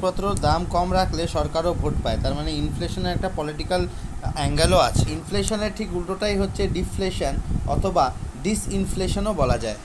জিনিসপত্রের দাম কম রাখলে সরকারও ভোট পায়, তার মানে ইনফ্লেশনের একটা পলিটিক্যাল অ্যাঙ্গেলও আছে। ইনফ্লেশনের ঠিক উল্টোটাই হচ্ছে ডিফ্লেশন অথবা ডিসইনফ্লেশনও বলা যায়।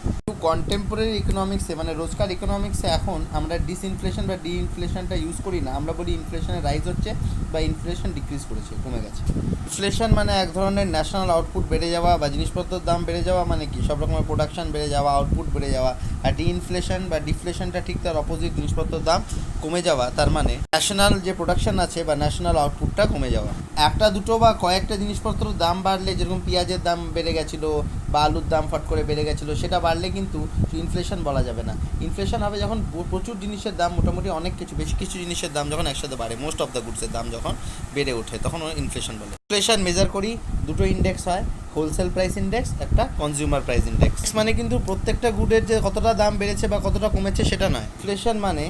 কন্টেম্পোরারি ইকোনমিক্সে মানে রোজকার ইকোনমিক্সে এখন আমরা ডিসইনফ্লেশন বা ডিইনফ্লেশনটা ইউজ করি না, আমরা বলি ইনফ্লেশনের রাইজ হচ্ছে বা ইনফ্লেশন ডিক্রিজ করেছে, কমে গেছে। ইনফ্লেশন মানে এক ধরনের ন্যাশনাল আউটপুট বেড়ে যাওয়া বা জিনিসপত্রের দাম বেড়ে যাওয়া, মানে কি সব রকমের প্রোডাকশন বেড়ে যাওয়া, আউটপুট বেড়ে যাওয়া। আর ডিইনফ্লেশন বা ডিফ্লেশনটা ঠিক তার অপোজিট, জিনিসপত্রের দাম কমে যাওয়া, তার মানে ন্যাশনাল যে প্রোডাকশন আছে বা ন্যাশনাল আউটপুটটা কমে যাওয়া। একটা দুটো বা কয়েকটা জিনিসপত্রের দাম বাড়লে, যেরকম পেঁয়াজের দাম বেড়ে গেছিলো বা আলুর দাম ফট করে বেড়ে গেছিলো, সেটা বাড়লে কিন্তু ইনফ্লেশন বলা যাবে না। ইনফ্লেশন হবে যখন প্রচুর জিনিসের দাম, মোটামুটি অনেক কিছু, বেশ কিছু জিনিসের দাম যখন একসাথে বাড়ে, মোস্ট অফ দ্য গুডসের দাম যখন বেড়ে ওঠে, তখন ইনফ্লেশন বলে। ইনফ্লেশন মেজার করি দুটো ইন্ডেক্স হয়, হোলসেল প্রাইস ইন্ডেক্স, একটা কনজিউমার প্রাইস ইন্ডেক্স। মানে কিন্তু প্রত্যেকটা গুডের যে কতটা দাম বেড়েছে বা কতটা কমেছে সেটা নয়। ইনফ্লেশন মানে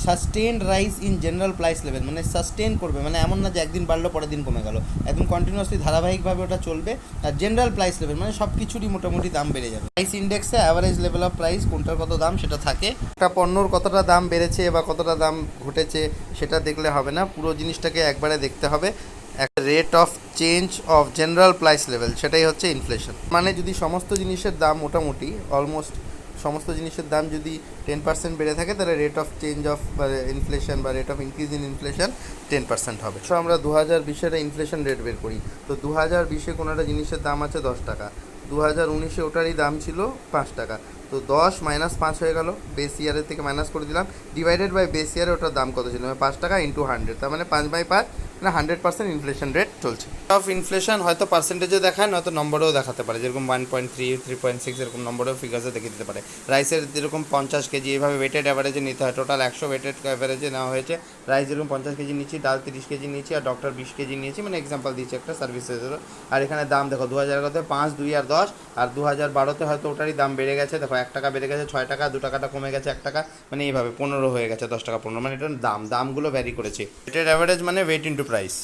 sustained rise in general price level, মানে সাস্টেইন করবে, মানে এমন না যে একদিন বাড়লো পরের দিন কমে গেল, একদম কন্টিনিউয়াসলি ধারাবাহিকভাবে ওটা চলবে। আর জেনারেল প্রাইস লেভেল মানে সব কিছুরই মোটামুটি দাম বেড়ে যাবে। প্রাইস ইন্ডেক্সে অ্যাভারেজ লেভেল অফ প্রাইস, কোনটার কত দাম সেটা থাকে। একটা পণ্যর কতটা দাম বেড়েছে বা কতটা দাম ঘটেছে সেটা দেখলে হবে না, পুরো জিনিসটাকে একবারে দেখতে হবে। একটা rate of change of general price level, সেটাই হচ্ছে ইনফ্লেশন। মানে যদি সমস্ত জিনিসের দাম মোটামুটি অলমোস্ট সমস্ত জিনিসের দাম যদি 10% বেড়ে থাকে, তাহলে rate of change of inflation বা rate of increase in inflation 10% হবে। সো আমরা 2020-এর ইনফ্লেশন রেট বের করি, তো 2020-এ কোনো একটা জিনিসের দাম আছে 10 টাকা, 2019-এ ওটারই দাম ছিল 5 টাকা, তো 10 - 5 হয়ে গেল, বেস ইয়ারের থেকে মাইনাস করে দিলাম, ডিভাইডেড বাই বেস ইয়ারে ওটার দাম কত ছিল, 5 টাকা ইন্টু 100, তার মানে 5/5, মানে 100% ইনফ্লেশন রেট চলছে। অফ ইনফ্লেশন হয়তো পার্সেন্টেজে দেখায়, নয়তো নম্বরেও দেখাতে পারে, যেরকম 1.3, 3.6 এরকম নম্বরেও ফিগার্সে দেখিয়ে দিতে পারে। রাইসের যেরকম 50 কেজি এইভাবে ওয়েটেড অ্যাভারেজে নিতে হয়, টোটাল 100 ওয়েটেড অ্যাভারেজে নেওয়া হয়েছে। রাইস যেরকম 50 কেজি নিচ্ছি, ডাল 30 কেজি নিচ্ছি, আর ডক্টর 20 কেজি নিয়েছি, মানে এক্সাম্পল দিচ্ছি একটা সার্ভিসেসেরও। আর এখানে দাম দেখো 2011-তে 5, 2 আর 10, আর 2012-তে হয়তো ওটারই দাম বেড়ে গেছে, দেখো 1 টাকা বেড়ে গেছে, 6 টাকা, 2 টাকাটা কমে গেছে 1 টাকা, মানে এইভাবে 15 হয়ে গেছে, 10 টাকা 15, মানে এটার দামগুলো ভ্যারি করেছে। ওয়েটেড অ্যাভারেজ মানে weight into price.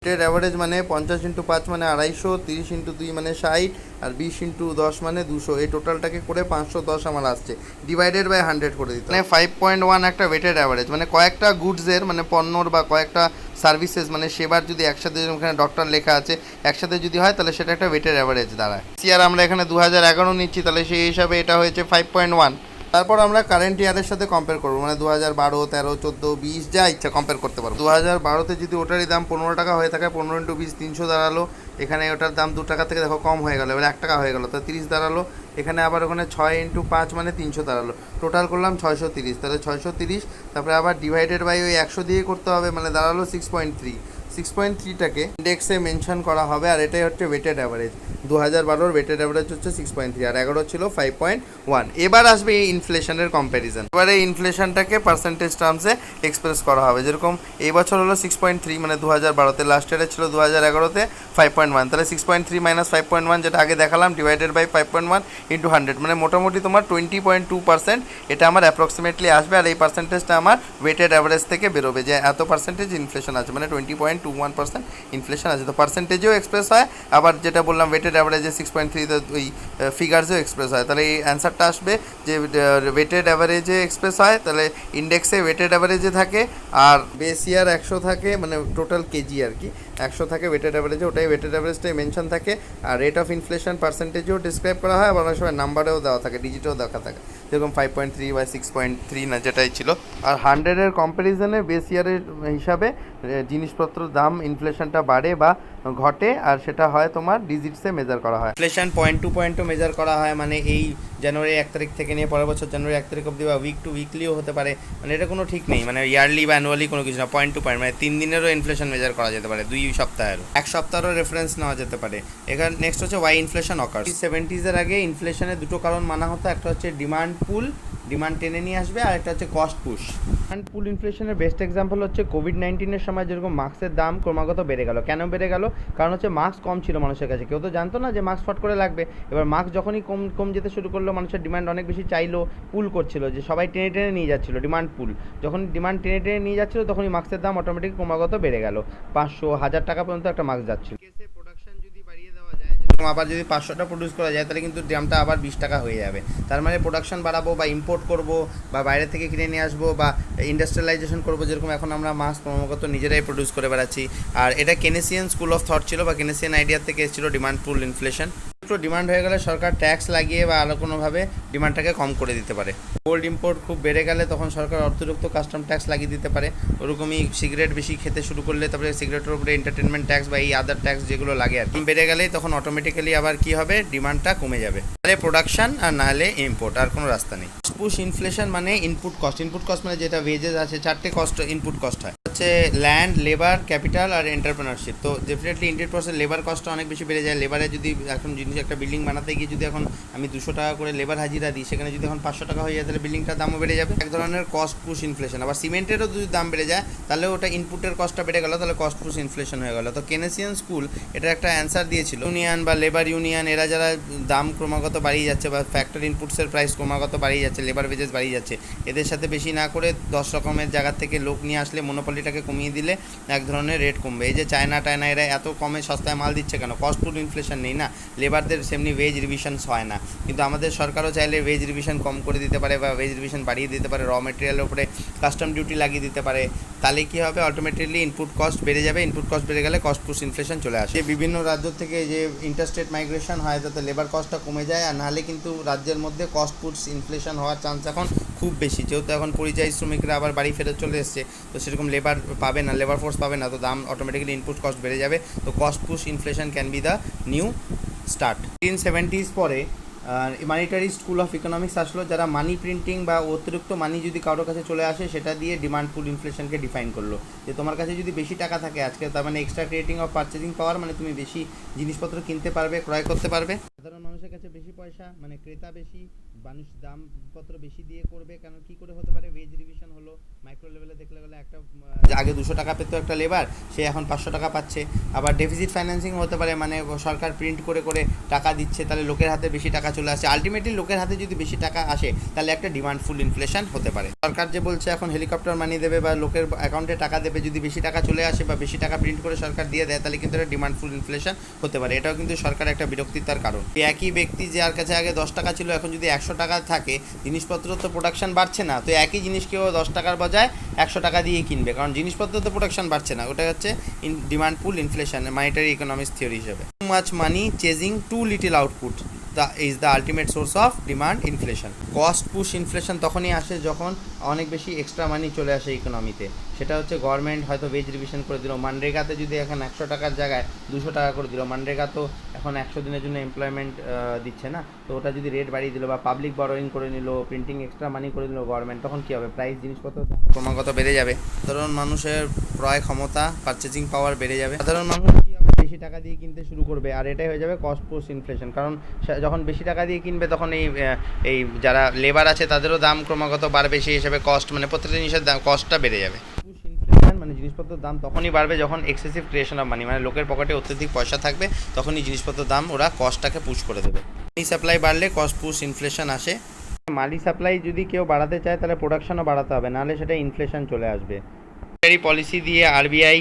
Weighted average মানে 50 × 5 মানে 250, 30 × 2 মানে 60, আর 20 × 10 মানে 200, এই টোটালটাকে করে 510 আমার আসছে, ডিভাইডেড বাই 100 করে দিতে, মানে 5.1 একটা ওয়েটেড অ্যাভারেজ। মানে কয়েকটা গুডসের মানে পণ্যর বা কয়েকটা সার্ভিসেস মানে সেবার যদি একসাথে, এখানে ডক্টর লেখা আছে, একসাথে যদি হয় তাহলে সেটা একটা ওয়েটেড অ্যাভারেজ দাঁড়ায়। সিআর আমরা এখানে 2011 নিচ্ছি, তাহলে সেই হিসাবে এটা হয়েছে 5.1। তারপর আমরা কারেন্ট ইয়ারের সাথে কম্পেয়ার করবো, মানে 2012, 13, 14, 20 যা ইচ্ছা কম্পেয়ার করতে পারবো। 2012-তে যদি ওটারই দাম 15 টাকা হয়ে থাকে, 15 × 20 300 দাঁড়ালো, এখানে ওটার দাম 2 টাকা থেকে দেখো কম হয়ে গেলো, এবার 1 টাকা হয়ে গেলো, তো 30 দাঁড়ালো। এখানে আবার ওখানে 6 × 5 মানে 300 দাঁড়ালো, টোটাল করলাম 630, তাহলে 630, তারপরে আবার ডিভাইডেড বাই ওই 100 দিয়ে করতে হবে, মানে দাঁড়ালো 6.3। 6.3টাকে ইন্ডেক্সে মেনশন করা হবে, আর এটাই হচ্ছে ওয়েটেড অ্যাভারেজ। 2012-র ওয়েটেড অ্যাভারেজ হচ্ছে 6.3, আর 11 ছিল 5.1। এবার আসবে এই ইনফ্লেশনের কম্প্যারিজন। এবারে ইনফ্লেশনটাকে পার্সেন্টেজ টার্মসে এক্সপ্রেস করা হবে, যেরকম এই বছর হলো 6.3, মানে 2012-তে, লাস্ট ইয়ারে ছিল 2011-তে 5.1, তাহলে 6.3 - 5.1 যেটা আগে দেখালাম, ডিভাইডেড বাই 5.1 × 100, মানে মোটামুটি তোমার 20.2%, এটা আমার অ্যাপ্রক্সিমেটলি আসবে। আর এই পার্সেন্টেজটা আমার ওয়েটেড অ্যাভারেজ থেকে বেরোবে যে এত পার্সেন্টেজ ইনফ্লেশন আছে, মানে 20.21% ইনফ্লেশন আছে। তো পার্সেন্টেজেও এক্সপ্রেস হয়, আবার যেটা বললাম ওয়েটেড অ্যাভারেজে 6.3 ওই ফিগার্সেও এক্সপ্রেস হয়। তাহলে এই অ্যান্সারটা আসবে যে ওয়েটেড অ্যাভারেজে এক্সপ্রেস হয়, তাহলে ইন্ডেক্সে ওয়েটেড অ্যাভারেজে থাকে, আর বেস ইয়ার 100 থাকে, মানে টোটাল কেজি আর কি 100 থাকে ওয়েটেড অ্যাভারেজে, ওটাই ওয়েটেড অ্যাভারেজটাই মেনশন থাকে। আর রেট অফ ইনফ্লেশন পার্সেন্টেজেও ডিসক্রাইব করা হয়, আবার অনেক সময় নাম্বারেও দেওয়া থাকে, ডিজিটেও দেখা থাকে, যেরকম 5.3 বা 6.3 না যেটাই ছিল। আর 100-এর কম্প্যারিজনে বেস ইয়ারের হিসাবে জিনিসপত্রের দাম ইনফ্লেশনটা বাড়ে বা ঘটে, আর সেটা হয় তোমার ডিজিটসে মেজার করা হয়। ইনফ্লেশন পয়েন্ট টু পয়েন্টও মেজার করা হয়, মানে এই জানুয়ারি 1 তারিখ থেকে নিয়ে পরের বছর জানুয়ারি 1 তারিখ অবধি, বা উইক টু উইকলিও হতে পারে, মানে এটা কোনো ঠিক নেই, মানে ইয়ারলি বা অ্যানুয়ালি কোনো কিছু না, পয়েন্ট টু পয়েন্ট, মানে 3 দিনেরও ইনফ্লেশন মেজার করা যেতে পারে, 2 সপ্তাহেরও, 1 সপ্তাহেরও রেফারেন্স নেওয়া যেতে পারে। এখানে নেক্সট হচ্ছে ওয়াই ইনফ্লেশন অকার্স। 70s-এর আগে ইনফ্লেশনের দুটো কারণ মানা হতো, একটা হচ্ছে ডিমান্ড পুল, ডিমান্ড টেনে নিয়ে আসবে, আর একটা হচ্ছে কস্ট পুশ। ডিমান্ড পুল ইনফ্লেশনের বেস্ট এক্সাম্পল হচ্ছে কোভিড-19-এর সময়, যেরকম মাস্কের দাম ক্রমাগত বেড়ে গেল। কেন বেড়ে গেল? কারণ হচ্ছে মাস্ক কম ছিল মানুষের কাছে, কেউ তো জানতো না যে মাস্ক ফট করে লাগবে। এবার মাস্ক যখনই কম যেতে শুরু করলো, মানুষের ডিমান্ড অনেক বেশি চাইলো, পুল করছিল, যে সবাই টেনে টেনে নিয়ে যাচ্ছিলো, ডিমান্ড পুল। যখন ডিমান্ড টেনে টেনে নিয়ে যাচ্ছিলো, তখনই মাস্কের দাম অটোমেটিক ক্রমাগত বেড়ে গেল, 500, 1000 টাকা পর্যন্ত একটা মাস্ক যাচ্ছিল। কেসে প্রোডাকশন যদি বাড়িয়ে দেওয়া যায়, আবার যদি 500টা প্রডিউস করা যায় তাহলে কিন্তু দামটা আবার 20 টাকা হয়ে যাবে। তার মানে প্রোডাকশন বাড়াবো বা ইম্পোর্ট করব বা বাইরে থেকে কিনে নিয়ে আসবো বা ইন্ডাস্ট্রিয়ালাইজেশন করবো, যেরকম এখন আমরা মাছ ক্রমাগত নিজেরাই প্রডিউস করে বেড়াচ্ছি। আর এটা কেনেসিয়ান স্কুল অফ থট ছিল বা কেনেসিয়ান আইডিয়া থেকে এসেছিল ডিমান্ড পুল ইনফ্লেশন। একটু ডিমান্ড হয়ে গেলে সরকার ট্যাক্স লাগিয়ে বা আরও কোনোভাবে ডিমান্ডটাকে কম করে দিতে পারে। গোল্ড ইম্পোর্ট খুব বেড়ে গেলে তখন সরকার অতিরিক্ত কাস্টম ট্যাক্স লাগিয়ে দিতে পারে। ওরকমই সিগারেট বেশি খেতে শুরু করলে তারপরে সিগারেটের উপরে এন্টারটেনমেন্ট ট্যাক্স বা এই আদার ট্যাক্স যেগুলো লাগে আর কি বেড়ে গেলেই তখন অটোমেটিক্যালি আবার কি হবে, ডিমান্ডটা কমে যাবে। তাহলে প্রোডাকশন আর না হলে ইম্পোর্ট, আর কোনো রাস্তা নেই। পুশ ইনফ্লেশন মানে ইনপুট কস্ট। ইনপুট কস্ট মানে যেটা ওয়েজেস আছে, 4টে কস্ট ইনপুট কস্ট হয়, হচ্ছে ল্যান্ড, লেবার, ক্যাপিটাল আর এন্টারপ্রেনারশিপ। তো ডেফিনেটলি ইন্ডিয়ান প্রসেস লেবার কস্টটা অনেক বেশি বেড়ে যায়। লেবারে যদি এখন জিনিস একটা বিল্ডিং বানাতে গিয়ে যদি এখন আমি 200 টাকা করে লেবার হাজিরা দিই, সেখানে যদি এখন 500 টাকা হয়ে যায় তাহলে বিল্ডিংটার দামও বেড়ে যাবে। এক ধরনের কস্ট পুশ ইনফ্লেশন। আবার সিমেন্টেরও যদি দাম বেড়ে যায় তাহলে ওটা ইনপুটের কস্টটা বেড়ে গেল, তাহলে কস্ট পুশ ইনফ্লেশন হয়ে গেল। তো কেনেসিয়ান স্কুল এটা একটা অ্যান্সার দিয়েছিল। ইউনিয়ন বা লেবার ইউনিয়ন এরা যারা দাম ক্রমাগত বাড়িয়ে যাচ্ছে বা ফ্যাক্টরি ইনপুটসের প্রাইস ক্রমাগত বাড়িয়ে যাচ্ছে, লেবার ওয়েজেস বাড়িয়ে যাচ্ছে, এদের সাথে বেশি না করে 10 রকমের জায়গা থেকে লোক নিয়ে আসলে মনোপলিটাকে কমিয়ে দিলে এক ধরনের রেট কমবে। এই যে চায়না এরা এত কমে সস্তায় মাল দিচ্ছে কেন? কস্ট পুল ইনফ্লেশন নেই না, লেবারদের সেমনি ওয়েজ রিভিশনস হয় না। কিন্তু আমাদের সরকারও চাইলে ওয়েজ রিভিশন কম করে দিতে পারে বা ওয়েজ রিভিশন বাড়িয়ে দিতে পারে, র মেটেরিয়ালের উপরে কাস্টম ডিউটি লাগিয়ে দিতে পারে। তাহলে কী হবে, অটোমেটিকলি ইনপুট কস্ট বেড়ে যাবে। ইনপুট কস্ট বেড়ে গেলে কস্ট পুশ ইনফ্লেশন চলে আসে। বিভিন্ন রাজ্য থেকে যে ইন্টারস্টেট মাইগ্রেশন হয় তাতে লেবার কস্টটা কমে যায়, আর নাহলে কিন্তু রাজ্যের মধ্যে কস্ট পুশ ইনফ্লেশন হওয়ার চান্স এখন খুব বেশি। যেহেতু এখন পরিযায়ী শ্রমিকরা আবার বাড়ি ফেরত চলে এসছে, তো সেরকম লেবার পাবে না, লেবার ফোর্স পাবে না, তো দাম অটোমেটিক্যালি ইনপুট কস্ট বেড়ে যাবে। তো cost push inflation can be the new start. 1970s পরে মানিটারি স্কুল অফ ইকোনমিক্স আসলো, যারা মানি প্রিন্টিং বা অতিরিক্ত মানি যদি কারোর কাছে চলে আসে সেটা দিয়ে ডিমান্ড পুল ইনফ্লেশনকে ডিফাইন করলো। যে তোমার কাছে যদি বেশি টাকা থাকে আজকে, তার মানে এক্সট্রা ক্রিয়েটিং অফ পারচেজিং পাওয়ার, মানে তুমি বেশি জিনিসপত্র কিনতে পারবে, ক্রয় করতে পারবে। সাধারণ মানুষের কাছে বেশি পয়সা, মানে ক্রেতা বেশি, মানুষ দামপত্র বেশি দিয়ে করবে। কারণ কী করে হতে পারে, ওয়েজ রিভিশন হলো। মাইক্রো লেভেলে দেখলে গেলে একটা আগে 200 টাকা পেতো একটা লেবার, সে এখন 500 টাকা পাচ্ছে। আবার ডেফিসিট ফাইন্যান্সিং হতে পারে, মানে সরকার প্রিন্ট করে করে টাকা দিচ্ছে, তাহলে লোকের হাতে বেশি টাকা চলে আসে। আলটিমেটলি লোকের হাতে যদি বেশি টাকা আসে তাহলে একটা ডিমান্ড ফুল ইনফ্লেশন হতে পারে। সরকার যে বলছে এখন হেলিকপ্টার মানি দেবে বা লোকের অ্যাকাউন্টে টাকা দেবে, যদি বেশি টাকা চলে আসে বা বেশি টাকা প্রিন্ট করে সরকার দিয়ে দেয় তাহলে কিন্তু একটা ডিমান্ড ফুল ইনফ্লেশন হতে পারে। এটাও কিন্তু সরকার একটা বিরক্তিতার কারণ। একই ব্যক্তি যার কাছে আগে 10 টাকা ছিল এখন যদি 100 টাকা থাকে, জিনিসপত্র তো প্রোডাকশন বাড়ছে না, তো একই জিনিস কেউ 10 টাকার বজায় 100 টাকা দিয়ে কিনবে, কারণ জিনিসপত্র তো প্রোডাকশন বাড়ছে না। ওটা হচ্ছে demand pull inflation monetary economics theory হিসেবে। Too much money chasing too little output is the ultimate source of demand inflation. Cost push inflation তখনই আসে যখন অনেক বেশি এক্সট্রা মানি চলে আসে ইকোনমিতে। সেটা হচ্ছে গভর্নমেন্ট হয়তো ওয়েজ রিভিশন করে দিল, মানরেগাতে যদি এখন 100 টাকার জায়গায় 200 টাকা করে দিল, মানরেগা তো এখন 100 দিনের জন্য এমপ্লয়মেন্ট দিচ্ছে না, তো ওটা যদি রেট বাড়িয়ে দিল বা পাবলিক বরোয়িং করে নিল, প্রিন্টিং এক্সট্রা মানি করে দিল গভর্নমেন্ট, তখন কী হবে, প্রাইস জিনিসপত্র ক্রমাগত বেড়ে যাবে। সাধারণ মানুষের ক্রয় ক্ষমতা, পারচেজিং পাওয়ার বেড়ে যাবে। সাধারণ মানুষ বেশি টাকা দিয়ে কিনতে শুরু করবে, আর এটাই হয়ে যাবে কস্ট পুশ ইনফ্লেশন। কারণ যখন বেশি টাকা দিয়ে কিনবে তখন এই যারা লেবার আছে তাদেরও দাম ক্রমাগত বাড়বে, সেই হিসাবে কস্ট, মানে প্রত্যেকটা জিনিসের দাম কস্টটা বেড়ে যাবে। পুশ ইনফ্লেশন মানে জিনিসপত্রের দাম তখনই বাড়বে যখন এক্সেসিভ ক্রিয়েশন অফ মানি, মানে লোকের পকেটে অত্যধিক পয়সা থাকবে, তখনই জিনিসপত্রের দাম ওরা কস্টটাকে পুশ করে দেবে। মানি সাপ্লাই বাড়লে কস্ট পুশ ইনফ্লেশন আসে। মানি সাপ্লাই যদি কেউ বাড়াতে চায় তাহলে প্রোডাকশনও বাড়াতে হবে, নাহলে সেটা ইনফ্লেশন চলে আসবে। পলিসি দিয়ে আরবিআই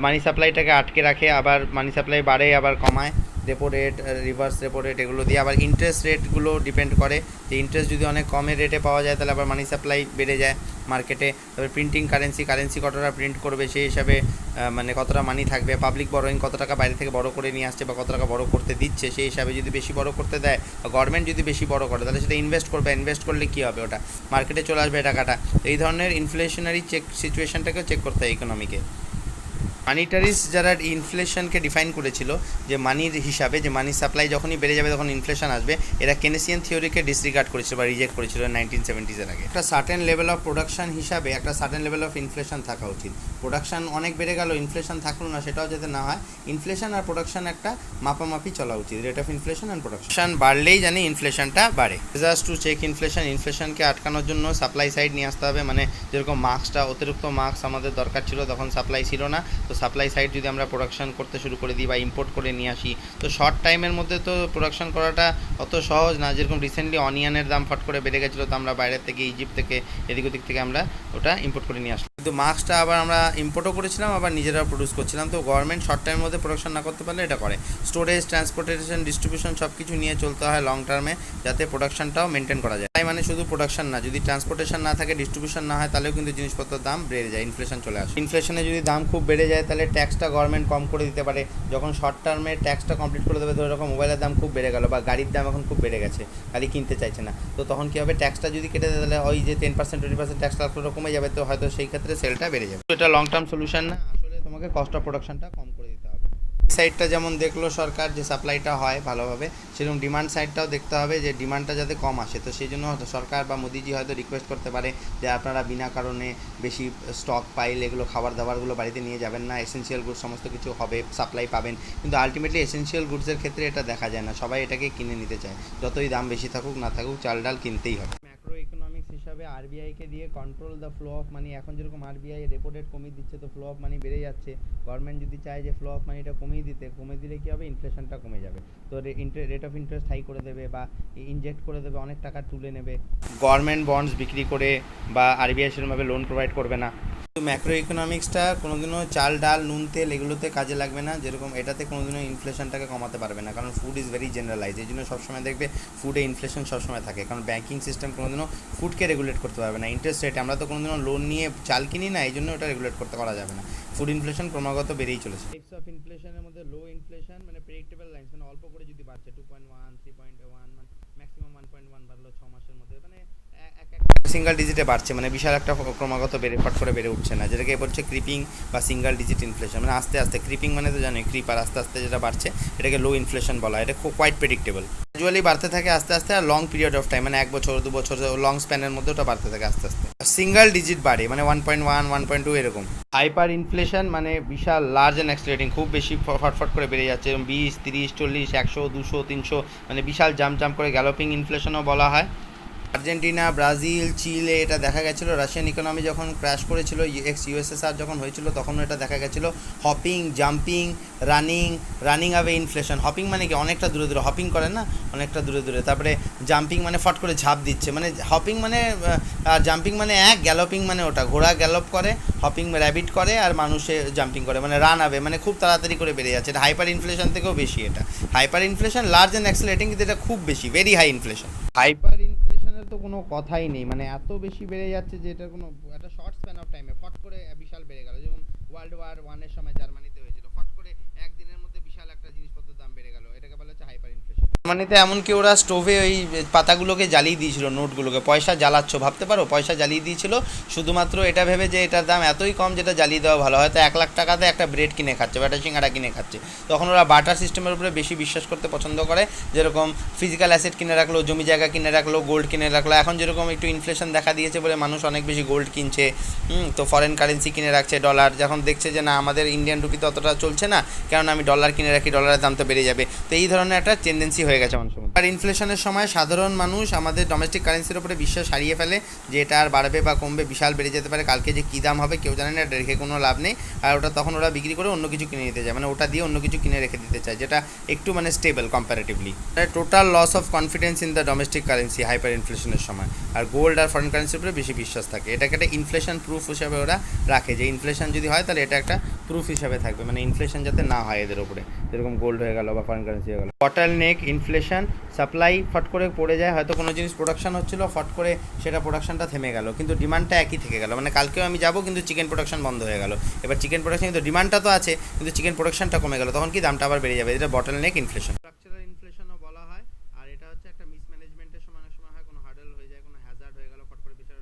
মানি সাপ্লাইটাকে আটকে রাখে, আবার মানি সাপ্লাই বাড়ে আবার কমায়। Repo rate, reverse repo rate, এগুলো দিয়ে আবার ইন্টারেস্ট রেটগুলো ডিপেন্ড করে, যে ইন্টারেস্ট যদি অনেক কমের রেটে পাওয়া যায় তাহলে আবার মানি সাপ্লাই বেড়ে যায় মার্কেটে। তারপরে প্রিন্টিং কারেন্সি কতটা প্রিন্ট করবে সেই হিসাবে মানে কতটা মানি থাকবে, পাবলিক বরোয়িং কত টাকা বাইরে থেকে বড় করে নিয়ে আসছে বা কত টাকা বড় করতে দিচ্ছে, সেই হিসাবে যদি বেশি বড় করতে দেয় বা গভর্নমেন্ট যদি বেশি বড় করে তাহলে সেটা ইনভেস্ট করবে, ইনভেস্ট করলে কী হবে, ওটা মার্কেটে চলে আসবে টাকাটা। এই ধরনের ইনফ্লেশনারি সিচুয়েশনটাকেও চেক করতে হয় ইকোনমিকে। মানিটারিস যারা ইনফ্লেশনকে ডিফাইন করেছিল যে মানির হিসাবে, যে মানি সাপ্লাই যখনই বেড়ে যাবে তখন ইনফ্লেশন আসবে, এরা কেনেসিয়ান থিওরিকে ডিসরিগার্ড করেছিল বা রিজেক্ট করেছিল 1970s এর আগে। একটা সার্টেন লেভেল অফ প্রোডাকশন হিসাবে একটা সার্টেন লেভেল অফ ইনফ্লেশন থাকা উচিত। প্রোডাকশন অনেক বেড়ে গেল, ইনফ্লেশন থাকলো না, সেটাও যাতে না হয়। ইনফ্লেশন আর প্রোডাকশন একটা মাপামাপি চলা উচিত, rate of inflation and production বাড়লেই জানি ইনফ্লেশনটা বাড়ে। জাস্ট টু চেক ইনফ্লেশনকে আটকানোর জন্য সাপ্লাই সাইড নিয়ে আসতে হবে, মানে যেরকম মাস্কটা, অতিরিক্ত মাস্ক আমাদের দরকার ছিল, তখন সাপ্লাই ছিল না, তো সাপ্লাই সাইড যদি আমরা প্রোডাকশন করতে শুরু করে দিই বা ইম্পোর্ট করে নিয়ে আসি, তো শর্ট টাইমের মধ্যে তো প্রোডাকশন করাটা অত সহজ না। যেরকম রিসেন্টলি অনিয়নের দাম ফট করে বেড়ে গেছিলো, তো আমরা বাইরের থেকে, ইজিপ্ট থেকে, এদিক ওদিক থেকে আমরা ওটা ইম্পোর্ট করে নিয়ে আসলাম। কিন্তু মাস্কটা আবার আমরা ইম্পোর্টও করেছিলাম, আবার নিজেরাও প্রডিউস করছিলাম। তো গভর্নমেন্ট শর্ট টাইমের মধ্যে প্রোডাকশন না করতে পারলে এটা করে স্টোরেজ, ট্রান্সপোর্টেশন, ডিস্ট্রিবিউশন সব কিছু নিয়ে চলতে হয় লং টার্মে, যাতে প্রোডাকশনটাও মেনটেন করা যায়। তাই মানে শুধু প্রোডাকশন না, যদি ট্রান্সপোর্টেশন না থাকে, ডিস্ট্রিবিউশন না হয়, তাহলেও কিন্তু জিনিসপত্রের দাম বেড়ে যায়, ইনফ্লেশন চলে আসে। ইনফ্লেশনে যদি দাম খুব বেড়ে যায় তাহলে ট্যাক্সটা গভর্নমেন্ট কম করে দিতে পারে। যখন শর্ট টার্মে ট্যাক্সটা কমপ্লিট করে দেবে, ধরো এরকম মোবাইলের দাম খুব বেড়ে গেল বা গাড়ির দাম এখন খুব বেড়ে গেছে, গাড়ি কিনতে চাইছে না, তো তখন কী হবে, ট্যাক্সটা যদি কেটে দেয় তাহলে ওই যে 10% 20% ট্যাক্স লাগলো কমে যাবে, তো হয়তো সেই ক্ষেত্রে সেলটা বেড়ে যাবে। এটা লং টার্ম সলিউশন না, আসলে তোমাকে কস্ট অফ প্রোডাকশনটা কম করে দিতে হবে। সাইডটা যেমন দেখলো সরকার যে সাপ্লাইটা হয় ভালোভাবে, সেরকম ডিমান্ড সাইডটাও দেখতে হবে যে ডিমান্ডটা যাতে কম আসে। তো সেই জন্য হয়তো সরকার বা মোদিজি হয়তো রিকোয়েস্ট করতে পারে যে আপনারা বিনা কারণে বেশি স্টক পাইল এগুলো খাবার দাবারগুলো বাড়িতে নিয়ে যাবেন না, এসেনশিয়াল গুডস সমস্ত কিছু হবে, সাপ্লাই পাবেন। কিন্তু আলটিমেটলি এসেনশিয়াল গুডসের ক্ষেত্রে এটা দেখা যায় না, সবাই এটাকে কিনে নিতে চায়, যতই দাম বেশি থাকুক না থাকুক, চাল ডাল কিনতেই হবে। ম্যাক্রো ইকোনমিক্স হিসাবে আরবিআইকে দিয়ে control the flow of money, এখন যেরকম আরবিআই রেপো রেট কমিয়ে দিচ্ছে, তো ফ্লো অফ মানি বেড়ে যাচ্ছে। গভর্নমেন্ট যদি চায় যে ফ্লো অফ মানিটা কমিয়ে দিলে কী হবে, ইনফ্লেশনটা কমে যাবে। তো রেট অফ ইন্টারেস্ট হাই করে দেবে বা ইনজেক্ট করে দেবে, অনেক টাকা তুলে নেবে গভর্নমেন্ট বন্ডস বিক্রি করে, বা আরবিআই সেরকমভাবে লোন প্রোভাইড করবে না। ম্যাক্রো ইকোনমিক্সটা কোনোদিনও চাল ডাল নুন তেল এগুলোতে কাজে লাগবে না, যেরকম এটাতে কোনোদিনও ইনফ্লেশনটাকে কমাতে পারবে না, কারণ ফুড ইজ ভেরি জেনারেলাইজ। এই জন্য সবসময় দেখবে ফুডে ইনফ্লেশন সবসময় থাকে, কারণ ব্যাঙ্কিং সিস্টেম কোনোদিনও ফুডকে রেগুলেট করতে পারবে না। ইন্টারেস্ট রেট আমরা তো কোনোদিনও লোন নিয়ে চাল কিনি না, এই জন্য ওটা রেগুলেট করতে করা যাবে না। ফুড ইনফ্লেশন ক্রমাগত বেড়েই চলেছে। টাইপস অফ ইনফ্লেশনের মধ্যে লো ইনফ্লেশন মানে প্রেডিক্টেবল লাইন্স, মানে অল্প করে যদি বাড়ছে 2.1 3.1 মানে ম্যাক্সিমাম 1.1 বাড়লো 6 মাসের মধ্যে, মানে সিঙ্গেল ডিজিটে বাড়ছে, মানে বিশাল একটা ক্রমাগত ফট করে বেড়ে উঠছে না, যেটাকে বলছে ক্রিপিং বা সিঙ্গেল ডিজিট ইনফ্লেশন। মানে আস্তে আস্তে, ক্রিপিং মানে তো জানোই ক্রিপ, আর আস্তে আস্তে যেটা বাড়ছে এটাকে লো ইনফ্লেশন বলা হয়। এটা খুব কোয়াইট প্রেডিক্টেবল, গ্র্যাজুয়ালি বাড়তে থাকে আস্তে আস্তে, আর লং পিরিয়ড অফ টাইম মানে 1 বছর 2 বছর লং স্প্যানের মধ্যে ওটা বাড়তে থাকে আস্তে আস্তে। সিঙ্গেল ডিজিট বাড়ে মানে 1.1 1.2 এরকম। হাইপার ইনফ্লেশন মানে বিশাল লার্জ অ্যান্ড অ্যাক্সিলারেটিং, খুব বেশি ফটফট করে বেড়ে যাচ্ছে, 20 30 40 100 200 300, মানে বিশাল জাম্প করে গ্যালোপিং ইনফ্লেশনও বলা হয়। আর্জেন্টিনা, ব্রাজিল, চিলে এটা দেখা গেছিলো। রাশিয়ান ইকোনমি যখন ক্র্যাশ করেছিল, এক্স ইউএসএসআর যখন হয়েছিল, তখনও এটা দেখা গেছিলো। হপিং, জাম্পিং, রানিং আবে ইনফ্লেশন। হপিং মানে কি, অনেকটা দূরে দূরে হপিং করেন না, অনেকটা দূরে দূরে। তারপরে জাম্পিং মানে ফট করে ঝাঁপ দিচ্ছে, মানে হপিং মানে, আর জাম্পিং মানে এক, গ্যালোপিং মানে ওটা ঘোড়া গ্যালপ করে, হপিং র্যাবিট করে, আর মানুষে জাম্পিং করে, মানে রান আবে, মানে খুব তাড়াতাড়ি করে বেড়ে যাচ্ছে। এটা হাইপার ইনফ্লেশন থেকেও বেশি। এটা hyper inflation, large and accelerating, কিন্তু এটা খুব বেশি, ভেরি হাই ইনফ্লেশন। হাইপার ইনফ্লেশনের তো কোনো কথাই নেই, মানে এত বেশি বেড়ে যাচ্ছে যে এটা কোনো একটা শর্ট স্প্যান অফ টাইমে ফট করে বিশাল বেড়ে গেল। যেমন ওয়ার্ল্ড ওয়ার 1-এর সময় জার্মানিতে হয়েছিল, ফট করে একদিনের মধ্যে বিশাল একটা জিনিসপত্রের দাম বেড়ে গেল, এটাকে বলা হচ্ছে হাইপার ইনফ্লেশন। জার্মানিতে এমনকি ওরা স্টোভে ওই পাতাগুলোকে জ্বালিয়ে দিয়েছিল, নোটগুলোকে, পয়সা জ্বালাচ্ছ ভাবতে পারো, পয়সা জ্বালিয়ে দিয়েছিল শুধুমাত্র এটা ভেবে যে এটার দাম এতই কম যেটা জ্বালিয়ে দেওয়া ভালো, হয়তো 1 লাখ টাকাতে একটা ব্রেড কিনে খাচ্ছে বা একটা সিঙ্গাড়া কিনে খাচ্ছে। তখন ওরা বাটার সিস্টেমের উপরে বেশি বিশ্বাস করতে পছন্দ করে, যেরকম ফিজিক্যাল অ্যাসেট কিনে রাখলো, জমি জায়গা কিনে রাখলো, গোল্ড কিনে রাখলো। এখন যেরকম একটু ইনফ্লেশন দেখা দিয়েছে বলে মানুষ অনেক বেশি গোল্ড কিনছে, তো ফরেন কারেন্সি কিনে রাখছে, ডলার, যখন দেখছে যে না আমাদের ইন্ডিয়ান রুপি তো অতটা চলছে না, কারণ আমি ডলার কিনে রাখি, ডলারের দাম তো বেড়ে যাবে। তো এই ধরনের একটা টেন্ডেন্সি হয়ে গেছে মানুষের মধ্যে। আর ইনফ্লেশনের সময় সাধারণ মানুষ আমাদের ডোমেস্টিক কারেন্সির উপরে বিশ্বাস হারিয়ে ফেলে, যে এটা আর বাড়বে বা কমবে, বিশাল বেড়ে যেতে পারে, কালকে যে কী দাম হবে কেউ জানে না, এটা রেখে কোনো লাভ নেই। আর ওটা তখন ওরা বিক্রি করে অন্য কিছু কিনে নিতে যায়, মানে ওটা দিয়ে অন্য কিছু কিনে রেখে দিতে চায়, যেটা একটু মানে stable comparatively. Total loss of confidence in the domestic currency hyper ইনফ্লেশনের সময়। আর গোল্ড আর ফরেন কারেন্সির উপরে বেশি বিশ্বাস থাকে, এটাকে একটা ইনফ্লেশন প্রুফ হিসাবে ওরা রাখে, যে ইনফ্লেশন যদি হয় তাহলে এটা একটা প্রুফ হিসাবে থাকবে, মানে ইনফ্লেশন যাতে না হয় এদের উপরে, যেরকম গোল্ড হয়ে গেল বা ফরেন কারেন্সি হয়ে গেল। বটল নেক ইনফ্লেশন, সাপ্লাই ফট করে পড়ে যায়, হয়তো কোনো জিনিস প্রোডাকশন হচ্ছিল, ফট করে সেটা প্রোডাকশনটা থেমে গেল, কিন্তু ডিমান্ডটা একই থেকে গেল। মানে কালকেও আমি যাবো কিন্তু চিকেন প্রোডাকশন বন্ধ হয়ে গেল, এবার চিকেন প্রোডাকশন কিন্তু ডিমান্ডটা তো আছে কিন্তু চিকেন প্রোডাকশনটা কমে গেল, তখন কি দামটা আবার বেড়ে যাবে। এটা বটল নেক ইনফ্লেশন। স্ট্রাকচারাল ইনফ্লেশনও বলা হয়, আর এটা হচ্ছে একটা মিসম্যানেজমেন্টের সময় অনেক সময় হয়, কোনো হার্ডেল হয়ে যায়, কোনো হ্যাজার্ড হয়ে গেল, ফট করে বিশাল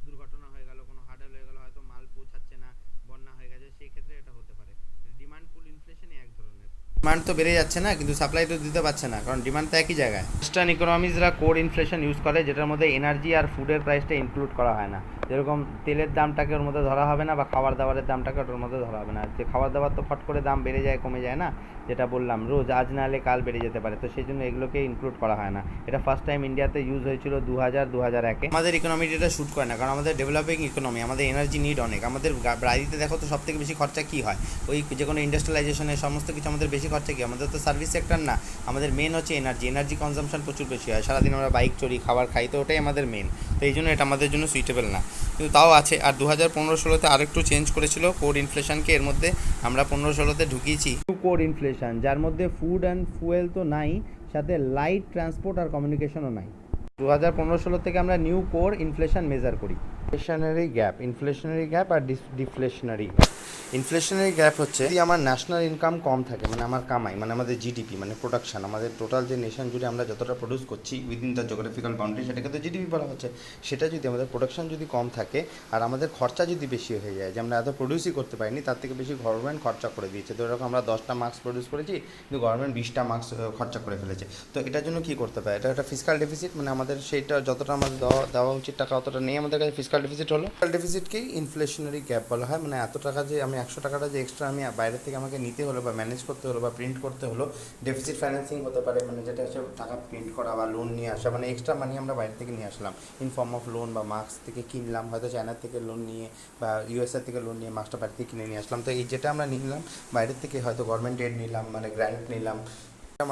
দুর্ঘটনা হয়ে গেল, কোনো হার্ডেল হয়ে গেল, হয়তো মাল পৌঁছাচ্ছে না, বন্যা হয়ে গেছে, সেই ক্ষেত্রে এটা হতে পারে। ডিমান্ড পুল ইনফ্লেশনই এক ধরনের। ডিমান্ড তো বেড়ে যাচ্ছে না, কিন্তু সাপ্লাই তো দিতে পারছে না, কারণ ডিমান্ড তো একই জায়গায়। ওয়েস্টার্ন ইকোনমিজরা কোর ইনফ্লেশন ইউজ করে, যেটার মধ্যে এনার্জি আর ফুডের প্রাইসটা ইনক্লুড করা হয় না। যেরকম তেলের দামটাকে ওর মধ্যে ধরা হবে না, বা খাবার দাবারের দামটাকে ওর মধ্যে ধরা হবে না। যে খাবার দাবার তো ফট করে দাম বেড়ে যায় কমে যায় না, যেটা বললাম রোজ আজ না হলে কাল বেড়ে যেতে পারে, তো সেই জন্য এগুলোকে ইনক্লুড করা হয় না। এটা ফার্স্ট টাইম ইন্ডিয়াতে ইউজ হয়েছিল 2000-2001-এ। আমাদের ইকোনমিটা এটা শ্যুট করে না, কারণ আমাদের ডেভেলপিং ইকোনমি, আমাদের এনার্জি নিড অনেক। আমাদের বাড়িতে দেখো তো সব থেকে বেশি খরচা কী হয়, ওই যে কোনো ইন্ডাস্ট্রিয়ালাইজেশনের সমস্ত কিছু আমাদের বেশি খরচা কী, আমাদের তো সার্ভিস সেক্টর না, আমাদের মেন হচ্ছে এনার্জি কনজাম্পশন প্রচুর বেশি হয়, সারাদিন আমরা বাইক চড়ি, খাবার খাই, তো ওটাই আমাদের মেন, তো এই জন্য এটা আমাদের জন্য সুইটেবল না। কিন্তু তাও আছে। আর 2015-16-তে আরেকটু চেঞ্জ করেছিল কোর ইনফ্লেশনকে, এর মধ্যে আমরা 15-16-তে ঢুকিয়েছি কোর ইনফ্লেশন, যার মধ্যে ফুড অ্যান্ড ফুয়েল তো নাই, সাথে লাইট ট্রান্সপোর্ট আর কমিউনিকেশনও নাই। 2015-16 থেকে আমরা নিউ কোর ইনফ্লেশন মেজার করি। ইনফ্লেশনারি গ্যাপ আর ডিফ্লেশনারি গ্যাপ। ইনফ্লেশনারি গ্যাপ হচ্ছে যদি আমার ন্যাশনাল ইনকাম কম থাকে, মানে আমার কামাই, মানে আমাদের জিডিপি, মানে প্রোডাকশন, আমাদের টোটাল যে নেশন জুড়ে আমরা যতটা প্রডিউস করছি উইদিন দ্য জিওগ্রাফিক্যাল বাউন্ডারি, সেটাকে তো জিডিপি বলা হচ্ছে। সেটা যদি আমাদের প্রোডাকশন যদি কম থাকে আর আমাদের খরচা যদি বেশি হয়ে যায়, যে আমরা এত প্রডিউসই করতে পারিনি, তার থেকে বেশি গভর্নমেন্ট খরচা করে দিয়েছে। তো এরকম আমরা 10টা মার্কস প্রডিউস করেছি, কিন্তু গভর্নমেন্ট 20টা মার্কস খরচা করে ফেলেছে। তো এটার জন্য কী করতে পারে? এটা একটা ফিসকাল ডেফিসিট, মানে আমাদের সেইটা যতটা আমাদের দেওয়া উচিত টাকা অতটা নেই আমাদের কাছে, ফিসকাল ডেফিসিট হলো। ফিসকাল ডেফিসিটকেই ইনফ্লেশনারি গ্যাপ বলা হয়। মানে এত টাকা যে আমি 100 টাকাটা যে এক্সট্রা আমি বাইরের থেকে আমাকে নিতে হলো বা ম্যানেজ করতে হলো বা প্রিন্ট করতে হলো, ডেফিসিট ফাইন্যান্সিং হতে পারে, মানে যেটা হচ্ছে টাকা প্রিন্ট করা বা লোন নিয়ে আসা, মানে এক্সট্রা মানি আমরা বাইরে থেকে নিয়ে আসলাম ইন ফর্ম অফ লোন বা মার্কস থেকে কিনলাম, হয়তো চায়নার থেকে লোন নিয়ে বা ইউএসএ থেকে লোন নিয়ে মার্কসটা বাইরে থেকে কিনে নিয়ে আসলাম। তো এই যেটা আমরা নিলাম বাইরের থেকে, হয়তো গভর্নমেন্ট এড নিলাম, মানে গ্র্যান্ট নিলাম,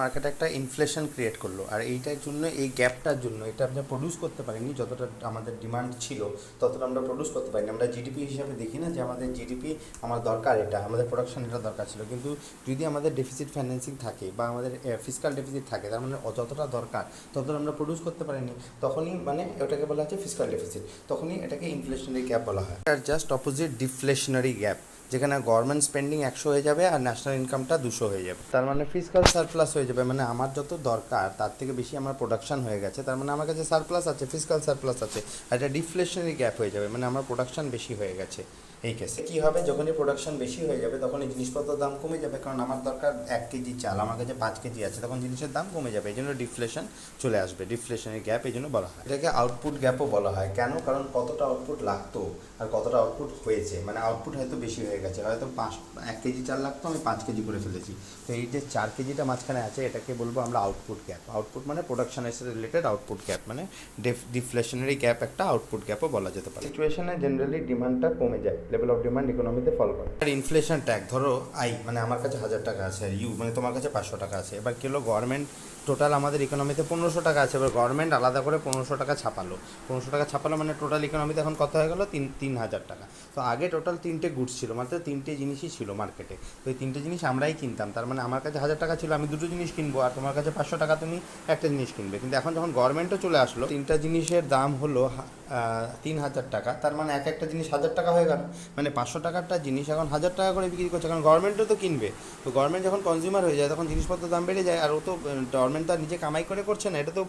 মার্কেটে একটা ইনফ্লেশন ক্রিয়েট করলো। আর এইটার জন্য, এই গ্যাপটার জন্য, এটা আমরা প্রডিউস করতে পারিনি, যতটা আমাদের ডিমান্ড ছিল ততটা আমরা প্রডিউস করতে পারিনি। আমরা জিডিপি হিসাবে দেখি না যে আমাদের জিডিপি আমার দরকার, এটা আমাদের প্রোডাকশন, এটা দরকার ছিল। কিন্তু যদি আমাদের ডেফিসিট ফাইন্যান্সিং থাকে বা আমাদের ফিসকাল ডেফিসিট থাকে, তার মানে যতটা দরকার ততটা আমরা প্রডিউস করতে পারিনি, তখনই মানে ওটাকে বলা হচ্ছে ফিসকাল ডেফিসিট, তখনই এটাকে ইনফ্লেশনারি গ্যাপ বলা হয়। আর জাস্ট অপোজিট ডিফ্লেশনারি গ্যাপ, যেখানে গভর্নমেন্ট স্পেন্ডিং 100 হয়ে যাবে আর ন্যাশনাল ইনকামটা 200 হয়ে যাবে, তার মানে ফিসকাল সারপ্লাস হয়ে যাবে। মানে আমার যত দরকার তার থেকে বেশি আমার প্রোডাকশন হয়ে গেছে, তার মানে আমার কাছে সারপ্লাস আছে, ফিসকাল সারপ্লাস আছে। আর এটা ডিফ্লেশনারি গ্যাপ হয়ে যাবে, মানে আমার প্রোডাকশন বেশি হয়ে গেছে। এই কেসে কী হবে, যখনই প্রোডাকশন বেশি হয়ে যাবে তখন এই জিনিসপত্রের দাম কমে যাবে, কারণ আমার দরকার 1 কেজি চাল, আমার কাছে 5 কেজি আছে, তখন জিনিসের দাম কমে যাবে, এই জন্য ডিফ্লেশন চলে আসবে। ডিফ্লেশনারি গ্যাপ এই জন্য বলা হয়। এটাকে আউটপুট গ্যাপও বলা হয়। কেন? কারণ কতটা আউটপুট লাগতো আর কতটা আউটপুট হয়েছে, মানে আউটপুট হয়তো বেশি হয়ে গেছে, হয়তো 1 কেজি চাল লাগতো, আমি 5 কেজি করে ফেলেছি। তো এই যে 4 কেজিটা মাঝখানে আছে, এটাকে বলবো আমরা আউটপুট গ্যাপ। আউটপুট মানে প্রোডাকশনের সাথে রিলেটেড আউটপুট গ্যাপ, মানে ডিফ্লেশনারি গ্যাপ একটা আউটপুট গ্যাপও বলা যেতে পারে। সিচুয়েশনে জেনারেলি ডিমান্ডটা কমে যায়, লেভেল অফ ডিমান্ড ইকোনমিতে ফল করে। আর ইনফ্লেশন ট্যাগ, ধরো মানে আমার কাছে 1000 টাকা আছে, আর মানে তোমার কাছে 500 টাকা আছে। এবার কি হলো, গভর্নমেন্ট টোটাল আমাদের ইকোনমিতে 1500 টাকা আছে, এবার গভর্নমেন্ট আলাদা করে 1500 টাকা ছাপালো। 1500 টাকা ছাপালো মানে টোটাল ইকোনমিতে এখন কত হয়ে গেলো, 3000 টাকা। তো আগে টোটাল 3টে গুডস ছিল, মাত্র 3টে জিনিসই ছিল মার্কেটে। তো এই 3টে জিনিস আমরাই কিনতাম, তার মানে আমার কাছে 1000 টাকা ছিল, আমি 2টো জিনিস কিনবো, আর তোমার কাছে 500 টাকা, তুমি একটা জিনিস কিনবে। কিন্তু এখন যখন গভর্নমেন্টও চলে আসলো, 3টা জিনিসের দাম হলো 3000 টাকা, তার মানে একটা জিনিস 1000 টাকা হয়ে গেল। মানে 500 টাকারটা জিনিস এখন 1000 টাকা করে বিক্রি করছে, কারণ গভর্নমেন্টও তো কিনবে। তো গভর্নমেন্ট যখন কনজিউমার হয়ে যায় তখন জিনিসপত্রের দাম বেড়ে যায়। আর ও তো গভর্নমেন্ট তো আর নিজে কামাই করে করছে না, এটা তো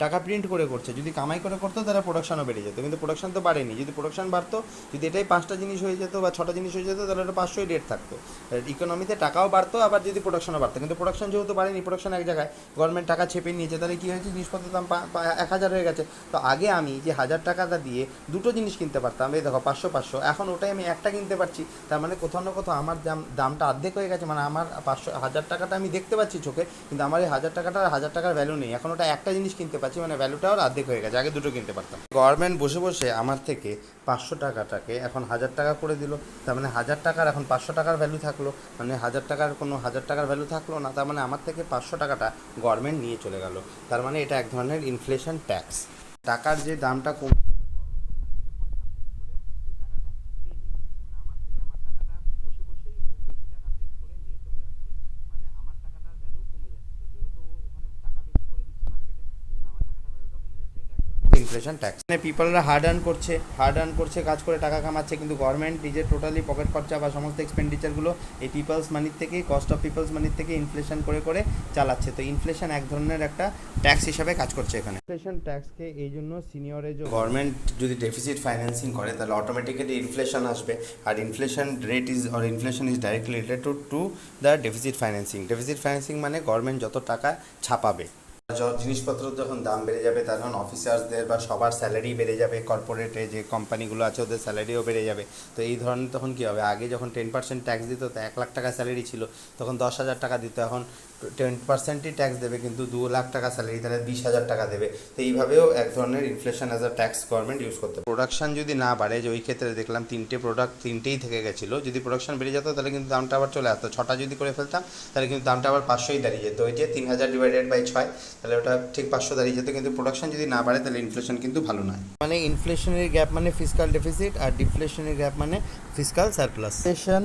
টাকা প্রিন্ট করে করছে। যদি কামাই করে করতো তাহলে প্রোডাকশনও বেড়ে যেত, কিন্তু প্রোডাকশন তো বাড়েনি। যদি প্রোডাকশন বাড়তো, যদি এটাই 5টা জিনিস হয়ে যেত বা 6টা জিনিস হয়ে যেত, তাহলে এটা 500ই রেট থাকতো। ইকোনমিতে টাকাও বাড়তো, আবার যদি প্রোডাকশনও বাড়তো। কিন্তু প্রোডাকশন যেহেতু বাড়েনি, প্রোডাকশন এক জায়গায়, গভর্নমেন্ট টাকা চেপে নিয়েছে, তাহলে কী হয়েছে, জিনিসপত্রের দাম 1000 হয়ে গেছে। তো আগে আমি যে 1000 টাকাটা দিয়ে 2টো জিনিস কিনতে পারতাম, এই দেখো 500, এখন ওটাই আমি একটা কিনতে পারছি। তার মানে কোথাও না কোথাও আমার দামটা অর্ধেক হয়ে গেছে। মানে আমার 1000 টাকাটা আমি দেখতে পাচ্ছি চোখে, কিন্তু আমার এই 1000 টাকাটা 1000 টাকার ভ্যালু নেই। এখন ওটা একটা জিনিস কিনতে পারছি, মানে ভ্যালুটাও অর্ধেক হয়ে গেছে, আগে 2টো কিনতে পারতাম। গভর্নমেন্ট বসে বসে আমার থেকে 500 টাকাটাকে এখন 1000 টাকা করে দিল, তার মানে 1000 টাকার এখন 500 টাকার ভ্যালু থাকলো, মানে 1000 টাকার কোনো 1000 টাকার ভ্যালু থাকলো না। তার মানে আমার থেকে 500 টাকাটা গভর্নমেন্ট নিয়ে চলে গেল। তার মানে এটা এক ধরনের ইনফ্লেশন ট্যাক্স। টাকার যে দামটা কম, ইনফ্লেশন ট্যাক্স। মানে পিপলরা হার্ড আর্ন করছে, কাজ করে টাকা কামাচ্ছে, কিন্তু গভর্নমেন্ট নিজের টোটালি পকেট খরচা বা সমস্ত এক্সপেন্ডিচারগুলো এই পিপলস মানির থেকে, কস্ট অফ পিপলস মানির থেকে ইনফ্লেশন করে করে চালাচ্ছে। তো ইনফ্লেশন এক ধরনের একটা ট্যাক্স হিসাবে কাজ করছে এখানে। ইনফ্লেশন ট্যাক্সকে এই জন্য সিনিয়রেজ, গভর্নমেন্ট যদি ডেফিসিট ফাইন্যান্সিং করে তাহলে অটোমেটিক্যালি ইনফ্লেশন আসবে। আর inflation rate inflation is directly related to the deficit financing. Deficit financing মানে গভর্নমেন্ট যত টাকা ছাপাবে, জিনিসপত্র যখন দাম বেড়ে যাবে, তখন অফিসার্সদের বা সবার স্যালারি বেড়ে যাবে, কর্পোরেটে যে কোম্পানিগুলো আছে ওদের স্যালারিও বেড়ে যাবে। তো এই ধরনের তখন কী হবে, আগে যখন 10% ট্যাক্স দিত, তো 1 লাখ টাকা স্যালারি ছিল তখন 10,000 টাকা দিত, এখন 10%ই ট্যাক্স দেবে, কিন্তু 2 লাখ টাকা স্যালারি তাহলে 20,000 টাকা দেবে। তো এইভাবেও এক ধরনের inflation as a tax government use করতে পারে। প্রোডাকশন যদি না বাড়ে, যে ওই ক্ষেত্রে দেখলাম 3টে প্রোডাক্ট 3টেই থেকে গেছিলো, যদি প্রোডাকশন বেড়ে যেত তাহলে কিন্তু দামটা আবার চলে আসতো। 6টা যদি করে ফেলতাম তাহলে কিন্তু দামটা আবার 500ই দাঁড়িয়ে যেত। ওই যে 3000 ডিভাইডেড বাই 6, তাহলে ওটা ঠিক 500 দাঁড়িয়ে যেত। কিন্তু প্রোডাকশন যদি না বাড়ে তাহলে ইনফ্লেশন কিন্তু ভালো নয়। মানে ইনফ্লেশনারি গ্যাপ মানে ফিসকাল ডেফিসিট, আর ডিফ্লেশনারি গ্যাপ মানে ফিসকাল সারপ্লাস। ইনফ্লেশন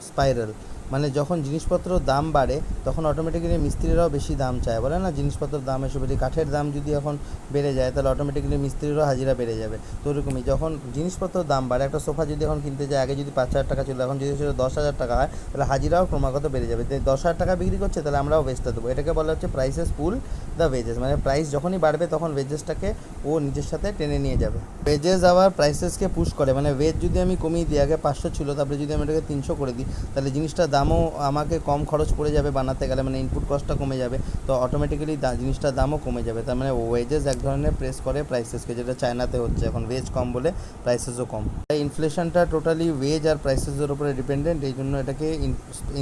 স্পাইরাল মানে যখন জিনিসপত্র দাম বাড়ে তখন অটোমেটিক্যালি মিস্ত্রিরাও বেশি দাম চায়, বলে না জিনিসপত্রের দাম এসে বেশি, কাঠের দাম যদি এখন বেড়ে যায় তাহলে অটোমেটিক্যালি মিস্ত্রিরও হাজিরা বেড়ে যাবে। তো ওরকমই যখন জিনিসপত্রের দাম বাড়ে, একটা সোফা যদি এখন কিনতে যায়, আগে যদি 5,000 টাকা ছিল, এখন যদি সেটা 10,000 টাকা হয়, তাহলে হাজিরাও ক্রমাগত বেড়ে যাবে। তো 10,000 টাকা বিক্রি করছে, তাহলে আমরাও ওয়েজটা দেবো। এটাকে বলা হচ্ছে প্রাইসেস পুল দ্য ওয়েজেস, মানে প্রাইস যখনই বাড়বে তখন ওয়েজেসটাকে ও নিজের সাথে টেনে নিয়ে যাবে। ওয়েজেস আবার প্রাইসেসকে পুশ করে, মানে ওয়েজ যদি আমি কমিয়ে দিই, আগে 500 ছিল, তারপরে যদি আমি এটাকে 300 করে দিই, তাহলে জিনিসটার দামও আমাকে কম খরচ পড়ে যাবে বানাতে গেলে, মানে ইনপুট কস্টটা কমে যাবে। তো অটোমেটিক্যালি জিনিসটার দামও কমে যাবে। তার মানে ওয়েজেস এক ধরনের প্রেস করে প্রাইসেসকে, যেটা চায়নাতে হচ্ছে এখন। ওয়েজ কম বলে প্রাইসেসও কম। ইনফ্লেশনটা টোটালি ওয়েজ আর প্রাইসেসের উপরে ডিপেন্ডেন্ট, এই জন্য এটাকে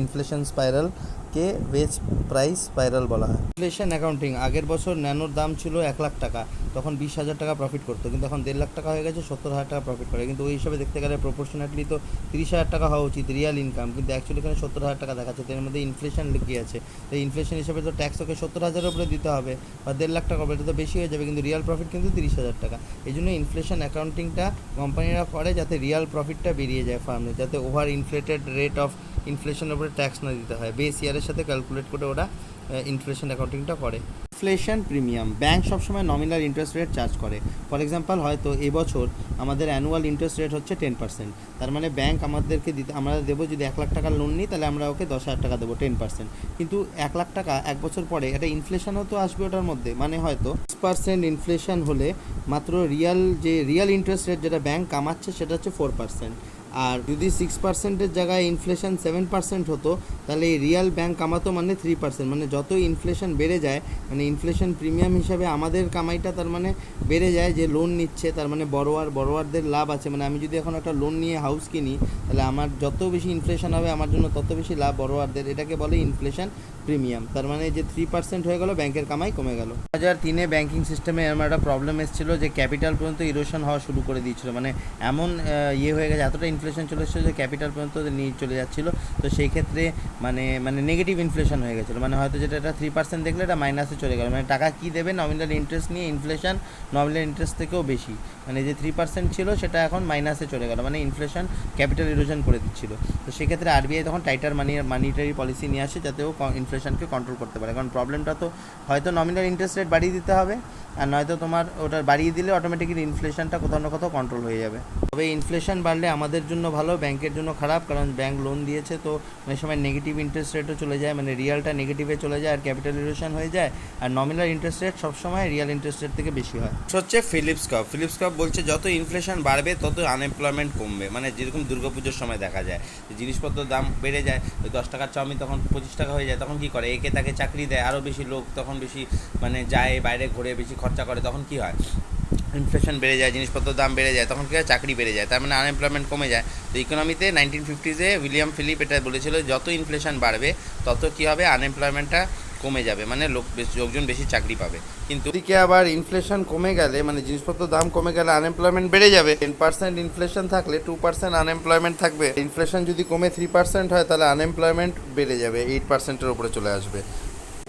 ইনফ্লেশন স্পাইরাল কে ওয়েজ প্রাইস স্পাইরাল বলা হয়। ইনফ্লেশন অ্যাকাউন্টিং, আগের বছর ন্যানোর দাম ছিল 1,00,000 টাকা, তখন 20,000 টাকা প্রফিট করতো, কিন্তু এখন 1,50,000 টাকা হয়ে গেছে, 70,000 টাকা প্রফিট করে। কিন্তু ওই হিসাবে দেখতে গেলে প্রপোর্শনেটলি তো 30,000 টাকা হওয়া উচিত রিয়াল ইনকাম, কিন্তু অ্যাকচুয়ালি এখানে 70,000 টাকা দেখাচ্ছে। তো এর মধ্যে ইনফ্লেশন লুকিয়ে আছে। তো ইনফ্লেশন হিসাবে তো ট্যাক্স ওকে 70,000-এর উপরে দিতে হবে, বা 1,50,000 টাকা হবে, এটা তো বেশি হয়ে যাবে, কিন্তু রিয়াল প্রফিট কিন্তু 30,000 টাকা। এই জন্য ইনফ্লেশন অ্যাকাউন্টিংটা কোম্পানিরা করে যাতে রিয়াল প্রফিটটা বেরিয়ে যায় ফার্মে, যাতে ওভার ইনফ্লেটেড রেট অফ ইনফ্লেশনের উপরে ট্যাক্স না দিতে হয়। বেস ইয়ারের সাথে ক্যালকুলেট করে ওরা ইনফ্লেশন অ্যাকাউন্টিংটা করে। ইনফ্লেশন প্রিমিয়াম, ব্যাংক সবসময় নমিনাল ইন্টারেস্ট রেট চার্জ করে। ফর এক্সাম্পল, হয়তো এবছর আমাদের অ্যানুয়াল ইন্টারেস্ট রেট হচ্ছে 10%, তার মানে ব্যাংক আমাদেরকে আমরা দেবো, যদি 1,00,000 টাকার লোন নিই তাহলে আমরা ওকে 10,000 টাকা দেবো 10%। কিন্তু 1,00,000 টাকা এক বছর পরে এটা ইনফ্লেশনও তো আসবে ওটার মধ্যে, মানে হয়তো 6% ইনফ্লেশন হলে মাত্র রিয়াল ইন্টারেস্ট রেট যেটা ব্যাংক কামাচ্ছে সেটা হচ্ছে 4%। আর যদি 6%-এর জায়গায় ইনফ্লেশন 7% হতো, তাহলে এই রিয়াল ব্যাংক কামাতো মানে 3%। মানে যত ইনফ্লেশন বেড়ে যায়, মানে ইনফ্লেশন প্রিমিয়াম হিসাবে আমাদের কামাইটা তার মানে বেড়ে যায়, যে লোন নিচ্ছে তার মানে বড়োয়ারদের লাভ আছে। মানে আমি যদি এখন একটা লোন নিয়ে হাউস কিনি, তাহলে আমার যত বেশি ইনফ্লেশন হবে আমার জন্য তত বেশি লাভ বড়োয়ারদের। এটাকে বলে ইনফ্লেশন প্রিমিয়াম। তার মানে যে 3% হয়ে গেল, ব্যাংকের কামাই কমে গেল। 2003-এ ব্যাংকিং সিস্টেমে এমন একটা প্রবলেম এসেছিলো যে ক্যাপিটাল পর্যন্ত ইরোশন হওয়া শুরু করে দিয়েছিল। মানে এমন হয়ে গেছে, এতটা ইনফ্লেশন চলে এসেছিলো যে ক্যাপিটাল পর্যন্ত নিয়ে চলে যাচ্ছিলো। তো সেই ক্ষেত্রে মানে নেগেটিভ ইনফ্লেশন হয়ে গেছিলো। মানে হয়তো যেটা 3% দেখলে এটা মাইনাসে চলে গেল। মানে টাকা কী দেবে, নমিনাল ইন্টারেস্ট নিয়ে ইনফ্লেশন নমিনাল ইন্টারেস্ট থেকেও বেশি, মানে যে 3% ছিল সেটা এখন মাইনাসে চলে গেল, মানে ইনফ্লেশন ক্যাপিটাল ইরোশন করে দিচ্ছিল। তো সেক্ষেত্রে আরবিআই তখন টাইটার মানিটারি পলিসি নিয়ে আসে, যাতে ও ইনফ্লেশনকে কন্ট্রোল করতে পারে। কারণ প্রবলেমটা তো হয়তো নমিনাল ইন্টারেস্ট রেট বাড়িয়ে দিতে হবে, আর নয়তো তোমার ওটা বাড়িয়ে দিলে অটোমেটিক্যালি ইনফ্লেশনটা কোথাও না কোথাও কন্ট্রোল হয়ে যাবে। তবে ইনফ্লেশন বাড়লে আমাদের জন্য ভালো, ব্যাংকের জন্য খারাপ, কারণ ব্যাংক লোন দিয়েছে তো অনেক সময় নেগেটিভ ইন্টারেস্ট রেটও চলে যায়, মানে রিয়ালটা নেগেটিভে চলে যায় আর ক্যাপিটাল ইরোশন হয়ে যায়। আর নমিনাল ইন্টারেস্ট রেট সবসময় রিয়াল ইন্টারেস্ট রেট থেকে বেশি হয়। হচ্ছে ফিলিপস কার্ভ বলছে যত ইনফ্লেশন বাড়বে তত আনএমপ্লয়মেন্ট কমবে। মানে যেরকম দুর্গাপুজোর সময় দেখা যায়, জিনিসপত্রের দাম বেড়ে যায়, ওই 10 টাকার চাউমিন তখন 25 টাকা হয়ে যায়, তখন কী করে, একে তাকে চাকরি দেয়, আরও বেশি লোক তখন বেশি মানে যায় বাইরে ঘুরে বেশি খরচা করে, তখন কী হয়, ইনফ্লেশন বেড়ে যায়, জিনিসপত্রের দাম বেড়ে যায়, তখন কী হয়, চাকরি বেড়ে যায়, তার মানে আনএমপ্লয়মেন্ট কমে যায়। তো ইকোনমিতে 1950-এ উইলিয়াম ফিলিপ এটা বলেছিল, যত ইনফ্লেশন বাড়বে তত কী হবে, আনএমপ্লয়মেন্টটা কমে যাবে, মানে লোকজন বেশি চাকরি পাবে। কিন্তু এদিকে আবার ইনফ্লেশন কমে গেলে, মানে জিনিসপত্রের দাম কমে গেলে আনএমপ্লয়মেন্ট বেড়ে যাবে। 10% ইনফ্লেশন থাকলে 2% আনএমপ্লয়মেন্ট থাকবে। ইনফ্লেশন যদি কমে 3% হয়, তাহলে আনএমপ্লয়মেন্ট বেড়ে যাবে, 8%-এর উপরে চলে আসবে।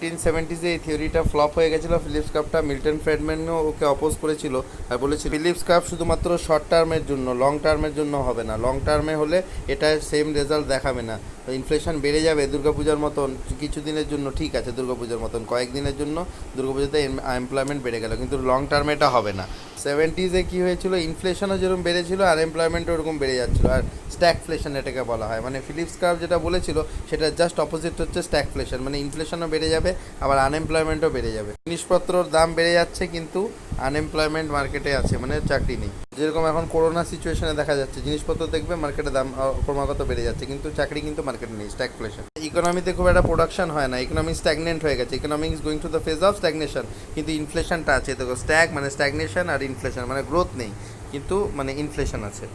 1970s এই থিওরিটা ফ্লপ হয়ে গেছিলো। ফিলিপস কার্ভটা মিল্টন ফ্রিডম্যানও ওকে অপোজ করেছিল আর বলেছিল ফিলিপস কার্ভ শুধুমাত্র শর্ট টার্মের জন্য, লং টার্মের জন্য হবে না। লং টার্মে হলে এটা সেম রেজাল্ট দেখাবে না। ইনফ্লেশন বেড়ে যাবে দুর্গাপূজার মতন কিছুদিনের জন্য, ঠিক আছে, দুর্গাপূজার মতন কয়েকদিনের জন্য দুর্গাপূজাতে এমপ্লয়মেন্ট বেড়ে গেল, কিন্তু লং টার্মে এটা হবে না। 70s-এ কী হয়েছিল, ইনফ্লেশনও যেরকম বেড়েছিল আনএমপ্লয়মেন্টও ওরকম বেড়ে যাচ্ছিলো, আর স্ট্যাগফ্লেশন এটাকে বলা হয়। মানে ফিলিপস কার্ভ যেটা বলেছিল সেটা জাস্ট অপোজিট হচ্ছে স্ট্যাগফ্লেশন, মানে ইনফ্লেশনও বেড়ে যাবে আবার আনএমপ্লয়মেন্টও বেড়ে যাবে। জিনিসপত্রর দাম বেড়ে যাচ্ছে কিন্তু আনএমপ্লয়মেন্ট মার্কেটে আছে, মানে চাকরি নেই। যেরকম এখন করোনা সিচুয়েশনে দেখা যাচ্ছে, জিনিসপত্র দেখবে মার্কেটে দাম ক্রমাগত বেড়ে যাচ্ছে, কিন্তু চাকরি কিন্তু মার্কেটে নেই, স্ট্যাগফ্লেশন। ইকোনমিতে খুব একটা প্রোডাকশন হয় না, ইকোনমি স্ট্যাগনেন্ট হয়ে গেছে, economy is going to the phase of stagnation. কিন্তু ইনফ্লেশনটা আছে, দেখো স্ট্যাগ মানে স্ট্যাগনেশন, আর ইনফ্লেশন মানে গ্রোথ নেই কিন্তু মানে ইনফ্লেশন আছে।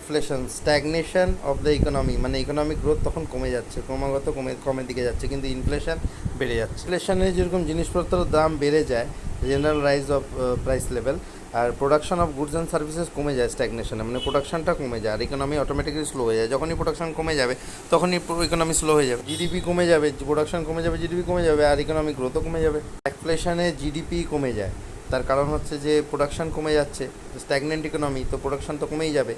Stagflation, stagnation of the economy, মানে ইকোনমিক গ্রোথ তখন কমে যাচ্ছে, ক্রমাগত কমের দিকে যাচ্ছে, কিন্তু ইনফ্লেশন বেড়ে যাচ্ছে। ইনফ্লেশনে যেরকম জিনিসপত্রের দাম বেড়ে যায়, general rise of price level, আর production of goods and services কমে যায় স্ট্যাগনেশনে, মানে প্রোডাকশনটা কমে যায় আর ইকোনমি অটোমেটিক্যালি স্লো হয়ে যায়। যখনই প্রোডাকশন কমে যাবে তখনই ইকোনমি স্লো হয়ে যাবে, জিডিপি কমে যাবে, প্রোডাকশন কমে যাবে, জিডিপি কমে যাবে আর ইকোনমিক গ্রোথও কমে যাবে। স্ট্যাগফ্লেশনে জিডিপি কমে যায়, তার কারণ হচ্ছে যে প্রোডাকশন কমে যাচ্ছে, স্ট্যাগনেন্ট ইকোনমি, তো প্রোডাকশন তো কমেই যাবে।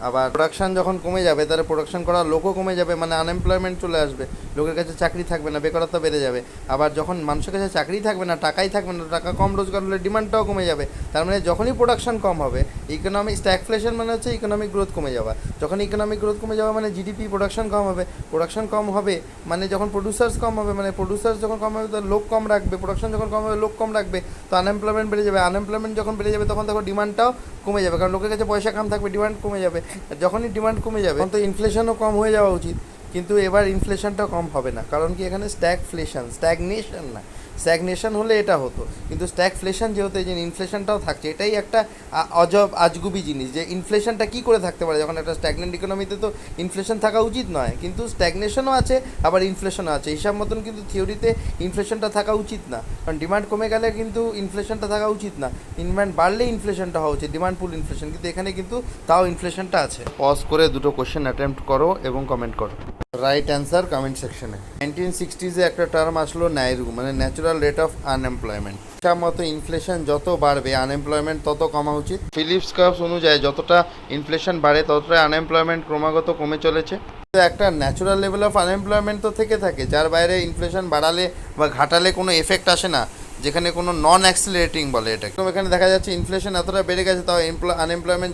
আবার প্রোডাকশন যখন কমে যাবে তাহলে প্রোডাকশন করার লোকও কমে যাবে, মানে আনএমপ্লয়মেন্ট চলে আসবে, লোকের কাছে চাকরি থাকবে না, বেকারত্ব বেড়ে যাবে। আবার যখন মানুষের কাছে চাকরি থাকবে না, টাকাই থাকবে না, টাকা কম রোজগার হলে ডিমান্ডটাও কমে যাবে। তার মানে যখনই প্রোডাকশন কম হবে, ইকোনমিক স্ট্যাগফ্লেশন মানে হচ্ছে ইকোনমিক গ্রোথ কমে যাওয়া। যখন ইকোনমিক গ্রোথ কমে যাওয়া মানে জিডিপি, প্রোডাকশন কম হবে, প্রোডাকশন কম হবে মানে যখন প্রডিউসার্স কম হবে, মানে প্রডিউসার্স যখন কম হবে তো লোক কম রাখবে, প্রোডাকশন যখন কম হবে লোক কম রাখবে, তো আনএমপ্লয়মেন্ট বেড়ে যাবে। আনএমপ্লয়মেন্ট যখন বেড়ে যাবে তখন দেখো ডিমান্ডটাও কমে যাবে, কারণ লোকের কাছে পয়সা কম থাকবে, ডিমান্ড কমে যাবে। যখনই ডিমান্ড কমে যাবে তখন তো ইনফ্লেশনও কম হয়ে যাওয়া উচিত, কিন্তু এবার ইনফ্লেশনটা কম হবে না, কারণ কি এখানে স্ট্যাগফ্লেশন, স্ট্যাগনেশন না। স্ট্যাগনেশন হলে এটা হতো, কিন্তু স্ট্যাগফ্লেশন যেহেতু এই যে ইনফ্লেশনটাও থাকছে, এটাই একটা অজব আজগুবি জিনিস যে ইনফ্লেশনটা কী করে থাকতে পারে, যখন একটা স্ট্যাগনেন্ট ইকোনমিতে তো ইনফ্লেশন থাকা উচিত নয়, কিন্তু স্ট্যাগনেশনও আছে আবার ইনফ্লেশনও আছে। হিসাব মতন কিন্তু থিওরিতে ইনফ্লেশনটা থাকা উচিত না, কারণ ডিমান্ড কমে গেলে কিন্তু ইনফ্লেশনটা থাকা উচিত না, ডিমান্ড বাড়লে ইনফ্লেশনটা হওয়া উচিত, ডিমান্ড পুল ইনফ্লেশন, কিন্তু এখানে কিন্তু তাও ইনফ্লেশনটা আছে। পজ করে দুটো কোশ্চেন অ্যাটেম্প্ট করো এবং কমেন্ট করো, রাইট অ্যান্সার কমেন্ট সেকশনে। 1960s একটা টার্ম আসলো নাইরু, মানে ন্যাচুরাল রেট অফ আনএমপ্লয়মেন্ট। হিসাব মতো ইনফ্লেশন যত বাড়বে আনএমপ্লয়মেন্ট তত কমা উচিত। ফিলিপস কার্ভস অনুযায়ী যতটা ইনফ্লেশন বাড়ে ততটাই আনএমপ্লয়মেন্ট ক্রমাগত কমে চলেছে। একটা ন্যাচুরাল লেভেল অফ আনএমপ্লয়মেন্ট তো থেকে থাকে, যার বাইরে ইনফ্লেশন বাড়ালে বা ঘাটালে কোনো এফেক্ট আসে না, যেখানে কোনো নন অ্যাক্সিলারেটিং বলে এটাকে। এখানে দেখা যাচ্ছে ইনফ্লেশন এতটা বেড়ে গেছে, তাও আনএমপ্লয়মেন্ট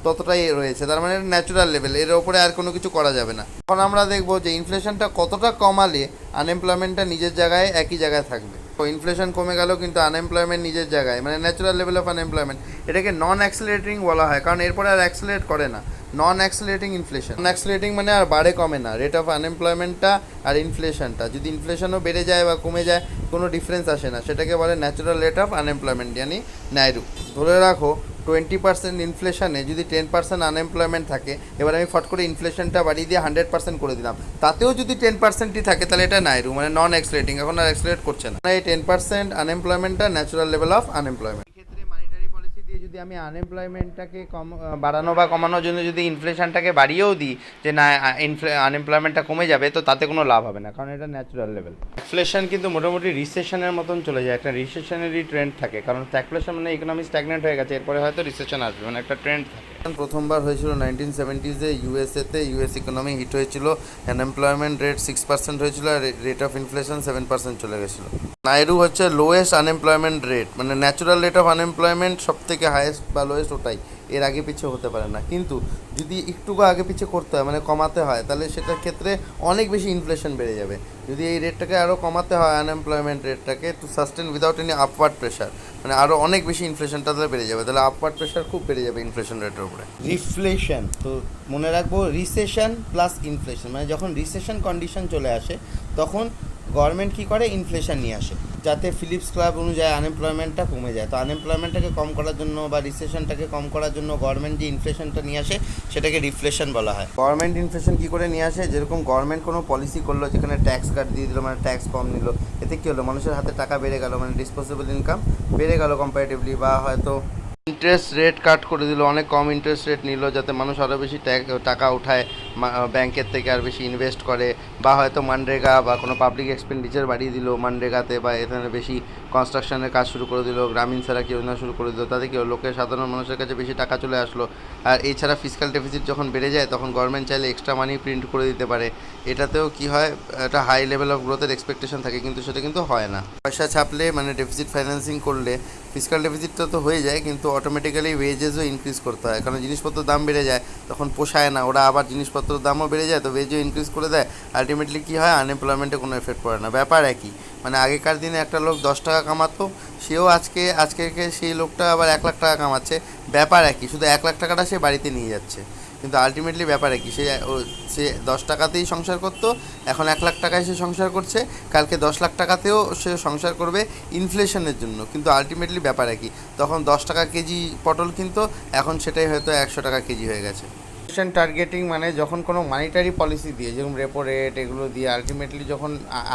ততটাই রয়েছে, তার মানে ন্যাচুরাল লেভেল, এর ওপরে আর কোনো কিছু করা যাবে না। এখন আমরা দেখবো যে ইনফ্লেশনটা কতটা কমালে আনএমপ্লয়মেন্টটা নিজের জায়গায় একই জায়গায় থাকবে। তো ইনফ্লেশন কমে গেল কিন্তু আনএমপ্লয়মেন্ট নিজের জায়গায়, মানে ন্যাচুরাল লেভেল অফ আনএমপ্লয়মেন্ট, এটাকে নন অ্যাক্সিলারেটিং বলা হয়, কারণ এরপরে আর অ্যাক্সিলারেট করে না। নন অ্যাক্সিলারেটিং ইনফ্লেশন, নন অ্যাক্সিলারেটিং মানে আর বাড়ে কমে না, রেট অফ আনএমপ্লয়মেন্টটা আর ইনফ্লেশনটা যদি ইনফ্লেশনও বেড়ে যায় বা কমে যায় কোনো ডিফারেন্স আসে না, সেটাকে বলে ন্যাচুরাল রেট অফ আনএমপ্লয়মেন্ট, यानी নাইরু। ধরে রাখো 20% ইনফ্লেশনে যদি 10% আনএমপ্লয়মেন্ট থাকে, এবার আমি ফট করে ইনফ্লেশনটা বাড়িয়ে দিয়ে 100% করে দিলাম, তাতেও যদি 10%ই থাকে তাহলে এটা নাইরু, মানে নন অ্যাক্সিলারেটিং, এখন আর অ্যাক্সিলারেট করছে না। এই 10% আনএমপ্লয়মেন্টটা ন্যাচুরাল লেভেল অফ আনএমপ্লয়মেন্ট। এক্ষেত্রে মানিটারি পলিসি দিয়ে যদি আমি আনএমপ্লয়মেন্টটাকে বাড়ানো বা কমানোর জন্য যদি ইনফ্লেশনটাকে বাড়িয়েও দিই যে না আনএমপ্লয়মেন্টটা কমে যাবে, তো তাতে কোনো লাভ হবে না, কারণ এটা ন্যাচুরাল লেভেল। স্ট্যাগফ্লেশন কিন্তু মোটামুটি রিসেশনের মতন চলে যায়, একটা রিসেশনেরই ট্রেন্ড থাকে, কারণ স্ট্যাগফ্লেশন মানে ইকোনমি স্ট্যাগনেন্ট হয়ে গেছে, এরপরে হয়তো রিসেশন আসবে, মানে একটা ট্রেন্ড থাকে। প্রথমবার হয়েছিল 1970s ইউএসএতে, ইউএস ইকোনমি হিট হয়েছিল, আনএমপ্লয়মেন্ট রেট 6% হয়েছিল আর রেট অফ ইনফ্লেশন 7% চলে গেছিলো। নাইরু হচ্ছে লোয়েস্ট আনএমপ্লয়মেন্ট রেট, মানে ন্যাচুরাল রেট অফ আনএমপ্লয়মেন্ট সব থেকে হায়েস্ট বা লোয়েস্ট ওটাই, এর আগে পিছে হতে পারে না, কিন্তু যদি একটু আগে পিছে করতে হয় মানে কমাতে হয়, তাহলে সেটার ক্ষেত্রে অনেক বেশি ইনফ্লেশন বেড়ে যাবে। যদি এই রেটটাকে আরও কমাতে হয় আনএমপ্লয়মেন্ট রেটটাকে to sustain without any upward pressure, মানে আরও অনেক বেশি ইনফ্লেশনটা তাহলে বেড়ে যাবে, তাহলে আপওয়ার্ড প্রেশার খুব বেড়ে যাবে ইনফ্লেশন রেটের উপরে। রিফ্লেশন, তো মনে রাখবো রিসেশন প্লাস ইনফ্লেশন, মানে যখন রিসেশন কন্ডিশন চলে আসে তখন গভর্নমেন্ট কী করে, ইনফ্লেশন নিয়ে আসে, যাতে ফিলিপস ক্লাব অনুযায়ী আনএমপ্লয়মেন্টটা কমে যায়। তো আনএমপ্লয়মেন্টটাকে কম করার জন্য বা রিসেশনটাকে কম করার জন্য গভর্নমেন্ট যে ইনফ্লেশনটা নিয়ে আসে সেটাকে রিফ্লেশন বলা হয়। গভর্নমেন্ট ইনফ্লেশন কী করে নিয়ে আসে, যেরকম গভর্নমেন্ট কোনো পলিসি করলো যেখানে ট্যাক্স কাট দিয়ে দিল, মানে ট্যাক্স কম নিল, এতে কী হলো, মানুষের হাতে টাকা বেড়ে গেল, মানে ডিসপোজেবল ইনকাম বেড়ে গেল কম্পারেটিভলি, বা হয়তো ইন্টারেস্ট রেট কাট করে দিল, অনেক কম ইন্টারেস্ট রেট নিল যাতে মানুষ আরও বেশি টাকা উঠায় ব্যাংকের থেকে, আর বেশি ইনভেস্ট করে, বা হয়তো মানরেগা বা কোনো পাবলিক এক্সপেন্ডিচার বাড়িয়ে দিল মানরেগাতে, বা এখানে বেশি কনস্ট্রাকশনের কাজ শুরু করে দিল, গ্রামীণ সারাকি যোজনা শুরু করে দিল, তাতে কি লোকের সাধারণ মানুষের কাছে বেশি টাকা চলে আসলো। আর এছাড়া ফিসক্যাল ডেফিসিট যখন বেড়ে যায় তখন গভর্নমেন্ট চাইলে এক্সট্রা মানি প্রিন্ট করে দিতে পারে, এটাতেও কি হয়, একটা হাই লেভেল অফ গ্রোথের এক্সপেকটেশন থাকে, কিন্তু সেটা কিন্তু হয় না। পয়সা ছাপলে মানে ডেফিসিট ফাইন্যান্সিং করলে ফিসক্যাল ডেফিসিটটা তো হয়ে যায়, কিন্তু অটোমেটিক্যালি ওয়েজেসও ইনক্রিজ করতে হয়, কারণ জিনিসপত্রের দাম বেড়ে যায়, তখন পোষায় না, ওরা আবার জিনিসপত্রের দামও বেড়ে যায়, তো ওয়েজও ইনক্রিজ করে দেয়, আলটিমেটলি কী হয়, আনএমপ্লয়মেন্টে কোনো এফেক্ট পড়ে না। ব্যাপার একই, মানে আগেকার দিনে একটা লোক 10 টাকা কামাতো, সেও আজকে সেই লোকটা আবার 1 লাখ টাকা কামাচ্ছে, ব্যাপার একই, শুধু 1 লাখ টাকাটা সে বাড়িতে নিয়ে যাচ্ছে, কিন্তু আলটিমেটলি ব্যাপার একই, সে 10 টাকাতেই সংসার করতো, এখন 1 লাখ টাকায় সে সংসার করছে, কালকে 10 লাখ টাকাতেও সে সংসার করবে ইনফ্লেশনের জন্য, কিন্তু আলটিমেটলি ব্যাপার একই। তখন 10 টাকা কেজি পটল কিনতো, এখন সেটাই হয়তো 100 টাকা কেজি হয়ে গেছে। ইনফ্লেশন টার্গেটিং মানে যখন কোনো মানিটারি পলিসি দিয়ে, যেরকম রেপো রেট এগুলো দিয়ে আলটিমেটলি যখন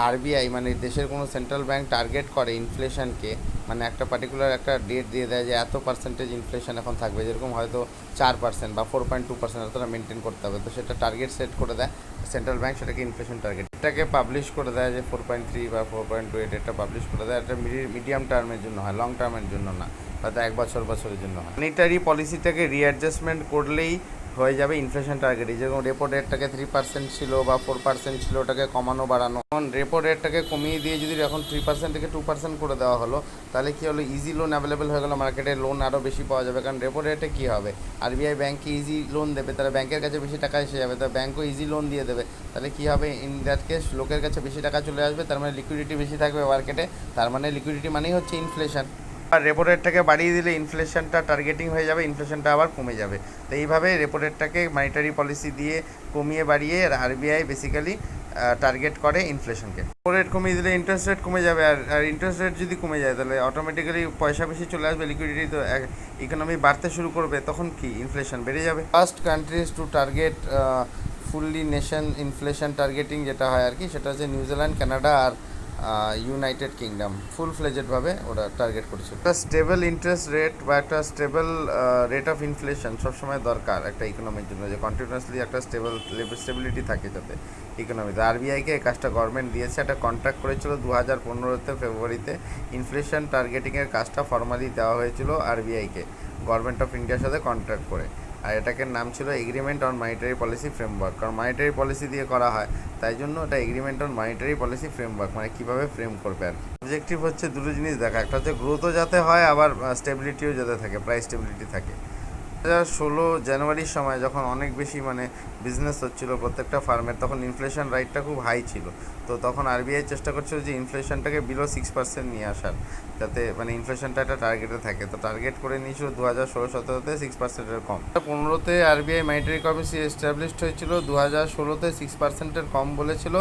আরবিআই মানে দেশের কোনো সেন্ট্রাল ব্যাংক টার্গেট করে ইনফ্লেশনকে, মানে একটা পার্টিকুলার একটা ডেট দিয়ে দেয় যে এত পার্সেন্টেজ ইনফ্লেশন এখন থাকবে, যেরকম হয়তো 4% বা 4.2% এতটা মেনটেন করতে হবে, তো সেটা টার্গেট সেট করে দেয় সেন্ট্রাল ব্যাংক, সেটাকে ইনফ্লেশন টার্গেট, এটাকে পাবলিশ করে দেয় যে 4.3 বা 4.28, এটা পাবলিশ করে দেয়। এটা মিডিয়াম টার্মের জন্য হয়, লং টার্মের জন্য না, হয়তো 1 বছরের জন্য হয়। মনিটারি পলিসিটাকে রিঅ্যাডজাস্টমেন্ট করলেই হয়ে যাবে ইনফ্লেশন টার্গেটই। যেরকম রেপো রেটটাকে 3% ছিল বা 4% ছিল, ওটাকে কমানো বাড়ানো। এখন রেপো রেটটাকে কমিয়ে দিয়ে যদি এখন 3% থেকে 2% করে দেওয়া হলো, তাহলে কী হলো, ইজি লোন অ্যাভেলেবেল হয়ে গেলো মার্কেটে, লোন আরও বেশি পাওয়া যাবে। কারণ রেপো রেটে কী হবে, আরবিআই ব্যাঙ্ককে ইজি লোন দেবে, তাহলে ব্যাংকের কাছে বেশি টাকা এসে যাবে, তাহলে ব্যাঙ্কও ইজি লোন দিয়ে দেবে, তাহলে কী হবে, ইন দ্যাট কেস লোকের কাছে বেশি টাকা চলে আসবে, তার মানে লিকুইডিটি বেশি থাকবে মার্কেটে, তার মানে লিকুইডিটি মানেই হচ্ছে ইনফ্লেশন। আর রেপো রেটটাকে বাড়িয়ে দিলে ইনফ্লেশনটা টার্গেটিং হয়ে যাবে, ইনফ্লেশনটা আবার কমে যাবে। তো এইভাবে রেপো রেটটাকে মনিটারি পলিসি দিয়ে কমিয়ে বাড়িয়ে আরবিআই বেসিক্যালি টার্গেট করে ইনফ্লেশনকে। রেপো রেট কমিয়ে দিলে ইন্টারেস্ট রেট কমে যাবে, আর ইন্টারেস্ট রেট যদি কমে যায় তাহলে অটোমেটিক্যালি পয়সা বেশি চলে আসবে, লিকুইডিটি, তো ইকোনমি বাড়তে শুরু করবে, তখন কি ইনফ্লেশন বেড়ে যাবে। First countries to target fully nation inflation targeting যেটা হয় আর কি, সেটা হচ্ছে নিউজিল্যান্ড, কানাডা আর ইউনাইটেড কিংডম ফুল ফ্লেজেডভাবে ওরা টার্গেট করেছিল। একটা স্টেবল ইন্টারেস্ট রেট বা একটা স্টেবল রেট অফ ইনফ্লেশন সবসময় দরকার একটা ইকোনমির জন্য, যে কন্টিনিউয়াসলি একটা স্টেবিলিটি থাকে যাতে ইকোনমিতে। আরবিআইকে এই কাজটা গভর্নমেন্ট দিয়েছে, একটা কন্ট্রাক্ট করেছিল 2015-তে ফেব্রুয়ারিতে, ইনফ্লেশন টার্গেটিংয়ের কাজটা ফর্মালি দেওয়া হয়েছিল আরবিআইকে গভর্নমেন্ট অফ ইন্ডিয়ার সাথে কন্ট্রাক্ট করে। আর এটাকে নাম ছিল agreement on monetary policy framework, কারণ মনিটারি পলিসি দিয়ে করা হয়, তাই জন্য এটা agreement on monetary policy framework, মানে কীভাবে ফ্রেম করবে আর। অবজেক্টিভ হচ্ছে দুটো জিনিস দেখা, একটা হচ্ছে গ্রোথও যাতে হয়, আবার স্টেবিলিটিও যাতে থাকে, প্রাইস স্টেবিলিটি থাকে। 2016 জানুয়ারির সময় যখন অনেক বেশি মানে বিজনেস হচ্ছিলো প্রত্যেকটা ফার্মের, তখন ইনফ্লেশন রাইটটা খুব হাই ছিল, তো তখন আরবিআই চেষ্টা করছিল যে ইনফ্লেশনটাকে বিলো 6% নিয়ে আসার, যাতে মানে ইনফ্লেশনটা একটা টার্গেটে থাকে। তো টার্গেট করে নিয়েছিল 2016-17-তে 6%-এর কম। 2015-তে আরবিআই মনিটারি পলিসি এস্টাবলিশড হয়েছিল, 2016-তে 6%-এর কম বলেছিল,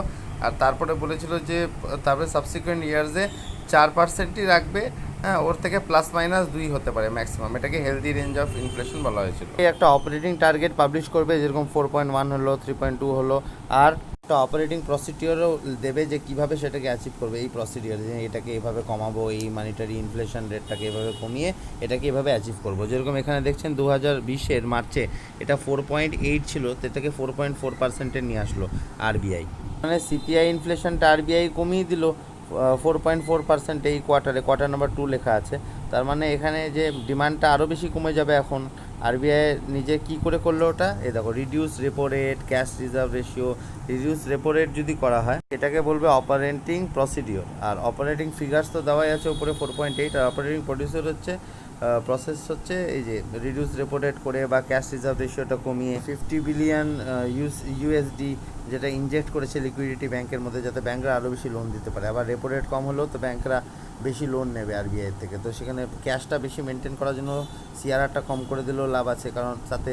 আর তারপরে বলেছিল যে তারপরে সাবসিকুয়েন্ট ইয়ার্সে 4%ই রাখবে, হ্যাঁ, ওর থেকে +- 2 হতে পারে ম্যাক্সিমাম, এটাকে হেলদি রেঞ্জ অফ ইনফ্লেশন বলা হয়েছিল। এই একটা অপারেটিং টার্গেট পাবলিশ করবে, যেরকম 4.1 হলো, 3.2 হলো, আর একটা অপারেটিং প্রসিডিওরও দেবে যে কীভাবে সেটাকে অ্যাচিভ করবে, এই প্রসিডিওর, যে এটাকে এভাবে কমাবো, এই মনিটারি ইনফ্লেশন রেটটাকে এভাবে কমিয়ে এটাকে এভাবে অ্যাচিভ করবো। যেরকম এখানে দেখছেন 2020-এর মার্চে এটা 4.8 ছিল, তো এটাকে 4.4%-এ নিয়ে আসলো আরবিআই, মানে সিপিআই ইনফ্লেশনটা আরবিআই কমিয়ে দিল 4.4% এই কোয়ার্টার নাম্বার 2 লেখা আছে। তার মানে এখানে যে ডিমান্ডটা আরও বেশি কমে যাবে এখন। আরবিআই নিজে কি করে করলো ওটা, দেখো, reduce repo rate, cash reserve ratio. Reduce repo rate যদি করা হয় এটাকে বলবে অপারেটিং প্রসিডিওর, আর অপারেটিং ফিগার্স তো দেওয়াই আছে উপরে 4.8, আর অপারেটিং প্রডিউসার হচ্ছে প্রসেস হচ্ছে এই যে রিডিউস রেপো রেট করে বা ক্যাশ রিজার্ভ রেশিওটা কমিয়ে 50 বিলিয়ন ইউএসডি যেটা ইনজেক্ট করেছে লিকুইডিটি ব্যাংকের মধ্যে, যাতে ব্যাংকরা আরও বেশি লোন দিতে পারে। আবার রেপো রেট কম হলেও তো ব্যাংকরা বেশি লোন নেবে আরবিআই থেকে, তো সেখানে ক্যাশটা বেশি মেনটেন করার জন্য সিআরআরটা কম করে দিলেও লাভ আছে, কারণ তাতে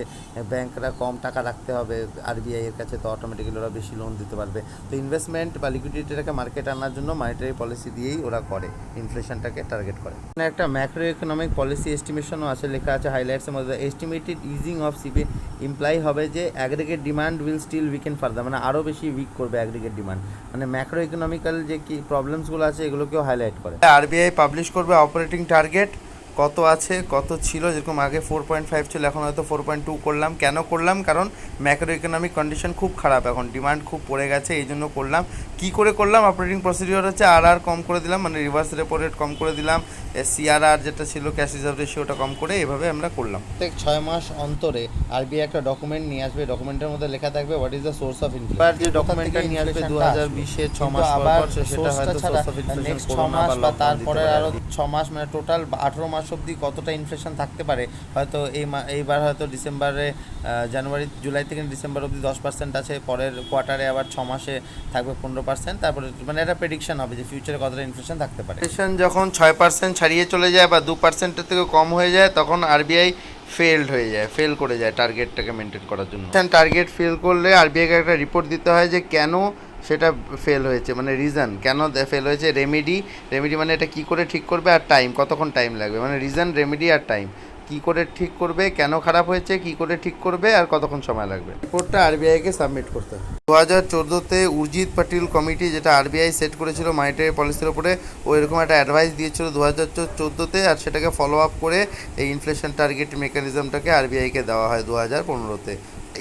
ব্যাংকরা কম টাকা রাখতে হবে আরবিআই এর কাছে, তো অটোমেটিক্যালি ওরা বেশি লোন দিতে পারবে। তো ইনভেস্টমেন্ট বা লিকুইডিটিটাকে মার্কেট আনার জন্য মনিটারি পলিসি দিয়েই ওরা করে, ইনফ্লেশনটাকে টার্গেট করে। এখানে একটা ম্যাক্রো ইকোনমিক পলিসি এস্টিমেশনও আছে, লেখা আছে হাইলাইটসের মধ্যে, estimated easing of CP imply হবে যে aggregate demand will still weaken further, মানে আরও বেশি উইক করবে অ্যাগ্রিগেট ডিমান্ড, মানে ম্যাক্রো ইকোনমিক্যাল যে কি প্রবলেমসগুলো আছে এগুলোকেও হাইলাইট করে। আরবিআই পাবলিশ করবে অপারেটিং টার্গেট কত আছে, কত ছিল, যেরকম আগে 4.5 ছিল, এখন হয়তো 4.2 করলাম। কেন করলাম, কারণ ম্যাক্রো ইকোনমিক কন্ডিশন খুব খারাপ, এখন ডিমান্ড খুব পড়ে গেছে, এই জন্য করলাম। কী করে করলাম, অপারেটিং প্রসিডিওর হচ্ছে আর কম করে দিলাম, মানে রিভার্স রেপো রেট কম করে দিলাম, সিআরআর যেটা ছিল ক্যাশ রিজার্ভ রেশিওটা কম করে, এভাবে আমরা করলাম। প্রত্যেক 6 মাস অন্তরে আরবিআই একটা ডকুমেন্ট নিয়ে আসবে, ডকুমেন্টের মধ্যে লেখা থাকবে what is the source of inflation. এবার যে ডকুমেন্টটা নিয়ে আসবে 2020-এর 6 মাস পর, সেটা হয়তো সোর্স অফ ইনফ্লেশন, 6 মাস বা তারপরে আরও 6 মাস, মানে টোটাল 18 মাস অবধি কতটা ইনফ্লেশন থাকতে পারে। হয়তো এইবার হয়তো ডিসেম্বরে, জুলাই থেকে ডিসেম্বর অবধি 10% আছে, পরের কোয়ার্টারে আবার 6 মাসে থাকবে 15%, তারপরে মানে একটা প্রেডিকশন হবে যে ফিউচারে কতটা ইনফ্লেশন থাকতে পারে। ইনফ্লেশন যখন 6% ছাড়িয়ে চলে যায় বা 2%-এর থেকে কম হয়ে যায়, তখন আরবিআই ফেল করে যায় টার্গেটটাকে মেনটেন করার জন্য। টার্গেট ফেল করলে আরবিআইকে একটা রিপোর্ট দিতে হয় যে কেন সেটা ফেল হয়েছে, মানে রিজন কেন ফেল হয়েছে, রেমেডি মানে এটা কী করে ঠিক করবে, আর টাইম কতক্ষণ টাইম লাগবে, মানে রিজন, রেমেডি আর টাইম। কী করে ঠিক করবে, কেন খারাপ হয়েছে, কী করে ঠিক করবে, আর কতক্ষণ সময় লাগবে। রিপোর্টটা আরবিআইকে সাবমিট করতে হবে। 2014-তে উর্জিত পাটিল কমিটি, যেটা আরবিআই সেট করেছিল মনিটারি পলিসির ওপরে, ও এরকম একটা অ্যাডভাইস দিয়েছিল 2014-তে, আর সেটাকে ফলো আপ করে এই ইনফ্লেশন টার্গেট মেকানিজমটাকে আরবিআইকে দেওয়া হয় 2015-তে।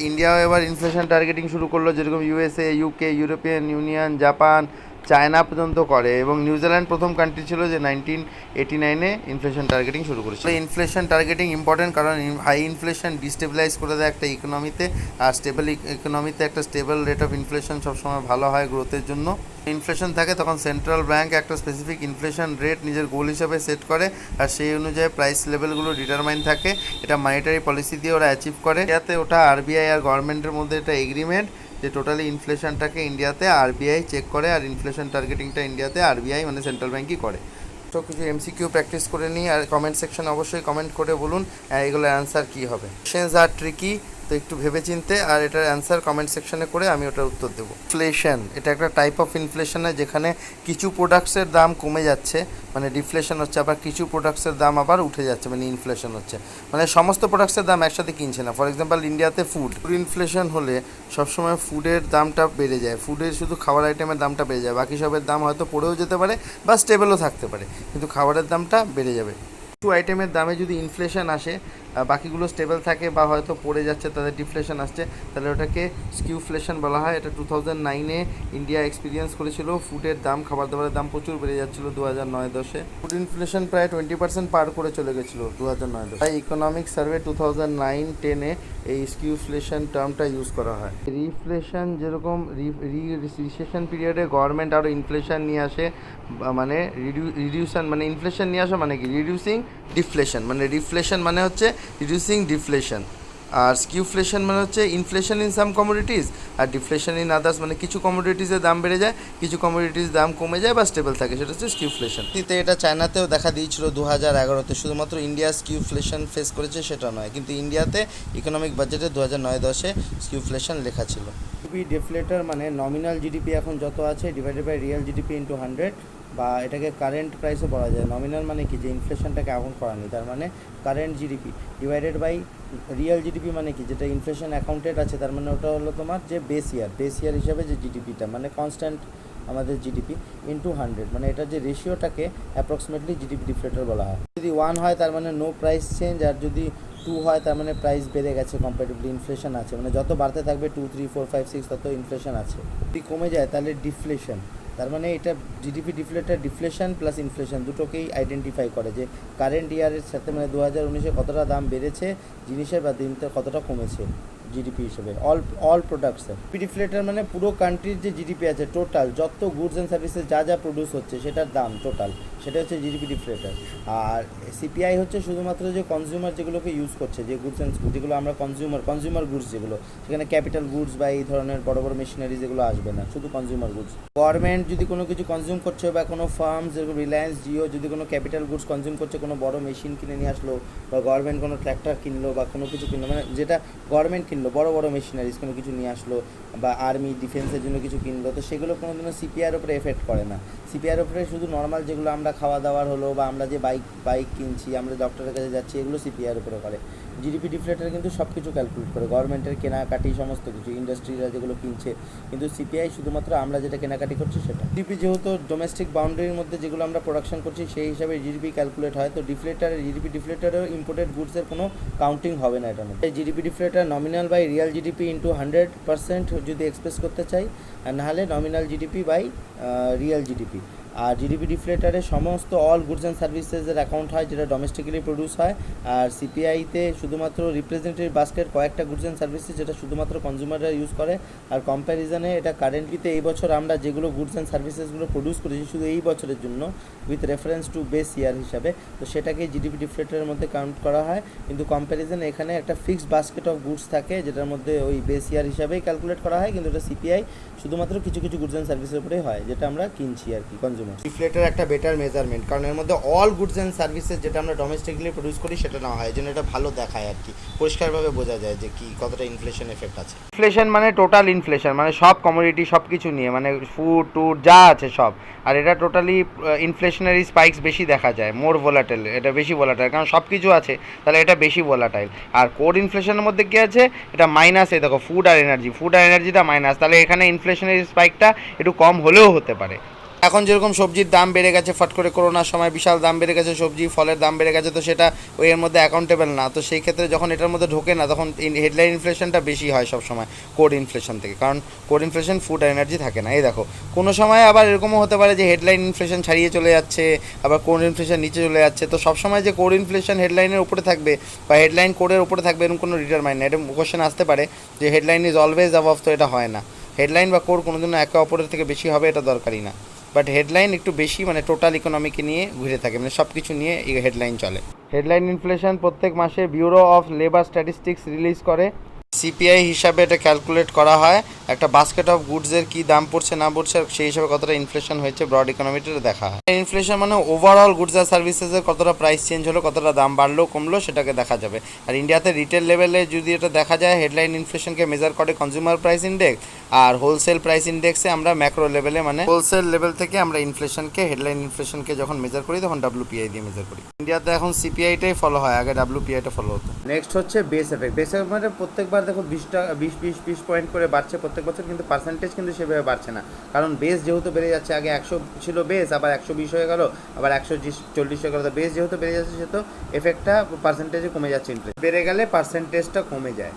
ইন্ডিয়াও এবার ইনফ্লেশন টার্গেটিং শুরু করলো, যেরকম USA, UK, European union, Japan, China পর্যন্ত করে, এবং নিউজিল্যান্ড প্রথম কান্ট্রি ছিল যে 1989-এ ইনফ্লেশন টার্গেটিং শুরু করেছিল। ইনফ্লেশন টার্গেটিং ইম্পর্টেন্ট, কারণ হাই ইনফ্লেশন ডিস্টেবিলাইজ করে দেয় একটা ইকোনমিতে, আর স্টেবল ইকোনমিতে একটা স্টেবল রেট অফ ইনফ্লেশন সবসময় ভালো হয় গ্রোথের জন্য। ইনফ্লেশন থাকে তখন সেন্ট্রাল ব্যাঙ্ক একটা স্পেসিফিক ইনফ্লেশন রেট নিজের গোল হিসাবে সেট করে, আর সেই অনুযায়ী প্রাইস লেভেলগুলো ডিটারমাইন থাকে। এটা মনিটারি পলিসি দিয়ে ওরা অ্যাচিভ করে। যাতে ওটা আরবিআই আর গভর্নমেন্টের মধ্যে একটা এগ্রিমেন্ট যে টোটালি ইনফ্লেশনটাকে ইন্ডিয়াতে আরবিআই চেক করে, আর ইনফ্লেশন টার্গেটিংটা ইন্ডিয়াতে আরবিআই মানে সেন্ট্রাল ব্যাঙ্কই করে। তো কিছু এমসিকিউ প্র্যাকটিস করে নিই, আর কমেন্ট সেকশনে অবশ্যই কমেন্ট করে বলুন এগুলোর অ্যান্সার কী হবে। কোয়েশ্চেনস আর ট্রিকি, তো একটু ভেবেচিন্তে আর এটার অ্যান্সার কমেন্ট সেকশনে করে আমি ওটার উত্তর দেবো। ইনফ্লেশন এটা একটা টাইপ অফ ইনফ্লেশনে যেখানে কিছু প্রোডাক্টসের দাম কমে যাচ্ছে, মানে ডিফ্লেশন হচ্ছে, আবার কিছু প্রোডাক্টসের দাম আবার উঠে যাচ্ছে, মানে ইনফ্লেশন হচ্ছে, মানে সমস্ত প্রোডাক্টসের দাম একসাথে কিনছে না। ফর এক্সাম্পল ইন্ডিয়াতে ফুড ইনফ্লেশন হলে সবসময় ফুডের দামটা বেড়ে যায়, ফুডের শুধু খাবার আইটেমের দামটা বেড়ে যায়, বাকি সবের দাম হয়তো পড়েও যেতে পারে বা স্টেবলও থাকতে পারে, কিন্তু খাবারের দামটা বেড়ে যাবে। কিছু আইটেমের দামে যদি ইনফ্লেশন আসে, বাকিগুলো স্টেবল থাকে বা হয়তো পড়ে যাচ্ছে, তাদের ডিফ্লেশন আসছে, তাহলে ওটাকে স্কিউফ্লেশন বলা হয়। এটা 2009-এ ইন্ডিয়া এক্সপিরিয়েন্স করেছিল। ফুডের দাম, খাবার দাবারের দাম প্রচুর বেড়ে যাচ্ছিল 2009-10-এ। ফুড ইনফ্লেশন প্রায় 20% পার করে চলে গেছিলো 2009-10। তাই ইকোনমিক সার্ভে 2009-10-এ এই স্কিউফ্লেশন টার্মটা ইউজ করা হয়। রিফ্লেশন যেরকম রিসেশন পিরিয়ডে গভর্নমেন্ট আরও ইনফ্লেশন নিয়ে আসে, মানে রিডিউশন মানে ইনফ্লেশন নিয়ে আসা মানে কি রিডিউসিং ডিফ্লেশন, মানে রিফ্লেশন মানে হচ্ছে রিডিউসিং ডিফ্লেশন, আর স্কিউফ্লেশন মানে হচ্ছে ইনফ্লেশন ইন সাম কমোডিটিস আর ডিফ্লেশন ইন আদার্স, মানে কিছু কমোডিটিসের দাম বেড়ে যায়, কিছু কমোডিটিস দাম কমে যায় বা স্টেবল থাকে, সেটা হচ্ছে স্কিউফ্লেশন। এটা চায়নাতেও দেখা দিয়েছিল 2011-তে, শুধুমাত্র ইন্ডিয়া স্কিউফ্লেশন ফেস করেছে সেটা নয়, কিন্তু ইন্ডিয়াতে ইকোনমিক বাজেটে 2009-10-এ স্কিউফ্লেশন লেখা ছিল। জিডিপি ডিফ্লেটার মানে নমিনাল জিডিপি এখন যত আছে divided by real GDP into 100, বা এটাকে কারেন্ট প্রাইসও বলা যায়। নমিনাল মানে কি, যে ইনফ্লেশনটাকে অ্যাকাউন্ট করা নেই, তার মানে current GDP divided by real GDP মানে কি, যেটা ইনফ্লেশন অ্যাকাউন্টেড আছে, তার মানে ওটা হলো তোমার যে বেস ইয়ার হিসাবে যে জিডিপিটা, মানে কনস্ট্যান্ট আমাদের জিডিপি ইন্টু 100, মানে এটা যে রেশিওটাকে অ্যাপ্রক্সিমেটলি জিডিপি ডিফ্লেটার বলা হয়। যদি 1 হয় তার মানে নো প্রাইস চেঞ্জ, আর যদি 2 হয় তার মানে প্রাইস বেড়ে গেছে, কম্পারেটিভলি ইনফ্লেশন আছে, মানে যত বাড়তে থাকবে 2, 3, 4, 5, 6 তত ইনফ্লেশন আছে। যদি কমে যায় তাহলে ডিফ্লেশন, তার মানে এটা GDP deflator deflation plus inflation দুটোকেই আইডেন্টিফাই করে, যে কারেন্ট ইয়ারের সাথে মানে 2019-এ কতটা দাম বেড়েছে জিনিসের, বা দিনতে কতটা কমেছে জিডিপি হিসেবে অল প্রোডাক্টসের। ডিফ্লেটার মানে পুরো কান্ট্রির যে জিডিপি আছে টোটাল, যত গুডস অ্যান্ড সার্ভিসেস যা প্রডিউস হচ্ছে সেটার দাম টোটাল, সেটা হচ্ছে জিডিপি ডিফ্লেটার। আর সিপিআই হচ্ছে শুধুমাত্র যে কনজিউমার যেগুলোকে ইউজ করছে, যে গুডস অ্যান্ড যেগুলো আমরা কনজিউমার গুডস যেগুলো, সেখানে ক্যাপিটাল গুডস বা এই ধরনের বড় বড় মেশিনারি যেগুলো আসবে না, শুধু কনজিউমার গুডস। গভর্নমেন্ট যদি কোনো কিছু কনজিউম করছে, বা কোনো ফার্ম যেরকম রিলায়েন্স জিও যদি কোনো ক্যাপিটাল গুডস কনজিউম করছে, কোনো বড় মেশিন কিনে নিয়ে আসলো, বা গভর্নমেন্ট কোনো ট্র্যাক্টর কিনলো বা কোনো কিছু কিনলো, মানে যেটা গভর্নমেন্ট কিনলো, বড় বড় মেশিনারিজ কোনো কিছু নিয়ে আসলো, বা আর্মি ডিফেন্সের জন্য কিছু কিনলো, তো সেগুলো কোনোদিনও সিপিআইয়ের উপরে এফেক্ট করে না। সিপিআইয়ের উপরে শুধু নর্মাল যেগুলো আমরা খাওয়া দাওয়ার হলো, বা আমরা যে বাইক কিনছি, আমরা ডক্টরের কাছে যাচ্ছি, এগুলো সিপিআইয়ের উপরে করে। জিডিপি ডিফ্লেটার কিন্তু সব কিছু ক্যালকুলেট করে, গভর্নমেন্টের কেনাকাটি সমস্ত কিছু, ইন্ডাস্ট্রিরা যেগুলো কিনছে, কিন্তু সিপিআই শুধুমাত্র আমরা যেটা কেনাকাটি করছি সেটা। জিডিপি যেহেতু ডোমেস্টিক বাউন্ডারির মধ্যে যেগুলো আমরা প্রোডাকশন করছি সেই হিসাবে জিডিপি ক্যালকুলেট হয়, তো জিডিপি ডিফ্লেটারেও ইম্পোর্টেড গুডসের কোনো কাউন্টিং হবে না এটার মধ্যে। GDP deflator nominal by real GDP into 100% যদি এক্সপ্রেস করতে চাই, আর নাহলে nominal GDP by real GDP. আর জিডিপি ডিফ্লেটারে সমস্ত অল গুডস অ্যান্ড সার্ভিসেসের অ্যাকাউন্ট হয়, যেটা ডোমেস্টিক্যালি প্রডিউস হয়। আর সিপিআইতে শুধুমাত্র রিপ্রেজেন্টেটিভ বাস্কেট কয়েকটা গুডস অ্যান্ড সার্ভিসেস যেটা শুধুমাত্র কনজিউমাররা ইউজ করে। আর কম্প্যারিজনে এটা কারেন্টলিতে এই বছর আমরা যেগুলো গুডস অ্যান্ড সার্ভিসেসগুলো প্রডিউস করেছি শুধু এই বছরের জন্য, with reference to base year হিসাবে, তো সেটাকে জিডিপি ডিফ্লেটারের মধ্যে কাউন্ট করা হয়। কিন্তু কম্প্যারিজনে এখানে একটা ফিক্সড বাস্কেট অফ গুডস থাকে, যেটার মধ্যে ওই বেস ইয়ার হিসাবেই ক্যালকুলেট করা হয়, কিন্তু এটা সিপিআই শুধুমাত্র কিছু কিছু গুডস অ্যান্ড সার্ভিসের উপরেই হয়, যেটা আমরা কিনছি আর কি কনজিউমার। গুণে। রিফ্লেটের একটা বেটার মেজারমেন্ট, কারণ এর মধ্যে অল গুডস অ্যান্ড সার্ভিসেস যেটা আমরা ডোমেস্টিকলি প্রডিউস করি সেটা নেওয়া হয়, এই জন্য এটা ভালো দেখায় আর কি, পরিষ্কারভাবে বোঝা যায় যে কি কতটা ইনফ্লেশন এফেক্ট আছে। ইনফ্লেশন মানে টোটাল ইনফ্লেশন, মানে সব কমোডিটি সব কিছু নিয়ে, মানে ফুড টুড যা আছে সব। আর এটা টোটালি ইনফ্লেশনারি স্পাইকস বেশি দেখা যায়, মোর ভোলাটাইল, এটা বেশি ভোলাটাইল, কারণ সব কিছু আছে তাহলে এটা বেশি ভোলাটাইল। আর কোর ইনফ্লেশনের মধ্যে কী আছে, এটা মাইনাসে, দেখো ফুড আর এনার্জিটা মাইনাস, তাহলে এখানে ইনফ্লেশনারি স্পাইকটা একটু কম হলেও হতে পারে। এখন যেরকম সবজির দাম বেড়ে গেছে, ফট করে করোনার সময় বিশাল দাম বেড়ে গেছে, সবজি ফলের দাম বেড়ে গেছে, তো সেটা ওই এর মধ্যে অ্যাকাউন্টেবল না, তো সেই ক্ষেত্রে যখন এটার মধ্যে ঢোকে না তখন হেডলাইন ইনফ্লেশনটা বেশি হয় সব সময় কোর ইনফ্লেশন থেকে, কারণ কোর ইনফ্লেশন ফুড আর এনার্জি থাকে না। এই দেখো কোনো সময় আবার এরকমও হতে পারে যে হেডলাইন ইনফ্লেশন ছাড়িয়ে চলে যাচ্ছে, আবার কোর ইনফ্লেশন নিচে চলে যাচ্ছে, তো সবসময় যে কোর ইনফ্লেশন হেডলাইনের উপরে থাকবে বা হেডলাইন কোরের উপরে থাকবে এরকম কোনো ডিটারমাইন না। এটা কোশ্চেন আসতে পারে যে হেডলাইন ইজ অলওয়েজ অ্যাবভ, তো এটা হয় না। হেডলাইন বা কোর কোনোদিনও একে অপরের থেকে বেশি হবে এটা দরকারই না, বাট হেডলাইন একটু বেশি, মানে টোটাল ইকোনমিকে নিয়ে ঘুরে থাকে, মানে সব কিছু নিয়ে এই হেডলাইন চলে। হেডলাইন ইনফ্লেশন প্রত্যেক মাসে bureau of labour statistics release করে, সিপিআই হিসাবে এটা ক্যালকুলেট করা হয়, একটা বাস্কেট অফ গুডসের কী দাম পড়ছে না পড়ছে সেই হিসাবে কতটা ইনফ্লেশন হয়েছে ব্রড ইকোনমিটা দেখা হয়। ইনফ্লেশন মানে ওভারঅল গুডস আর সার্ভিসেসের কতটা প্রাইস চেঞ্জ হলো, কতটা দাম বাড়লো কমলো সেটাকে দেখা যাবে। আর ইন্ডিয়াতে রিটেল লেভেলে যদি এটা দেখা যায়, হেডলাইন ইনফ্লেশনকে মেজার করে কনজিউমার প্রাইস ইন্ডেক্স, আর হোলসেল প্রাইস ইন্ডেক্সে আমরা ম্যাক্রো লেভেলে, মানে হোলসেল লেভেল থেকে আমরা ইনফ্লেশনকে, হেডলাইন ইনফ্লেশনকে যখন মেজার করি তখন ডাব্লিউপিআই দিয়ে মেজার করি। ইন্ডিয়াতে এখন সিপিআইটাই ফলো হয়, আগে ডাব্লিউপিআইটা ফলো হতো। নেক্সট হচ্ছে বেস এফেক্ট। বেস এফেক্ট মানে প্রত্যেকবার দেখো 20 পয়েন্ট করে বাড়ছে প্রত্যেক বছর, কিন্তু পার্সেন্টেজ কিন্তু সেভাবে বাড়ছে না, কারণ বেস যেহেতু বেড়ে যাচ্ছে, আগে 100 ছিল বেস, আবার 120 হয়ে গেল, আবার 140 হয়ে গেল, তো বেস যেহেতু বেড়ে যাচ্ছে সেহেতু এফেক্টটা পার্সেন্টেজে কমে যাচ্ছে, ইন্টারেস্ট বেড়ে গেলে পার্সেন্টেজটা কমে যায়।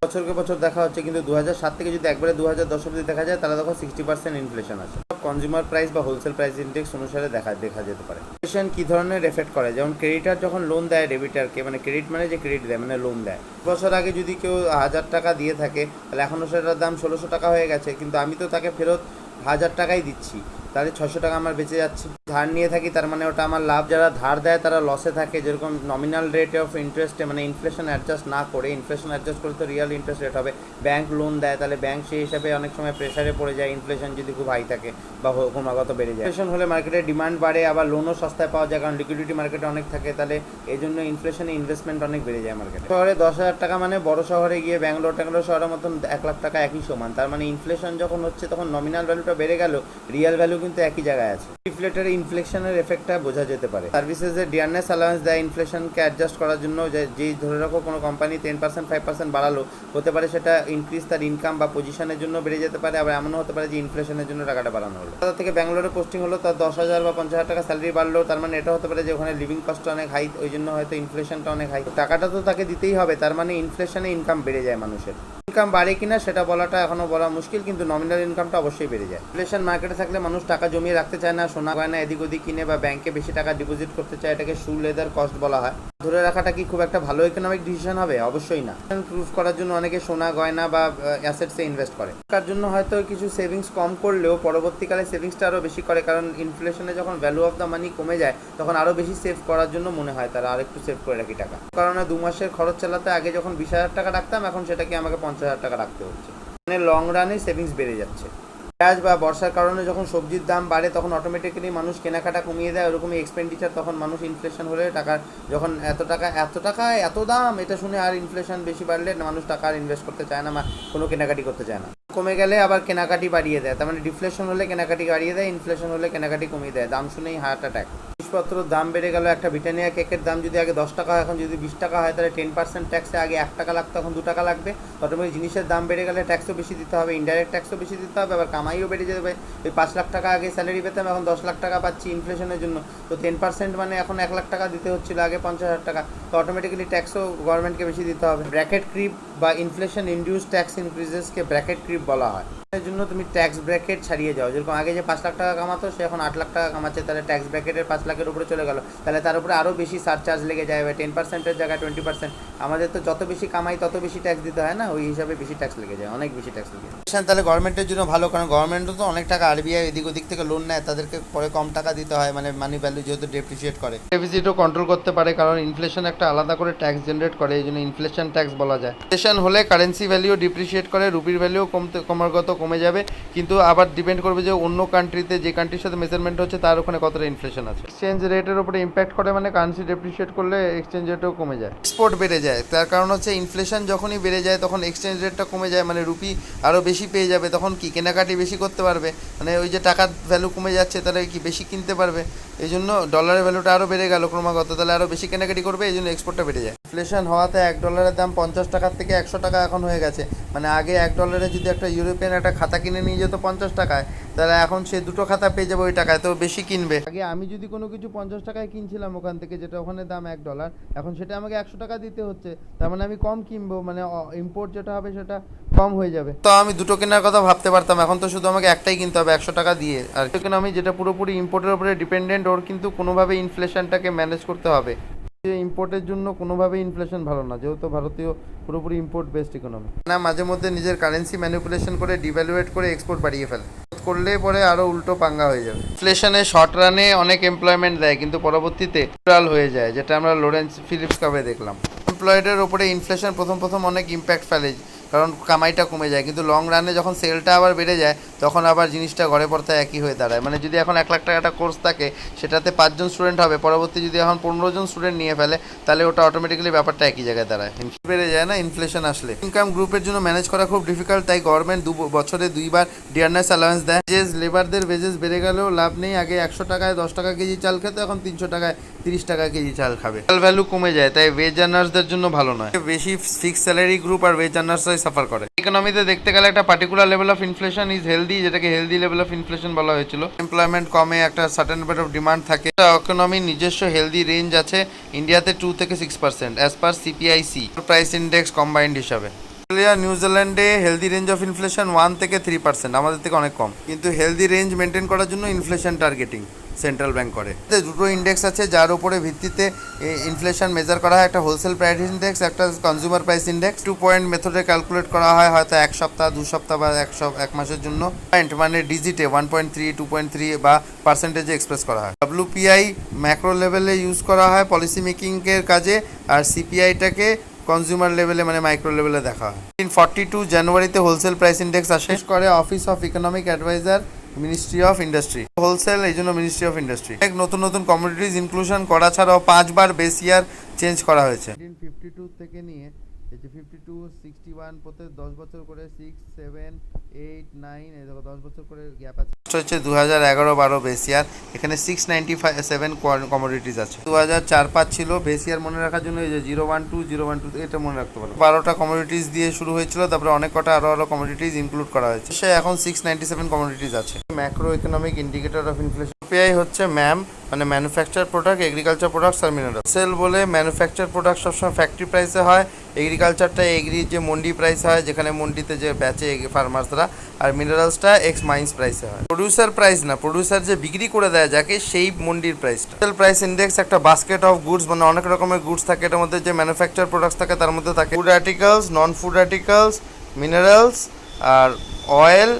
বছরকে বছর দেখা হচ্ছে, কিন্তু 2007 থেকে যদি একবারে 2010 অবধি দেখা যায় তাহলে দেখো 60% ইনফ্লেশন আছে। কনজিউমার প্রাইস বা হোলসেল প্রাইস ইন্ডেক্স অনুসারে দেখা যেতে পারে। ইনফ্লেশন কী ধরনের এফেক্ট করে, যেমন ক্রেডিটার যখন লোন দেয় ডেবিটারকে, মানে ক্রেডিট মানে যে ক্রেডিট দেয় মানে লোন দেয়, বছর আগে যদি কেউ 1000 টাকা দিয়ে থাকে তাহলে এখনও সেটার দাম 1600 টাকা হয়ে গেছে, কিন্তু আমি তো তাকে ফেরত 1000 টাকাই দিচ্ছি, তাহলে 600 টাকা আমার বেঁচে যাচ্ছে। ধার নিয়ে থাকি তার মানে ওটা আমার লাভ, যারা ধার দেয় তারা লসে থাকে। যেরকম নমিনাল রেট অফ ইন্টারেস্টে, মানে ইনফ্লেশন অ্যাডজাস্ট না করে, ইনফ্লেশন অ্যাডজাস্ট করে তো রিয়েল ইন্টারেস্ট রেট হবে। ব্যাংক লোন দেয় তাহলে ব্যাংক সেই হিসাবে অনেক সময় প্রেশারে পড়ে যায়, ইনফ্লেশন যদি খুব হাই থাকে বা ক্রমাগত বেড়ে যায়। ইনফ্লেশন হলে মার্কেটে ডিমান্ড বাড়ে, আবার লোনও সস্তায় পাওয়া যায়, কারণ লিকুইডিটি মার্কেটে অনেক থাকে, তাহলে এই জন্য ইনফ্লেশনে ইনভেস্টমেন্ট অনেক বেড়ে যায় মার্কেটে। শহরে 10,000 টাকা মানে বড় শহরে গিয়ে ব্যাঙ্গালোর শহরের মতন 1 লাখ টাকা একই সমান, তার মানে ইনফ্লেশন যখন হচ্ছে তখন নমিনাল ভ্যালুটা বেড়ে গেল, রিয়েল ভ্যালু কিন্তু একই জায়গায় আছে। রিফ্লেটের ইনফ্লেশনের এফেক্টটা বোঝা যেতে পারে। সার্ভিসেসের ডিয়ারনেস অ্যালাউন্স দেয় ইনফ্লেশনকে অ্যাডজাস্ট করার জন্য, যেই ধরে রাখো কোনো কোম্পানি 10% 5% বাড়ালো, হতে পারে সেটা ইনক্রিজ তার ইনকাম বা পজিশনের জন্য বেড়ে যেতে পারে, আবার এমনও হতে পারে যে ইনফ্লেশনের জন্য টাকাটা বাড়ানো হলো। তার থেকে ব্যাঙ্গালোরে পোস্টিং হলো, তার 10,000 বা 50,000 টাকা স্যালারি বাড়লো, তার মানে এটা হতে পারে যে ওখানে লিভিং কস্ট অনেক হাই, ওই জন্য হয়তো ইনফ্লেশনটা অনেক হাই, টাকাটা তো তাকে দিতেই হবে, তার মানে ইনফ্লেশনে ইনকাম বেড়ে যায় মানুষের। ইনকাম বাড়ে কিনা সেটা বলাটা এখনও বলা মুশকিল, কিন্তু নমিনাল ইনকামটা অবশ্যই বেড়ে যায়। ইনফ্লেশন মার্কেটে থাকলে মানুষ টাকা জমিয়ে রাখতে চায় না, সোনা গয়না এদিক ওদিক কিনে বা ব্যাংকে বেশি টাকা ডিপোজিট করতে চায়, এটাকে শু লেদার কস্ট বলা হয়। ধরে রাখাটা কি খুব একটা ভালো ইকোনমিক ডিসিশন হবে? অবশ্যই না। প্রুফ করার জন্য অনেকে সোনা গয়না বা অ্যাসেটসে ইনভেস্ট করে, তার জন্য হয়তো কিছু সেভিংস কম করলেও পরবর্তীকালে সেভিংসটা আরও বেশি করে, কারণ ইনফ্লেশনে যখন ভ্যালু অফ দ্য মানি কমে যায় তখন আরও বেশি সেভ করার জন্য মনে হয় তারা আরেকটু সেভ করে রাখি টাকা, কারণ 2 মাসের খরচ চালাতে আগে যখন 20,000 টাকা রাখতাম এখন সেটাকে আমাকে 50,000 টাকা রাখতে হচ্ছে, মানে লং রানে সেভিংস বেড়ে যাচ্ছে। পেঁয়াজ বা বর্ষার কারণে যখন সবজির দাম বাড়ে তখন অটোমেটিক্যালি মানুষ কেনাকাটা কমিয়ে দেয়, ওরকমই এক্সপেন্ডিচার, তখন মানুষ ইনফ্লেশন হলে টাকার যখন এত দাম এটা শুনে আর ইনফ্লেশন বেশি বাড়লে মানুষ টাকা আর ইনভেস্ট করতে চায় না, কোনো কেনাকাটি করতে চায় না। কমে গেলে আবার কেনাকাটি বাড়িয়ে দেয়, তার মানে ডিফ্লেশন হলে কেনাকাটি বাড়িয়ে দেয়, ইনফ্লেশন হলে কেনাকাটি কমিয়ে দেয়, দাম শুনেই হার্ট অ্যাটাক। জিনিসপত্রের দাম বেড়ে গেল, একটা ব্রিটানিয়া কেকের দাম যদি আগে 10 টাকা হয় এখন যদি 20 টাকা হয়, তাহলে 10% ট্যাক্সে আগে 1 টাকা লাগতো এখন 2 টাকা লাগবে। অটোমেটিক জিনিসের দাম বেড়ে গেলে ট্যাক্সও বেশি দিতে হবে, ইনডাইরেক্ট ট্যাক্সও বেশি দিতে হবে, আবার কামাইও বেড়ে যাবে। ওই 5 লাখ টাকা আগে স্যালারি পেতাম এখন 10 লাখ টাকা পাচ্ছি ইনফ্লেশনের জন্য, তো 10% মানে এখন 1 লাখ টাকা দিতে হচ্ছিল, আগে 50,000 টাকা, তো অটোমেটিক্যালি ট্যাক্সও গভর্নমেন্টকে বেশি দিতে হবে। ব্র্যাকেট ক্রিপ বা ইনফ্লেশন ইনডিউস ট্যাক্স ইনক্রিজেসকে ব্র্যাকেট ক্রিপ বলা হয়। এর জন্য তুমি ট্যাক্স ব্র্যাকেট ছাড়িয়ে যাও, যেরকম আগে যে 5 লাখ টাকা কামাতো সে এখন 8 লাখ টাকা কামাচ্ছে, তাহলে ট্যাক্স ব্র্যাকেটের 5 লাখের উপরে চলে গেল, তাহলে তার উপরে আরও বেশি সারচার্জ লেগে যায়, 10%-এর জায়গায় 20%। আমাদের তো যত বেশি কামাই তত বেশি ট্যাক্স দিতে হয় না, ওই হিসাবে বেশি ট্যাক্স লেগে যায়, অনেক বেশি ট্যাক্স লেগে যায়। তাহলে গভর্নমেন্টের জন্য ভালো, কারণ গভর্নমেন্টও তো অনেক টাকা আরবিআই এদিক ওদিক থেকে লোন নেয়, তাদেরকে পরে কম টাকা দিতে হয়, মানে মানি ভ্যালু যেহেতু ডেপ্রিসিয়েট করে, ডেফিসিটও কন্ট্রোল করতে পারে, কারণ ইনফ্লেশন একটা আলাদা করে ট্যাক্স জেনারেট করে, এই জন্য ইনফ্লেশন ট্যাক্স বলা যায়। ইনফ্লেশন হলে কারেন্সি ভ্যালুও ডিপ্রিসিয়েট করে, রুপির ভ্যালুও ক্রমাগত কমে যাবে, কিন্তু আবার ডিপেন্ড করবে যে অন্য কান্ট্রিতে যে কান্ট্রির সাথে মেজারমেন্ট হচ্ছে তার ওখানে কতটা ইনফ্লেশন আছে। এক্সচেঞ্জ রেটের উপরে ইম্প্যাক্ট করে, মানে কারেন্সি ডেপ্রিসিয়েট করলে এক্সচেঞ্জ রেটও কমে যায়, এক্সপোর্ট বেড়ে যায়। তার কারণ হচ্ছে ইনফ্লেশন যখনই বেড়ে যায় তখন এক্সচেঞ্জ রেটটা কমে যায়, মানে রুপি আরও বেশি পেয়ে যাবে, তখন কি কেনাকাটি বেশি করতে পারবে, মানে ওই যে টাকার ভ্যালু কমে যাচ্ছে তাহলে কি বেশি কিনতে পারবে, এই জন্য ডলারের ভ্যালুটা আরও বেড়ে গেল ক্রমাগত, তাহলে আরও বেশি কেনাকাটি করবে, এই জন্য এক্সপোর্টটা বেড়ে যায়। ইনফ্লেশন হওয়াতে $1 দাম 50 টাকার থেকে 100 টাকা এখন হয়ে গেছে, মানে আগে $1 যদি একটা ইউরোপিয়ান একটা খাতা কিনে নিয়ে যেত 50 টাকায়, তাহলে এখন সে দুটো খাতা পেয়ে যাবে ওই টাকায়, তো বেশি কিনবে। আগে আমি যদি কোনো কিছু 50 টাকায় কিনছিলাম ওখান থেকে, যেটা ওখানে দাম $1, এখন সেটা আমাকে 100 টাকা দিতে হচ্ছে, তার মানে আমি কম কিনবো, মানে ইম্পোর্ট যেটা হবে সেটা কম হয়ে যাবে। তো আমি দুটো কেনার কথা ভাবতে পারতাম, এখন তো শুধু আমাকে একটাই কিনতে হবে 100 টাকা দিয়ে। আর ইকোনমি যেটা পুরোপুরি ইম্পোর্টের উপরে ডিপেন্ডেন্ট, ওর কিন্তু কোনোভাবে ইনফ্লেশনটাকে ম্যানেজ করতে হবে। ইম্পোর্টের জন্য কোনোভাবেই ইনফ্লেশন ভালো না, যেহেতু ভারতীয় পুরোপুরি ইম্পোর্ট বেসড ইকোনমি না, মাঝে মধ্যে নিজের কারেন্সি ম্যানিপুলেশন করে ডিভ্যালুয়েট করে এক্সপোর্ট বাড়িয়ে ফেলে, করলে পরে আরও উল্টো পাঙ্গা হয়ে যাবে। ইনফ্লেশনে শর্ট রানে অনেক এমপ্লয়মেন্ট দেয়, কিন্তু পরবর্তীতে নিউট্রাল হয়ে যায়, যেটা আমরা লরেন্স ফিলিপস কাপে দেখলাম। এমপ্লয়েডের ওপরে ইনফ্লেশন প্রথম অনেক ইম্প্যাক্ট ফেলে, কারণ কামাইটা কমে যায়, কিন্তু লং রানে যখন সেলটা আবার বেড়ে যায় তখন আবার জিনিসটা ঘরে পড়তে একই হয়ে দাঁড়ায়। মানে যদি এখন 1 লাখ টাকা একটা কোর্স থাকে, সেটাতে 5 জন স্টুডেন্ট হবে, পরবর্তী যদি এখন 15 জন স্টুডেন্ট নিয়ে ফেলে, তাহলে ওটা অটোমেটিক্যালি ব্যাপারটা একই জায়গায় দাঁড়ায়, বেড়ে যায় না ইনফ্লেশন আসলে। ইনকাম গ্রুপের জন্য ম্যানেজ করা খুব ডিফিকাল্ট, তাই গভর্নমেন্ট বছরে 2বার ডিয়ারনেস অ্যালাউন্স দেয়। লেবারদের ওয়েজেস বেড়ে গেলেও লাভ নেই, আগে 100 টাকায় 10 টাকা কেজি চাল খেতে, এখন 300 টাকায় 30 টাকা কেজি চাল খাবে, চাল ভ্যালু কমে যায়, তাই ওয়েজ আর্নার্সদের জন্য ভালো নয়। বেশি ফিক্স স্যালারি গ্রুপ আর ওয়েজ আর্নার্সরাই সাফার করে। ইকোনমিতে দেখতে গেলে একটা particular level of inflation is healthy, যেটাকে হেলদি লেভেল অফ ইনফ্লেশন বলা হয়েছিল। এমপ্লয়মেন্ট কমে, একটা সার্টেন রেট অফ ডিমান্ড থাকে, ইকোনমির নিজস্ব হেলদি রেঞ্জ আছে, ইন্ডিয়াতে 2 থেকে 6% as per CPIC price index combined হিসাবে। অস্ট্রেলিয়া নিউজিল্যান্ডে হেলদি রেঞ্জ অফ ইনফ্লেশন 1 থেকে 3%, আমাদের থেকে অনেক কম, কিন্তু হেলদি রেঞ্জ মেনটেন করার জন্য ইনফ্লেশন টার্গেটিং সেন্ট্রাল ব্যাংক করে। দুটো ইন্ডেক্স আছে যার উপরে ভিত্তিতে ইনফ্লেশন মেজার করা হয়, একটা হোলসেল প্রাইস ইন্ডেক্স, একটা কনজিউমার প্রাইস ইন্ডেক্স। 2 পয়েন্ট মেথডে ক্যালকুলেট করা হয়, হয়তো 1 সপ্তাহ 2 সপ্তাহ বা 1 মাসের জন্য। পয়েন্ট মানে ডিজিটে 1.3 2.3 বা পার্সেন্টেজে এক্সপ্রেস করা হয়। WPI ম্যাক্রো লেভেলে ইউজ করা হয় পলিসি মেকিংয়ের কাজে, আর সিপিআইটাকে কনজিউমার লেভেলে মানে মাইক্রো লেভেলে দেখা হয়। 42 জানুয়ারিতে হোলসেল প্রাইস ইন্ডেক্স আসে করে office of economic adviser, ministry of industry. Wholesale এই জন্য মিনিস্ট্রি অফ ইন্ডাস্ট্রি। অনেক নতুন কমোডিটিজ ইনক্লুশন করা ছাড়াও 5বার বেস ইয়ার চেঞ্জ করা হয়েছে। 1952 থেকে নিয়ে এই যে 52, 61 প্রত্যেক 10 বছর করে 6, 7, 8, 9 এই দেখো 10 বছর করে গ্যাপ আছে। হচ্ছে 2011-12 বেস ইয়ার, এখানে 697 কমোডিটিজ আছে। 2004-5 ছিল বেস ইয়ার মনে রাখার জন্য, এই যে 012 এটা মনে রাখতে পারো। 12টা কমোডিটিজ দিয়ে শুরু হয়েছিল, তারপরে অনেক কটা আরো কমোডিটিজ ইনক্লুড করা হয়েছে, সে এখন 697 কমোডিটিজ আছে। Macro economic indicator of inflation PI হচ্ছে ম্যাম, মানে ম্যানুফ্যাকচার প্রোডাক্ট, এগ্রিকালচার প্রোডাক্টস আর মিনারেল। সেল বলে ম্যানুফ্যাকচার প্রোডাক্ট সবসময় ফ্যাক্টরি প্রাইসে হয়, এগ্রিকালচারটা এগ্রির যে মন্ডি প্রাইস হয়, যেখানে মন্ডিতে যে বেচে ফার্মার্সরা, আর মিনারেলসটা এক্স মাইন্স প্রাইসে হয়। প্রডিউসার প্রাইস না, প্রডিউসার যে বিক্রি করে দেয় যাকে, সেই মন্ডির প্রাইসটা। সেল প্রাইস ইন্ডেক্স একটা বাস্কেট অফ গুডস, মানে অনেক রকমের গুডস থাকে, এটার মধ্যে যে ম্যানুফ্যাকচার প্রোডাক্টস থাকে তার মধ্যে থাকে food articles, non food articles, minerals আর অয়েল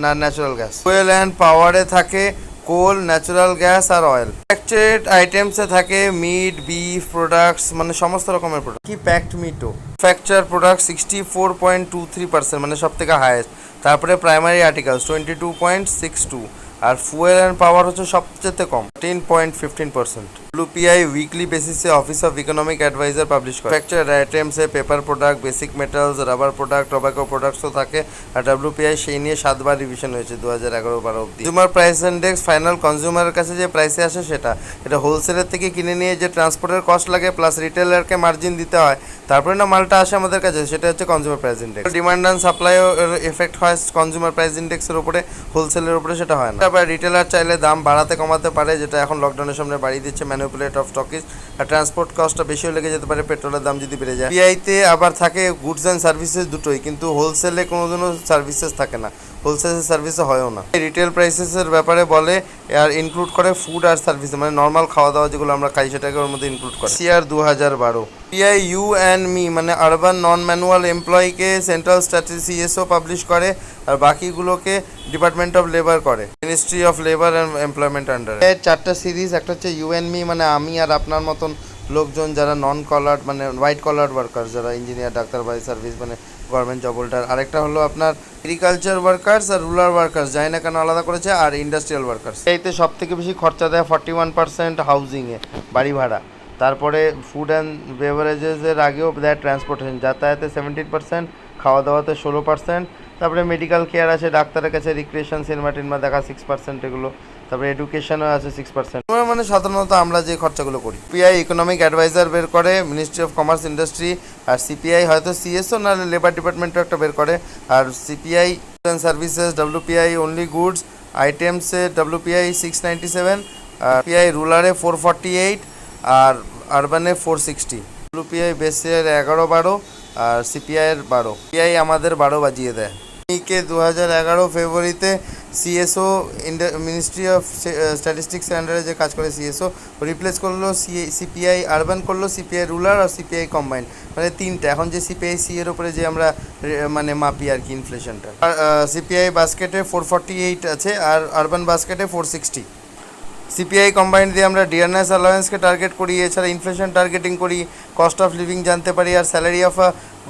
না ন্যাচারাল গ্যাস। ফুয়েল অ্যান্ড পাওয়ারে থাকে কোল, ন্যাচারাল গ্যাস আর অয়েল। ম্যানুফ্যাকচার্ড আইটেমসে থাকে মিট, বিফ প্রোডাক্টস, মানে সমস্ত রকমের প্রোডাক্ট। কি প্যাকড মিটও। ম্যানুফ্যাকচার প্রোডাক্ট 64.23%, মানে সব থেকে হাইয়েস্ট। তারপরে প্রাইমারি আর্টিকেলস 22.62, আর ফুয়েল অ্যান্ড পাওয়ার হচ্ছে সবচেয়ে কম 10.15%। WPI উইকলি বেসিসে office of economic adviser publish করে। ম্যানুফ্যাকচার্ড আইটেমসে paper product, basic metals, rubber product, tobacco প্রোডাক্টসও থাকে, আর WPI সেই নিয়ে 7বার রিভিশন হয়েছে 2011-12 অবধি। কনজিউমার প্রাইস ইন্ডেক্স ফাইনাল কনজিউমারের কাছে যে প্রাইসে আসে সেটা, এটা হোলসেলের থেকে কিনে নিয়ে যে ট্রান্সপোর্টের কস্ট লাগে প্লাস রিটেলারকে মার্জিন দিতে হয়, তারপরে না মালটা আসে আমাদের কাছে, সেটা হচ্ছে consumer price index. Demand and সাপ্লাইও এফেক্ট হয় কনজিউমার প্রাইস ইন্ডেক্সের উপরে, হোলসেলের উপরে সেটা হয় না। আবার রিটেলার চাইলে দাম বাড়াতে কমাতে পারে, যেটা এখন লকডাউনের সামনে বাড়িয়ে দিচ্ছে ম্যানিপুলেট অফ স্টকিস। আর ট্রান্সপোর্ট কস্টটা বেশিও লেগে যেতে পারে পেট্রোলের দাম যদি বেড়ে যায়। পিআইতে আবার থাকে গুডস অ্যান্ড সার্ভিসেস দুটোই, কিন্তু হোলসেলে কোনোদিনও সার্ভিসেস থাকে না, হোলসেল সার্ভিসে হয়ও না। রিটেল প্রাইসেসের ব্যাপারে বলে আর ইনক্লুড করে ফুড আর সার্ভিস, মানে নর্মাল খাওয়া দাওয়া যেগুলো আমরা খাই সেটাকে ওর মধ্যে ইনক্লুড করে। CR 2012 PI U and me মানে আরবান নন ম্যানুয়াল এমপ্লয়িকে সেন্ট্রাল সিএসও পাবলিশ করে, আর বাকিগুলোকে ডিপার্টমেন্ট অফ লেবার করে, ministry of labour and employment আন্ডারে। 4টা সিরিজ, একটা হচ্ছে ইউ অ্যান্ড মি মানে আমি আর আপনার মতন লোকজন যারা নন কলার্ড মানে হোয়াইট কলার্ড ওয়ার্কার, যারা ইঞ্জিনিয়ার, ডাক্তার, বাই সার্ভিস মানে গভর্নমেন্ট জব হোল্ডার। আরেকটা হলো আপনার এগ্রিকালচার ওয়ার্কার্স আর রুরাল ওয়ার্কার্স, জানি না কেন আলাদা করেছে, আর ইন্ডাস্ট্রিয়াল ওয়ার্কার্স। এইতে সব থেকে বেশি খরচা দেয় 41% হাউজিংয়ে, বাড়ি ভাড়া। তারপরে ফুড অ্যান্ড বেভারেজেসের আগেও দেয় ট্রান্সপোর্টেশন, যাতায়াতে 17%, খাওয়া দাওয়াতে 16%। তারপরে মেডিকেল কেয়ার আছে, ডাক্তারের কাছে রিক্রিয়েশন সিনেমা টিনেমা দেখা 6% এগুলো। তারপরে এডুকেশনও আছে 6%। মানে সাধারণত আমরা যে খরচাগুলো করি। পিআই ইকোনমিক অ্যাডভাইজার বের করে মিনিস্ট্রি অফ কমার্স ইন্ডাস্ট্রি, আর সিপিআই হয়তো সিএসও নাহলে লেবার ডিপার্টমেন্টও একটা বের করে। আর CPI services WPI only goods আইটেমসে ডব্লিউপিআই 697, আর পিআই রুরালে 448, আর আরবানে 460। ডব্লিউপিআই বেসের 11-12 আর সিপিআইয়ের 12। পিআই আমাদের 12 বাজিয়ে দেয়। কে 2011 ফেব্রুয়ারিতে সিএসও মিনিস্ট্রি অফ স্ট্যাটিস্টিক্স আন্ডারে যে কাজ করে সিএসও রিপ্লেস করলো সিপিআই আরবান করলো, সিপিআই রুরাল আর সিপিআই কম্বাইন্ড, মানে তিনটা। এখন যে সিপিআই সি এর উপরে যে আমরা মানে মাপি আর কি ইনফ্লেশনটা। আর সিপিআই বাস্কেটে 448 আছে, আর আরবান বাস্কেটে 460। সিপিআই কম্বাইন্ড দিয়ে আমরা ডিয়ারনেস অ্যালাওয়েন্সকে টার্গেট করি, এছাড়া ইনফ্লেশন টার্গেটিং করি, কস্ট অফ লিভিং জানতে পারি, আর স্যালারি অফ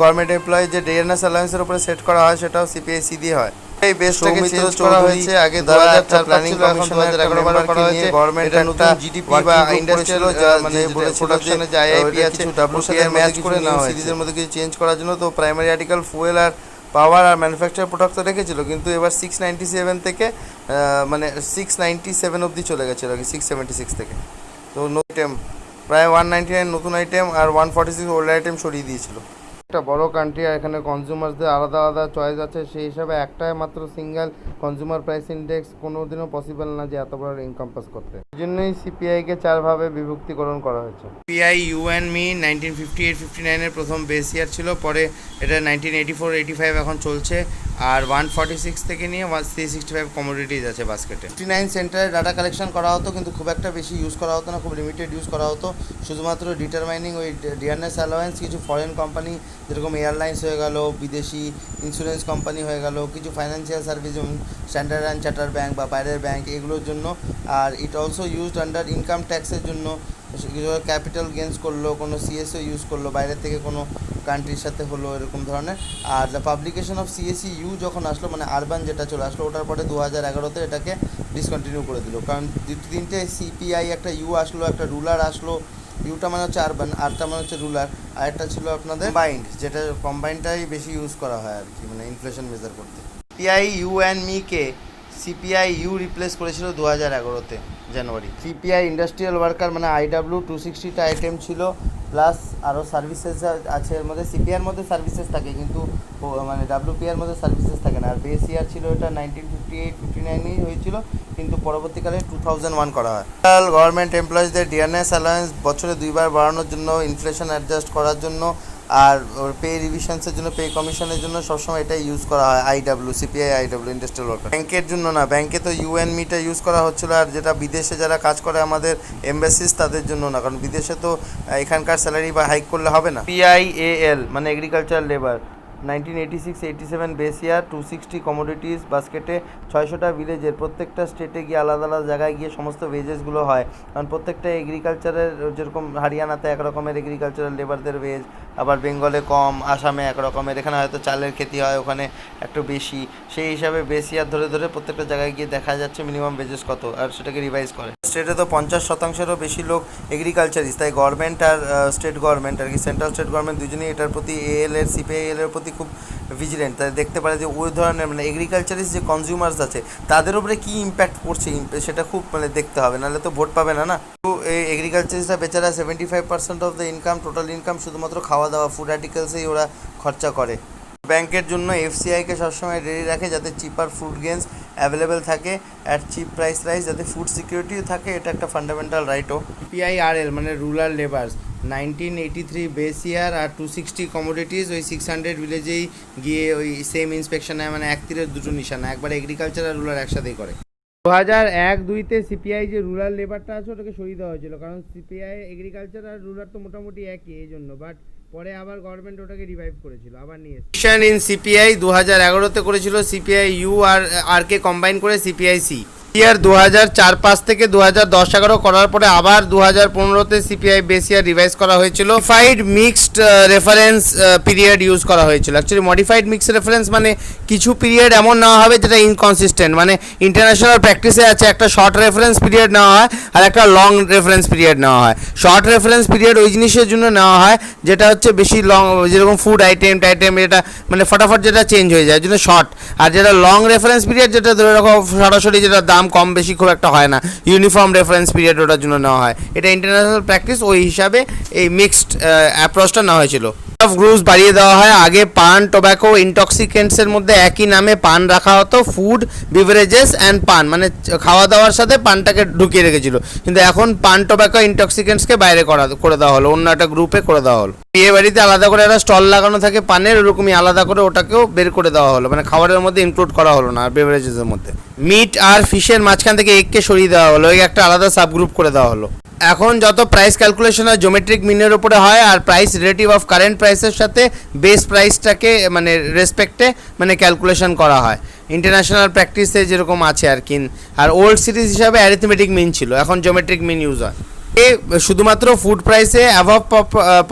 গভর্নমেন্ট এমপ্লয়ি যে ডিয়ারনেস অ্যালাওয়েন্সের উপরে সেট করা হয় সেটাও সিপিআইসি দিয়ে হয়। এই বেসটাকে চেঞ্জ করা হয়েছে, আগে 2004 প্ল্যানিং কমিশনের 2011-12 করা হয়েছে। গভর্নমেন্ট একটা জিডিপি বা ইন্ডাস্ট্রিয়াল মানে প্রোডাকশনে যে আইআইপি আছে ডাব্লিউপিআই ম্যাচ করে নেওয়া হয়েছে সিরিজের মধ্যে কিছু চেঞ্জ করার জন্য। তো প্রাইমারি আর্টিকেল ফুয়েল আর পাওয়ার আর ম্যানুফ্যাকচার প্রোডাক্ট তো রেখেছিল, কিন্তু এবার 697 থেকে মানে 697 অবধি চলে গেছিলো আগে 676 থেকে। তো আইটেম প্রায় 199 নতুন আইটেম আর 146 ওল্ড আইটেম সরিয়ে দিয়েছিল। একটা বড় কান্ট্রি, আর এখানে কনজিউমারদের আলাদা আলাদা চয়েস আছে, সেই হিসাবে একটাই মাত্র সিঙ্গেল কনজিউমার প্রাইস ইন্ডেক্স কোনোদিনও পসিবল না যে এত বড় এনকম্পাস করতে। এই জন্যই সিপিআইকে 4 ভাবে বিভক্তিকরণ করা হয়েছে। পিআই ইউ অ্যান্ড মি 1958-59 এর প্রথম বেস ইয়ার ছিল, পরে এটা 1984-85 এখন চলছে, আর 146 থেকে নিয়ে 365 কমোডিটিজ আছে বাস্কেটে। 59 সেন্টারে ডাটা কালেকশন করা হতো, কিন্তু খুব একটা বেশি ইউজ করা হতো না, খুব লিমিটেড ইউজ করা হতো। শুধুমাত্র ডিটারমাইনিং ওই ডিয়ারনেস অ্যালাওয়েন্স, কিছু ফরেন কোম্পানি যেরকম এয়ারলাইন্স হয়ে গেল, বিদেশি ইন্স্যুরেন্স কোম্পানি হয়ে গেল, কিছু ফাইন্যান্সিয়াল সার্ভিস যেমন স্ট্যান্ডার্ড অ্যান্ড চার্টার ব্যাঙ্ক বা বাইরের ব্যাঙ্ক, এগুলোর জন্য। আর it also used under income ট্যাক্সের জন্য, কিছু ক্যাপিটাল গেন্স করলো, কোনো সিএসও ইউজ করলো, বাইরের থেকে কোনো কান্ট্রির সাথে হলো, এরকম ধরনের। আর the publication of CAC U যখন আসলো, মানে আরবান যেটা চলে আসলো, ওটার পরে 2011-তে এটাকে ডিসকন্টিনিউ করে দিল, কারণ তিনটে সিপিআই, একটা ইউ আসলো, একটা রুলার আসলো। ইউটা মানে হচ্ছে আরবান, আরটা মানে হচ্ছে রুলার, আর একটা ছিল আপনাদের কম্বাইন্ড, যেটা কম্বাইন্ডটাই বেশি ইউজ করা হয় আর কি, মানে ইনফ্লেশন মেজার করতে। পিআই ইউ অ্যান্ড মি কে সিপিআই ইউ রিপ্লেস করেছিল 2011-তে জানুয়ারি। সিপিআই ইন্ডাস্ট্রিয়াল ওয়ার্কার মানে আইডাব্লিউ 260টা আইটেম ছিল, প্লাস আরও সার্ভিসেস আছে এর মধ্যে। সিপিআইয়ের মধ্যে সার্ভিসেস থাকে, কিন্তু মানে ডাব্লিউপিআইয়ের মধ্যে সার্ভিসেস থাকে না। আর বেস ইয়ার ছিল এটা 1958-59 হয়েছিল, কিন্তু পরবর্তীকালে 2001 করা হয়। গভর্নমেন্ট এমপ্লয়িজদের ডিয়ারনেস অ্যালাউন্স বছরে 2 বার বাড়ানোর জন্য, ইনফ্লেশন অ্যাডজাস্ট করার জন্য, আর পে রিভিশনসের জন্য, পে কমিশনের জন্য সবসময় এটাই ইউজ করা হয়, IW, CPI IW industrial worker. ব্যাংকের জন্য না, ব্যাংকে তো ইউএন মিটা ইউজ করা হচ্ছিলো, আর যেটা বিদেশে যারা কাজ করে আমাদের এমবাসিস তাদের জন্য না, কারণ বিদেশে তো এখানকার স্যালারি বা হাইক করলে হবে না। পিআইএএল মানে agriculture labour 1986-87 base year, 260 commodities বাস্কেটে, 600টা ভিলেজের, প্রত্যেকটা স্টেটে গিয়ে আলাদা আলাদা জায়গায় গিয়ে সমস্ত ওয়েজেসগুলো হয়, কারণ প্রত্যেকটা এগ্রিকালচারের, যেরকম হরিয়ানাতে এক রকমের এগ্রিকালচারাল লেবারদের ওয়েজ, আবার বেঙ্গলে কম, আসামে এক রকমের, এখানে হয়তো চালের খেতি হয়, ওখানে একটু বেশি। সেই হিসাবে বেস ইয়ার ধরে ধরে প্রত্যেকটা জায়গায় গিয়ে দেখা যাচ্ছে মিনিমাম ওয়েজেস কত, আর সেটাকে রিভাইজ করে। স্টেটে তো 50%-এরও বেশি লোক এগ্রিকালচারিস্ট, তাই গভর্নমেন্ট আর স্টেট গভর্নমেন্ট আর কি, সেন্ট্রাল স্টেট গভর্নমেন্ট দুজনেই এটার প্রতি এএল-এর সিপিআইএল-এর প্রতি খুব ভিজিলেন্ট। তাই দেখতে পারে যে ওই ধরনের মানে এগ্রিকালচারিস্ট যে কনজিউমার্স আছে তাদের উপরে কী ইম্প্যাক্ট পড়ছে, সেটা খুব মানে দেখতে হবে, নাহলে তো ভোট পাবে না। তো এই এগ্রিকালচারিস্টরা বেচারা 75% of the income, total income শুধুমাত্র খাওয়া দাওয়া, ফুড আর্টিকেলসেই ওরা খরচা করে। ব্যাংকের জন্য এফসিআইকে সবসময় রেডি রাখে যাতে চিপার ফুড গেন্স অ্যাভেলেবেল থাকে, অ্যাট চিপ প্রাইস যাতে ফুড সিকিউরিটিও থাকে, এটা একটা ফান্ডামেন্টাল রাইটও। পিআইআরএল মানে রুরাল লেবার্স 1983 বেস ইয়ার, আর 260 কমোডিটিস, ওই 600 ভিলেজেই গিয়ে ওই সেম ইন্সপেকশনে, মানে এক তীরের দুটো নিশানা, একবার এগ্রিকালচার আর রুরাল একসাথেই করে। 2001-2তে সিপিআই যে রুরাল লেবারটা আছে ওটাকে সরিয়ে দেওয়া হয়েছিল, কারণ সিপিআই এগ্রিকালচার আর রুরাল তো মোটামুটি একই, এই জন্য। বাট পরে আবার গভর্নমেন্ট ওটাকে রিভাইভ করেছিল, আবার নিয়ে এসেছে। ইন সিপিআই 2011-তে করেছিল সিপিআই ইউ আর কে কম্বাইন করে সিপিআই সি। ইয়ার 2004-05 থেকে 2010-11 করার পরে আবার 2015-তে সিপিআই বেস ইয়ার রিভাইজ করা হয়েছিল। Modified mixed reference period use করা হয়েছিল। অ্যাকচুয়ালি মডিফাইড মিক্সড রেফারেন্স মানে কিছু পিরিয়ড এমন নেওয়া হবে যেটা ইনকনসিস্টেন্ট, মানে ইন্টারন্যাশনাল প্র্যাকটিসে আছে একটা শর্ট রেফারেন্স পিরিয়ড নেওয়া হয় আর একটা লং রেফারেন্স পিরিয়ড নেওয়া হয়। শর্ট রেফারেন্স পিরিয়ড ওই জিনিসের জন্য নেওয়া হয় যেটা হচ্ছে বেশি লং, যেরকম ফুড আইটেম যেটা মানে ফটাফট যেটা চেঞ্জ হয়ে যায়, জন্য শর্ট। আর যেটা লং রেফারেন্স পিরিয়ড যেটা ধরে রাখো সরাসরি যেটা দাম কম বেশি খুব একটা হয় না, ইউনিফর্ম রেফারেন্স পিরিয়ড ওটার জন্য নেওয়া হয়। এটা ইন্টারন্যাশনাল প্র্যাকটিস, ওই হিসাবে এই মিক্সড অ্যাপ্রোচটা নেওয়া হয়েছিল। অফ গ্রুপস বাড়িয়ে দেওয়া হয়। আগে পান, টোব্যাকো, ইনটক্সিকেন্টসের মধ্যে একই নামে পান রাখা হতো, ফুড, বিভারেজেস অ্যান্ড পান, মানে খাওয়া দাওয়ার সাথে পানটাকে ঢুকিয়ে রেখেছিল। কিন্তু এখন পান, টোব্যাকো, ইনটক্সিকেন্টসকে বাইরে করে দেওয়া হলো, অন্য একটা গ্রুপে করে দেওয়া হলো। বিয়ে বাড়িতে আলাদা করে একটা স্টল লাগানো থাকে পানের, ওরকমই আলাদা করে ওটাকেও বের করে দেওয়া হলো, মানে খাবারের মধ্যে ইনক্লুড করা হলো না, আর বেভারেজেসের মধ্যে। মিট আর ফিশের মাঝখান থেকে এগকে সরিয়ে দেওয়া হলো, ওই একটা আলাদা সাবগ্রুপ করে দেওয়া হলো। এখন যত প্রাইস ক্যালকুলেশন হয় জিওমেট্রিক মিনের উপরে হয়, আর প্রাইস রিলেটিভ অফ কারেন্ট প্রাইসের সাথে বেস প্রাইসটাকে মানে রেসপেক্টে মানে ক্যালকুলেশন করা হয় ইন্টারন্যাশনাল প্র্যাকটিসে যেরকম আছে আর কি। আর ওল্ড সিরিজ হিসাবে অ্যারিথমেটিক মিন ছিল, এখন জিওমেট্রিক মিন ইউজ হয়। শুধুমাত্র ফুড প্রাইসে অ্যাভাব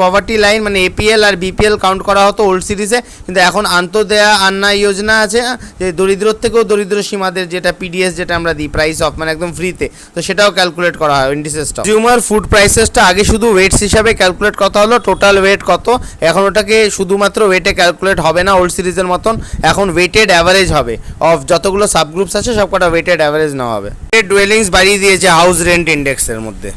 পভার্টি লাইন মানে এপিএল আর বিপিএল কাউন্ট করা হতো ওল্ড সিরিজে, কিন্তু এখন আন্তঃদেয়া আন্না যোজনা আছে, যে দরিদ্রর থেকেও দরিদ্র সীমাদের যেটা পিডিএস যেটা আমরা দিই প্রাইস অফ, মানে একদম ফ্রিতে, তো সেটাও ক্যালকুলেট করা হয় ইন্ডিসেসটা। কনজিউমার ফুড প্রাইসেসটা আগে শুধু ওয়েটস হিসাবে ক্যালকুলেট করা হলো, টোটাল ওয়েট কত, এখন ওটাকে শুধুমাত্র ওয়েটে ক্যালকুলেট হবে না ওল্ড সিরিজের মতন, এখন ওয়েটেড অ্যাভারেজ হবে অফ যতগুলো সাবগ্রুপস আছে সব কটা ওয়েটেড অ্যাভারেজ নেওয়া হবে। ডুয়েলিংস বাড়িয়ে দিয়েছে হাউস রেন্ট ইন্ডেক্সের মধ্যে,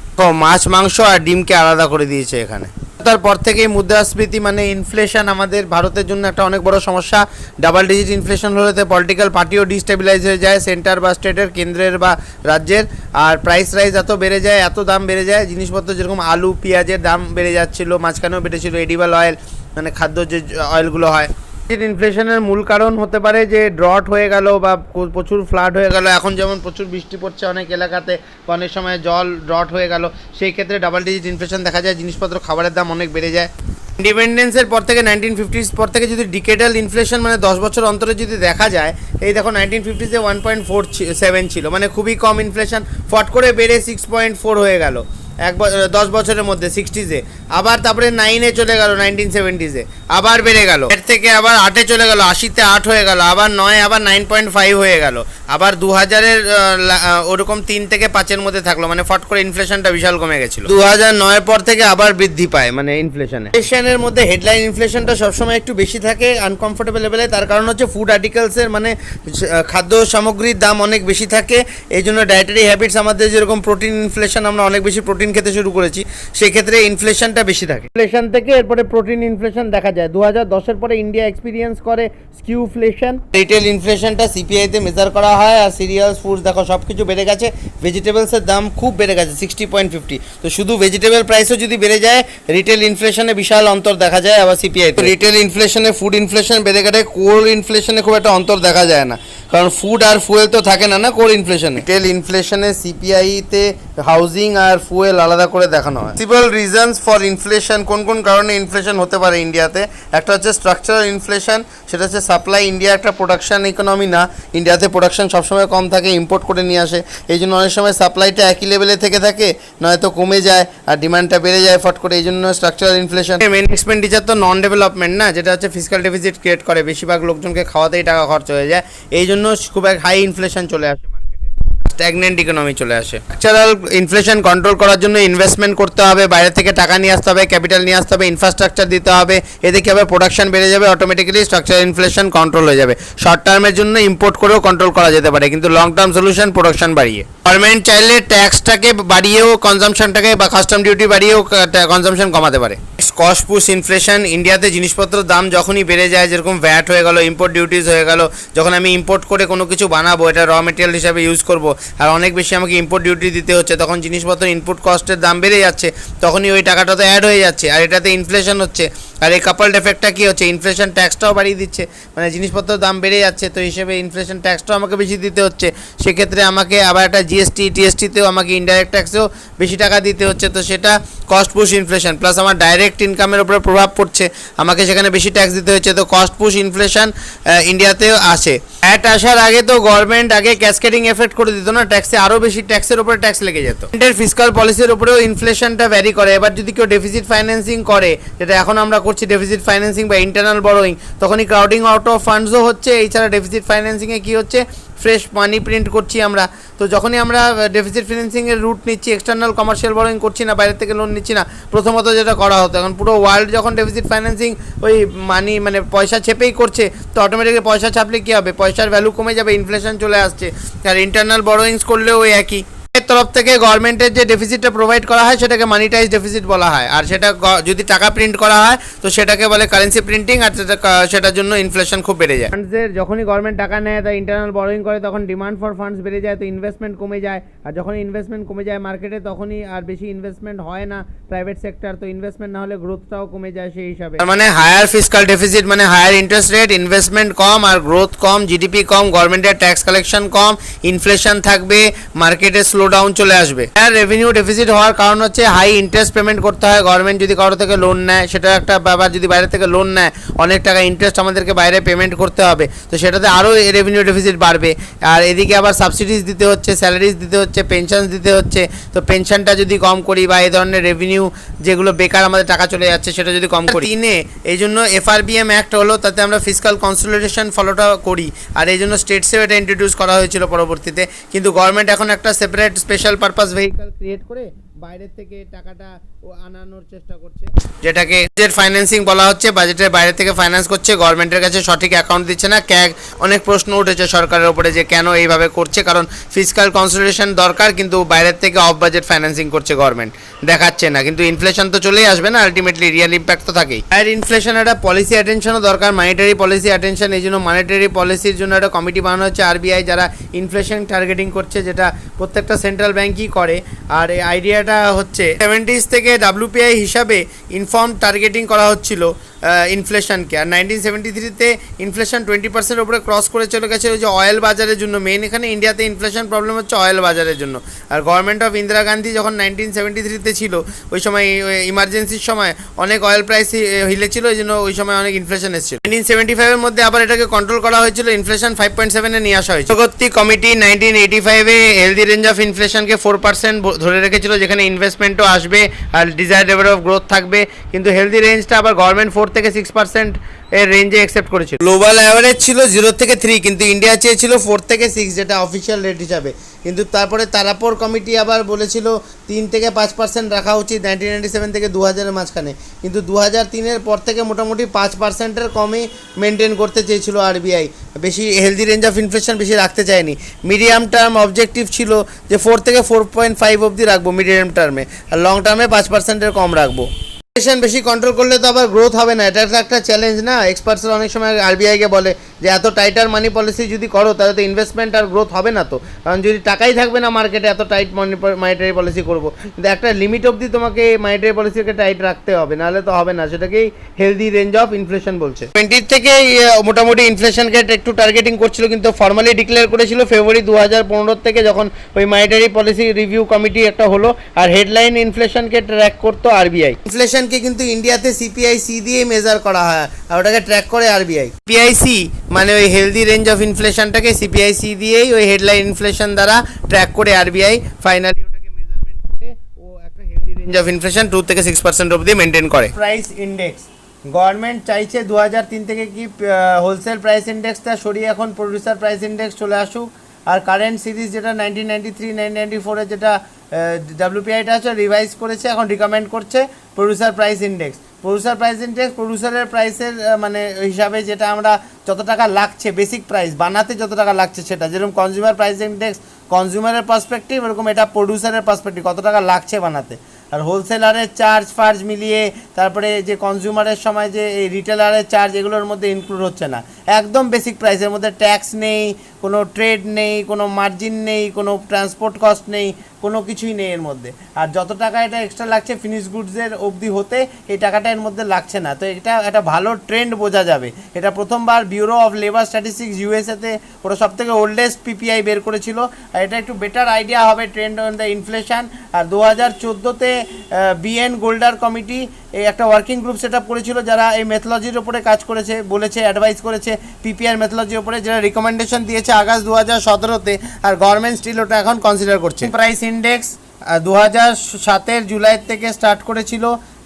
মাছ, মাংস আর ডিমকে আলাদা করে দিয়েছে এখানে। তারপর থেকেই মুদ্রাস্ফীতি মানে ইনফ্লেশন আমাদের ভারতের জন্য একটা অনেক বড় সমস্যা। ডাবল ডিজিট ইনফ্লেশন হলেতে পলিটিক্যাল পার্টিও ডিস্টেবিলাইজ হয়ে যায়, সেন্টার বা স্টেটের, কেন্দ্রের বা রাজ্যের। আর প্রাইস রাইজ এত বেড়ে যায়, এত দাম বেড়ে যায়, জিনিসপত্র যেরকম আলু পেঁয়াজের দাম বেড়ে যাচ্ছিলো, মাঝখানেও বেড়েছিল এডিবল অয়েল মানে খাদ্য যে অয়েলগুলো হয়। ইনফ্লেশনের মূল কারণ হতে পারে যে ড্রট হয়ে গেল বা প্রচুর ফ্লাড হয়ে গেল, এখন যেমন প্রচুর বৃষ্টি পড়ছে অনেক এলাকাতে, অনেক সময় জল ড্রট হয়ে গেল, সেই ক্ষেত্রে ডাবল ডিজিট ইনফ্লেশন দেখা যায়, জিনিসপত্র খাবারের দাম অনেক বেড়ে যায়। ইন্ডিপেন্ডেন্সের পর থেকে 1950s পর থেকে যদি ডিকেডাল ইনফ্লেশন মানে 10 বছর অন্তরে যদি দেখা যায়, এই দেখো 1950-এ 1.47 ছিল, মানে খুবই কম ইনফ্লেশন, ফট করে বেড়ে 6.4 হয়ে গেল 10 বছরের মধ্যে 60s-এ, আবার তারপরে 9-এ চলে গেল 1970s-এ, আবার বেড়ে গেল, এর থেকে আবার 8-এ চলে গেল, 80-তে 8 হয়ে গেল, আবার 9, আবার 9.5 হয়ে গেল, আবার 2000-এর ওরকম 3 থেকে 5-এর মধ্যে থাকলো, মানে ফট করে ইনফ্লেশনটা বিশাল কমে গেছিল। 2009-এর পর থেকে আবার বৃদ্ধি পায় মানে ইনফ্লেশনের মধ্যে হেডলাইন ইনফ্লেশনটা সবসময় একটু বেশি থাকে আনকমফোর্টেবল লেভেলে, তার কারণ হচ্ছে ফুড আর্টিকেলসের মানে খাদ্য সামগ্রীর দাম অনেক বেশি থাকে, এই জন্য ডায়েটারি হ্যাবিটস আমাদের যেরকম প্রোটিন ইনফ্লেশন, আমরা অনেক বেশি প্রোটিন খেতে শুরু করেছি, সেক্ষেত্রে ইনফ্লেশনটা বেশি থাকে। ইনফ্লেশন থেকে এরপরে প্রোটিন ইনফ্লেশন দেখা যায়। 2010-এর পরে ইন্ডিয়া এক্সপিরিয়েন্স করে স্কিউফ্লেশন। রিটেল ইনফ্লেশনটা সিপিআইতে মেজার করা হয়, আর সিরিয়ালস ফুডস দেখো সব কিছু বেড়ে গেছে, ভেজিটেবলসের দাম খুব বেড়ে গেছে 60.50, তো শুধু ভেজিটেবল প্রাইসও যদি বেড়ে যায় রিটেল ইনফ্লেশনে বিশাল অন্তর দেখা যায়। আবার সিপিআই রিটেল ইনফ্লেশনে ফুড ইনফ্লেশন বেড়ে গেলে কোর ইনফ্লেশনে খুব একটা অন্তর দেখা যায় না, কারণ ফুড আর ফুয়েল তো থাকে না কোর ইনফ্লেশনে। রিটেল ইনফ্লেশনে সিপিআইতে হাউজিং আর ফুয়েল আলাদা করে দেখানো হয়। পসিবল রিজনস ফর ইনফ্লেশন, কোন কোন কারণে ইনফ্লেশন হতে পারে ইন্ডিয়াতে। একটা হচ্ছে স্ট্রাকচারাল ইনফ্লেশন, সেটা হচ্ছে সাপ্লাই, ইন্ডিয়া একটা প্রোডাকশন ইকোনমি না, ইন্ডিয়াতে প্রোডাকশন সবসময় কম থাকে, ইম্পোর্ট করে নিয়ে আসে, এই জন্য অনেক সময় সাপ্লাইটা একই লেভেলে থেকে থাকে, নয়তো কমে যায় আর ডিমান্ডটা বেড়ে যায় ফট করে, এই জন্য স্ট্রাকচারাল ইনফ্লেশন। মেন এক্সপেন্ডিচার তো নন ডেভেলপমেন্ট না, যেটা হচ্ছে ফিসক্যাল ডেফিসিট ক্রিয়েট করে, বেশিরভাগ লোকজনকে খাওয়াতেই টাকা খরচ হয়ে যায়, এই জন্য খুব এক হাই ইনফ্লেশন চলে আসে, স্ট্যাগনেন্ট ইকোনমি চলে আসে। স্ট্রাকচারাল ইনফ্লেশন কন্ট্রোল করার জন্য ইনভেস্টমেন্ট করতে হবে, বাইরে থেকে টাকা নিয়ে আসতে হবে, ক্যাপিটাল নিয়ে আসতে হবে, ইনফ্রাস্ট্রাকচার দিতে হবে, এতে কি হবে প্রোডাকশন বেড়ে যাবে, অটোমেটিক্যালি স্ট্রাকচারাল ইনফ্লেশন কন্ট্রোল হয়ে যাবে। শর্ট টার্মের জন্য ইম্পোর্ট করেও কন্ট্রোল করা যেতে পারে, কিন্তু লং টার্ম সলিউশন প্রোডাকশন বাড়িয়ে। গভর্নমেন্ট চাইলে ট্যাক্সটাকে বাড়িয়েও কনজামশনটাকে বা কাস্টম ডিউটি বাড়িয়েও কনজামশন কমাতে পারে। কস্ট পুশ ইনফ্লেশন, ইন্ডিয়াতে জিনিসপত্রের দাম যখনই বেড়ে যায়, যেরকম ভ্যাট হয়ে গেল, ইম্পোর্ট ডিউটিস হয়ে গেল, যখন আমি ইম্পোর্ট করে কোনো কিছু বানাবো, এটা র মেটেরিয়াল হিসাবে ইউজ করব, আর অনেক বেশি আমাকে ইম্পোর্ট ডিউটি দিতে হচ্ছে, তখন জিনিসপত্র ইনপুট কস্টের দাম বেড়ে যাচ্ছে, তখনই ওই টাকাটা তো অ্যাড হয়ে যাচ্ছে, আর এটাতে ইনফ্লেশন হচ্ছে, আর এই কাপলড এফেক্টটা কী হচ্ছে, ইনফ্লেশন ট্যাক্সটাও বাড়িয়ে দিচ্ছে, মানে জিনিসপত্রের দাম বেড়ে যাচ্ছে, তো হিসেবে ইনফ্লেশন ট্যাক্সটাও আমাকে বেশি দিতে হচ্ছে। সেক্ষেত্রে আমাকে আবার একটা জিএসটি টিএসটিতেও আমাকে ইনডাইরেক্ট ট্যাক্সেও বেশি টাকা দিতে হচ্ছে, তো সেটা কস্ট পুশ ইনফ্লেশন। প্লাস আমার ডাইরেক্ট ইনকামের উপরে প্রভাব পড়ছে, আমাকে সেখানে বেশি ট্যাক্স দিতে হচ্ছে, তো কস্ট পুশ ইনফ্লেশন ইন্ডিয়াতেও আসে। অ্যাট আসার আগে তো গভর্নমেন্ট আগে ক্যাসকেডিং এফেক্ট করে দিত না, ট্যাক্সে আরও বেশি ট্যাক্সের উপরে ট্যাক্স লেগে যেত। গভর্নমেন্টের ফিসকাল পলিসির উপরেও ইনফ্লেশনটা ভ্যারি করে। এবার যদি কেউ ডেফিসিট ফাইন্যান্সিং করে, যেটা এখন আমরা করছি ডেফিসিট ফাইন্যান্সিং বা ইন্টারনাল বরোয়িং, তখনই ক্রাউডিং আউট অফ ফান্ডসও হচ্ছে। এছাড়া ডেফিসিট ফাইন্যান্সিংয়ে কী হচ্ছে, ফ্রেশ মানি প্রিন্ট করছি আমরা। তো যখনই আমরা ডেফিসিট ফিন্যান্সিংয়ের রুট নিচ্ছি, এক্সটার্নাল কমার্শিয়াল বরোয়িং করছি না, বাইরের থেকে লোন নিচ্ছি না, প্রথমত যেটা করা হতো, এখন পুরো ওয়ার্ল্ড যখন ডেফিসিট ফাইন্যান্সিং ওই মানি মানে পয়সা চেপেই করছে, তো অটোমেটিক্যালি পয়সা ছাপলে কী হবে, পয়সার ভ্যালু কমে যাবে, ইনফ্লেশন চলে আসছে। আর ইন্টারনাল বরোয়িংস করলেও ওই একই। এর তরফ থেকে গভর্নমেন্টের যে ডেফিসিটটা প্রোভাইড করা হয় সেটাকে মানিটাইজ ডেফিসিট বলা হয়। আর সেটা যদি টাকা প্রিন্ট করা হয় তো সেটাকে বলে কারেন্সি প্রিন্টিং, আর সেটার জন্য ইনফ্লেশন খুব বেড়ে যায়। ফান্ডসের যখনই গভর্নমেন্ট টাকা নেয় তাই ইন্টারনাল বরোয়িং করে, তখন ডিমান্ড ফর ফান্ডস বেড়ে যায়, তো ইনভেস্টমেন্ট কমে যায়। আর যখন ইনভেস্টমেন্ট কমে যায় মার্কেটে, তখনই আর বেশি ইনভেস্টমেন্ট হয় না প্রাইভেট সেক্টর, তো ইনভেস্টমেন্ট না হলে গ্রোথটাও কমে যায় সেই হিসাবে। মানে হায়ার ফিসকাল ডেফিসিট মানে হায়ার ইন্টারেস্ট রেট, ইনভেস্টমেন্ট কম আর গ্রোথ কম, জিডিপি কম, গভর্নমেন্টের ট্যাক্স কালেকশন কম, ইনফ্লেশন থাকবে, মার্কেটে স্লো ডাউন চলে আসবে। আর রেভিনিউ ডেফিসিট হওয়ার কারণ হচ্ছে হাই ইন্টারেস্ট পেমেন্ট করতে হয়। গভর্নমেন্ট যদি কারো থেকে লোন নেয়, সেটা একটা ব্যাপার, যদি বাইরে থেকে লোন নেয় অনেক টাকা ইন্টারেস্ট আমাদেরকে বাইরে পেমেন্ট করতে হবে, তো সেটাতে আরও রেভিনিউ ডেফিসিট বাড়বে। আর এদিকে আবার সাবসিডিজ দিতে হচ্ছে, স্যালারিজ দিতে হচ্ছে, পেনশন দিতে হচ্ছে, তো পেনশনটা যদি কম করি বা এই ধরনের রেভিনিউ যেগুলো বেকার আমাদের টাকা চলে যাচ্ছে সেটা যদি কম করি। তিনে এই জন্য এফআরবিএম অ্যাক্ট হলো, তাতে আমরা ফিসকাল কনসলিডেশন ফলোটা করি, আর এই জন্য স্টেটসেও এটা ইন্ট্রোডিউস করা হয়েছিল পরবর্তীতে। কিন্তু গভর্নমেন্ট এখন একটা separate special purpose vehicle create করে বাইরের থেকে টাকাটা আনানোর চেষ্টা করছে, যেটাকে বাজেট ফাইন্যান্সিং বলা হচ্ছে। বাজেটের বাইরে থেকে ফাইন্যান্স করছে, গভর্নমেন্টের কাছে সঠিক অ্যাকাউন্ট দিচ্ছে না। অনেক প্রশ্ন উঠেছে সরকারের উপরে যে কেন এইভাবে করছে, কারণ ফিসকাল কনসলিডেশন দরকার, কিন্তু বাইরের থেকে অফ বাজেট ফাইন্যান্সিং করছে গভর্নমেন্ট, দেখাচ্ছে না। কিন্তু ইনফ্লেশন তো চলেই আসবে না, আলটিমেটলি রিয়েল ইম্প্যাক্ট তো থাকেই। আর ইনফ্লেশন একটা পলিসি অ্যাটেনশনও দরকার, মনিটারি পলিসি অ্যাটেনশন। এই জন্য মনিটারি পলিসির জন্য একটা কমিটি বানানো হচ্ছে আরবিআই, যারা ইনফ্লেশন টার্গেটিং করছে, যেটা প্রত্যেকটা সেন্ট্রাল ব্যাঙ্কই করে। আর এই আইডিয়াটা হচ্ছে 70s থেকে WPI হিসাবে ইনফর্ম টার্গেটিং করা হচ্ছিল ইনফ্লেশনকে। আর 1973-তে ইনফ্লেশন 20% উপরে ক্রস করে চলে গেছে ওই যে অয়েল বাজারের জন্য। মেন এখানে ইন্ডিয়াতে ইনফ্লেশন প্রবলেম হচ্ছে অয়েল বাজারের জন্য। আর গভর্নমেন্ট অফ ইন্দিরা গান্ধী যখন 1973-তে ছিল, ওই সময় ইমার্জেন্সির সময় অনেক অয়েল প্রাইস হিলেছিল, এই জন্য ওই সময় অনেক ইনফ্লেশন এসেছিল। 1975-এর মধ্যে আবার এটাকে কন্ট্রোল করা হয়েছিল, ইনফ্লেশন 5.7-এ নিয়ে আসা হয়েছিল। পরবর্তী কমিটি 1985-এ হেলদি রেঞ্জ অফ ইনফ্লেশনকে 4% ধরে রেখেছিল, যেখানে ইনভেস্টমেন্টও আসবে আর ডিজায়ার্ড লেভেল অফ গ্রোথ থাকবে। কিন্তু হেলদি রেঞ্জটা আবার গভর্নমেন্ট 4 থেকে 6% এর রেঞ্জে অ্যাকসেপ্ট করেছিল। গ্লোবাল অ্যাভারেজ ছিল 0 থেকে 3, কিন্তু ইন্ডিয়া চেয়েছিল 4 থেকে 6, যেটা অফিসিয়াল রেট হিসাবে। কিন্তু তারপরে তারাপোর কমিটি আবার বলেছিল 3 থেকে 5% রাখা উচিত 1997 থেকে 2000-এর মাঝখানে। কিন্তু 2003-এর পর থেকে মোটামুটি 5%-এর কমই মেনটেন করতে চেয়েছিল আরবিআই, বেশি হেলদি রেঞ্জ অফ ইনফ্লেশন বেশি রাখতে চায়নি। মিডিয়াম টার্ম অবজেক্টিভ ছিল যে 4 থেকে 4.5 অবধি রাখবো মিডিয়াম টার্মে, আর লং টার্মে 5%-এর কম রাখবো। ইনফ্লেশন বেশি কন্ট্রোল করলে তো আবার গ্রোথ হবে না, এটা একটা চ্যালেঞ্জ না। এক্সপার্টসরা অনেক সময় আরবিআইকে বলে যে এত টাইটার মানি পলিসি যদি করো তাহলে তো ইনভেস্টমেন্ট আর গ্রোথ হবে না, তো কারণ যদি টাকাই থাকবে না মার্কেটে এত টাইট মনিটারি পলিসি করবো। কিন্তু একটা লিমিট অবধি তোমাকে মনিটারি পলিসিকে টাইট রাখতে হবে, নাহলে তো হবে না। সেটাকেই হেলদি রেঞ্জ অফ ইনফ্লেশন বলছে। 20 থেকে মোটামুটি ইনফ্লেশনকে একটু টার্গেটিং করছিল, কিন্তু ফর্মালি ডিক্লেয়ার করেছিল ফেব্রুয়ারি 2015 থেকে, যখন ওই মনিটারি পলিসি রিভিউ কমিটি একটা হলো। আর হেডলাইন ইনফ্লেশনকে ট্র্যাক করতো আরবিআই। ইনফ্লেশনকে কিন্তু ইন্ডিয়াতে সিপিআইসি দিয়ে মেজার করা হয়, আর ওটাকে ট্র্যাক করে আরবিআই। সিপিআইসি মানে ওই হেলদি রেঞ্জ অফ ইনফ্লেশনটাকে সিপিআইসি দিয়েই ওই হেডলাইন ইনফ্লেশন দ্বারা ট্র্যাক করে আরবিআই ফাইনালি ওটাকে মেজারমেন্ট করে ও একটা হেলদি রেঞ্জ অফ ইনফ্লেশন 2 থেকে 6% অবধি মেনটেন করে। প্রাইস ইন্ডেক্স গভর্নমেন্ট চাইছে 2003 থেকে কি হোলসেল প্রাইস ইন্ডেক্সটা সরিয়ে এখন প্রডিউসার প্রাইস ইন্ডেক্স চলে আসুক। আর কারেন্ট সিরিজ যেটা 1993-1994-এর যেটা WPIটা আছে রিভাইজ করেছে, এখন রিকমেন্ড করছে প্রডিউসার প্রাইস ইন্ডেক্স। প্রডিউসারের প্রাইসের মানে হিসাবে যেটা আমরা যত টাকা লাগছে বেসিক প্রাইস বানাতে যত টাকা লাগছে সেটা, যেরকম কনজিউমার প্রাইস ইন্ডেক্স কনজিউমারের পার্সপেক্টিভ, এরকম এটা প্রডিউসারের পার্সপেক্টিভ, কত টাকা লাগছে বানাতে। আর হোলসেলারের চার্জ মিলিয়ে, তারপরে যে কনজিউমারের সময় যে এই রিটেলারের চার্জ, এগুলোর মধ্যে ইনক্লুড হচ্ছে না, একদম বেসিক প্রাইসের মধ্যে ট্যাক্স নেই, কোনো ট্রেড নেই, কোনো মার্জিন নেই, কোনো ট্রান্সপোর্ট কস্ট নেই, কোনো কিছুই নেই এর মধ্যে। আর যত টাকা এটা এক্সট্রা লাগছে ফিনিশ গুডসের অবধি হতে, এই টাকাটা এর মধ্যে লাগছে না। তো এটা একটা ভালো ট্রেন্ড বোঝা যাবে। এটা প্রথমবার ব্যুরো অফ লেবার স্ট্যাটিস্টিক্স ইউএসএতে ওরা সবথেকে ওল্ডেস্ট পিপিআই বের করেছিল। আর এটা একটু বেটার আইডিয়া হবে ট্রেন্ড অন দ্য ইনফ্লেশন। আর 2014-তে বিএন গোল্ডার কমিটি এই একটা ওয়ার্কিং গ্রুপ সেট আপ করেছিল, যারা এই মেথোলজির ওপরে কাজ করেছে, বলেছে, অ্যাডভাইস করেছে পিপিআই মেথোলজির ওপরে, যারা রিকমেন্ডেশন দিয়েছে আগস্ট 2017-তে। আর গভর্নমেন্ট স্টিল ওটা এখন কনসিডার করছে। প্রাইস ইন্ডেক্স 2007-এর জুলাই থেকে স্টার্ট করেছিল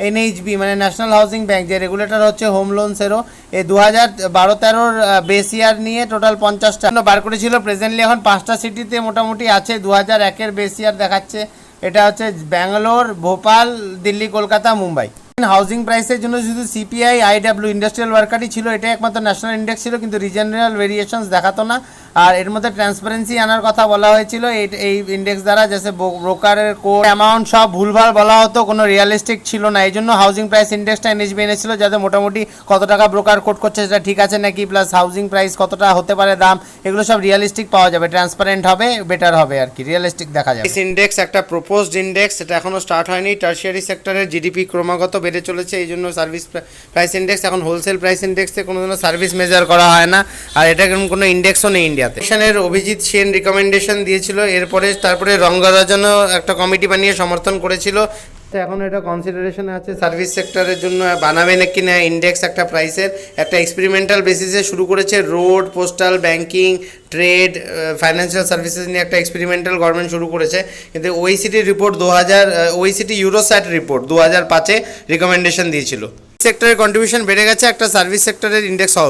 এনএইচবি, মানে ন্যাশনাল হাউজিং ব্যাংক, যে রেগুলেটর হচ্ছে হোম লোনসেরও। এই 2012-13 বেস ইয়ার নিয়ে টোটাল 50টা বার করেছিল। প্রেজেন্টলি এখন 5টা সিটিতে মোটামুটি আছে। 2001-এর বেস ইয়ার দেখাচ্ছে। এটা হচ্ছে ব্যাঙ্গালোর, ভোপাল, দিল্লি, কলকাতা, মুম্বাই। হাউজিং প্রাইসের জন্য শুধু সিপিআই, আইডাব্লিউ, ইন্ডাস্ট্রিয়াল ওয়ার্কারই ছিল, এটাই একমাত্র ন্যাশনাল ইন্ডেক্স ছিল, কিন্তু রিজনাল ভেরিয়েশনস দেখাতো না। আর এর মধ্যে ট্রান্সপারেন্সি আনার কথা বলা হয়েছিল এই ইন্ডেক্স দ্বারা, যেসে ব্রোকারের কোড অ্যামাউন্ট সব ভুলভাল বলা হতো, কোনো রিয়ালিস্টিক ছিল না। এই জন্য হাউজিং প্রাইস ইন্ডেক্সটা এনএইচবি এনেছিল, যাতে মোটামুটি কত টাকা ব্রোকার কোড করছে সেটা ঠিক আছে নাকি, প্লাস হাউজিং প্রাইস কতটা হতে পারে দাম, এগুলো সব রিয়ালিস্টিক পাওয়া যাবে, ট্রান্সপারেন্ট হবে, বেটার হবে আর কি, রিয়ালিস্টিক দেখা যাবে। ইন্ডেক্স একটা প্রপোজড ইন্ডেক্স, এটা এখনো স্টার্ট হয়নি। টার্সিয়ারি সেক্টরের জিডিপি ক্রমাগত বেড়ে চলেছে, এই জন্য সার্ভিস প্রাইস ইন্ডেক্স। এখন হোলসেল প্রাইস ইন্ডেক্সে কোনো সার্ভিস মেজার করা হয় না, আর এটা কোনো ইন্ডেক্সও নেই ইন্ডিয়াতে। অভিজিৎ সেন রিকমেন্ডেশন দিয়েছিল, তারপরে রঙ্গরাজনও একটা কমিটি বানিয়ে সমর্থন করেছিল। এখন এটা কনসিডারেশনে আছে সার্ভিস সেক্টরের জন্য বানাবে নাকি না ইন্ডেক্স একটা প্রাইসের। একটা এক্সপেরিমেন্টাল বেসিসে শুরু করেছে। Road, postal, banking, trade, financial services নিয়ে একটা এক্সপেরিমেন্টাল গভর্নমেন্ট শুরু করেছে। কিন্তু ওইসিটির রিপোর্ট ওইসিটি ইউরোস্যাট রিপোর্ট 2005-এ রিকমেন্ডেশন দিয়েছিল। সেক্টরের কন্ট্রিবিউশন বেড়ে গেছে, একটা সার্ভিস সেক্টরের ইন্ডেক্স হওয়া উচিত।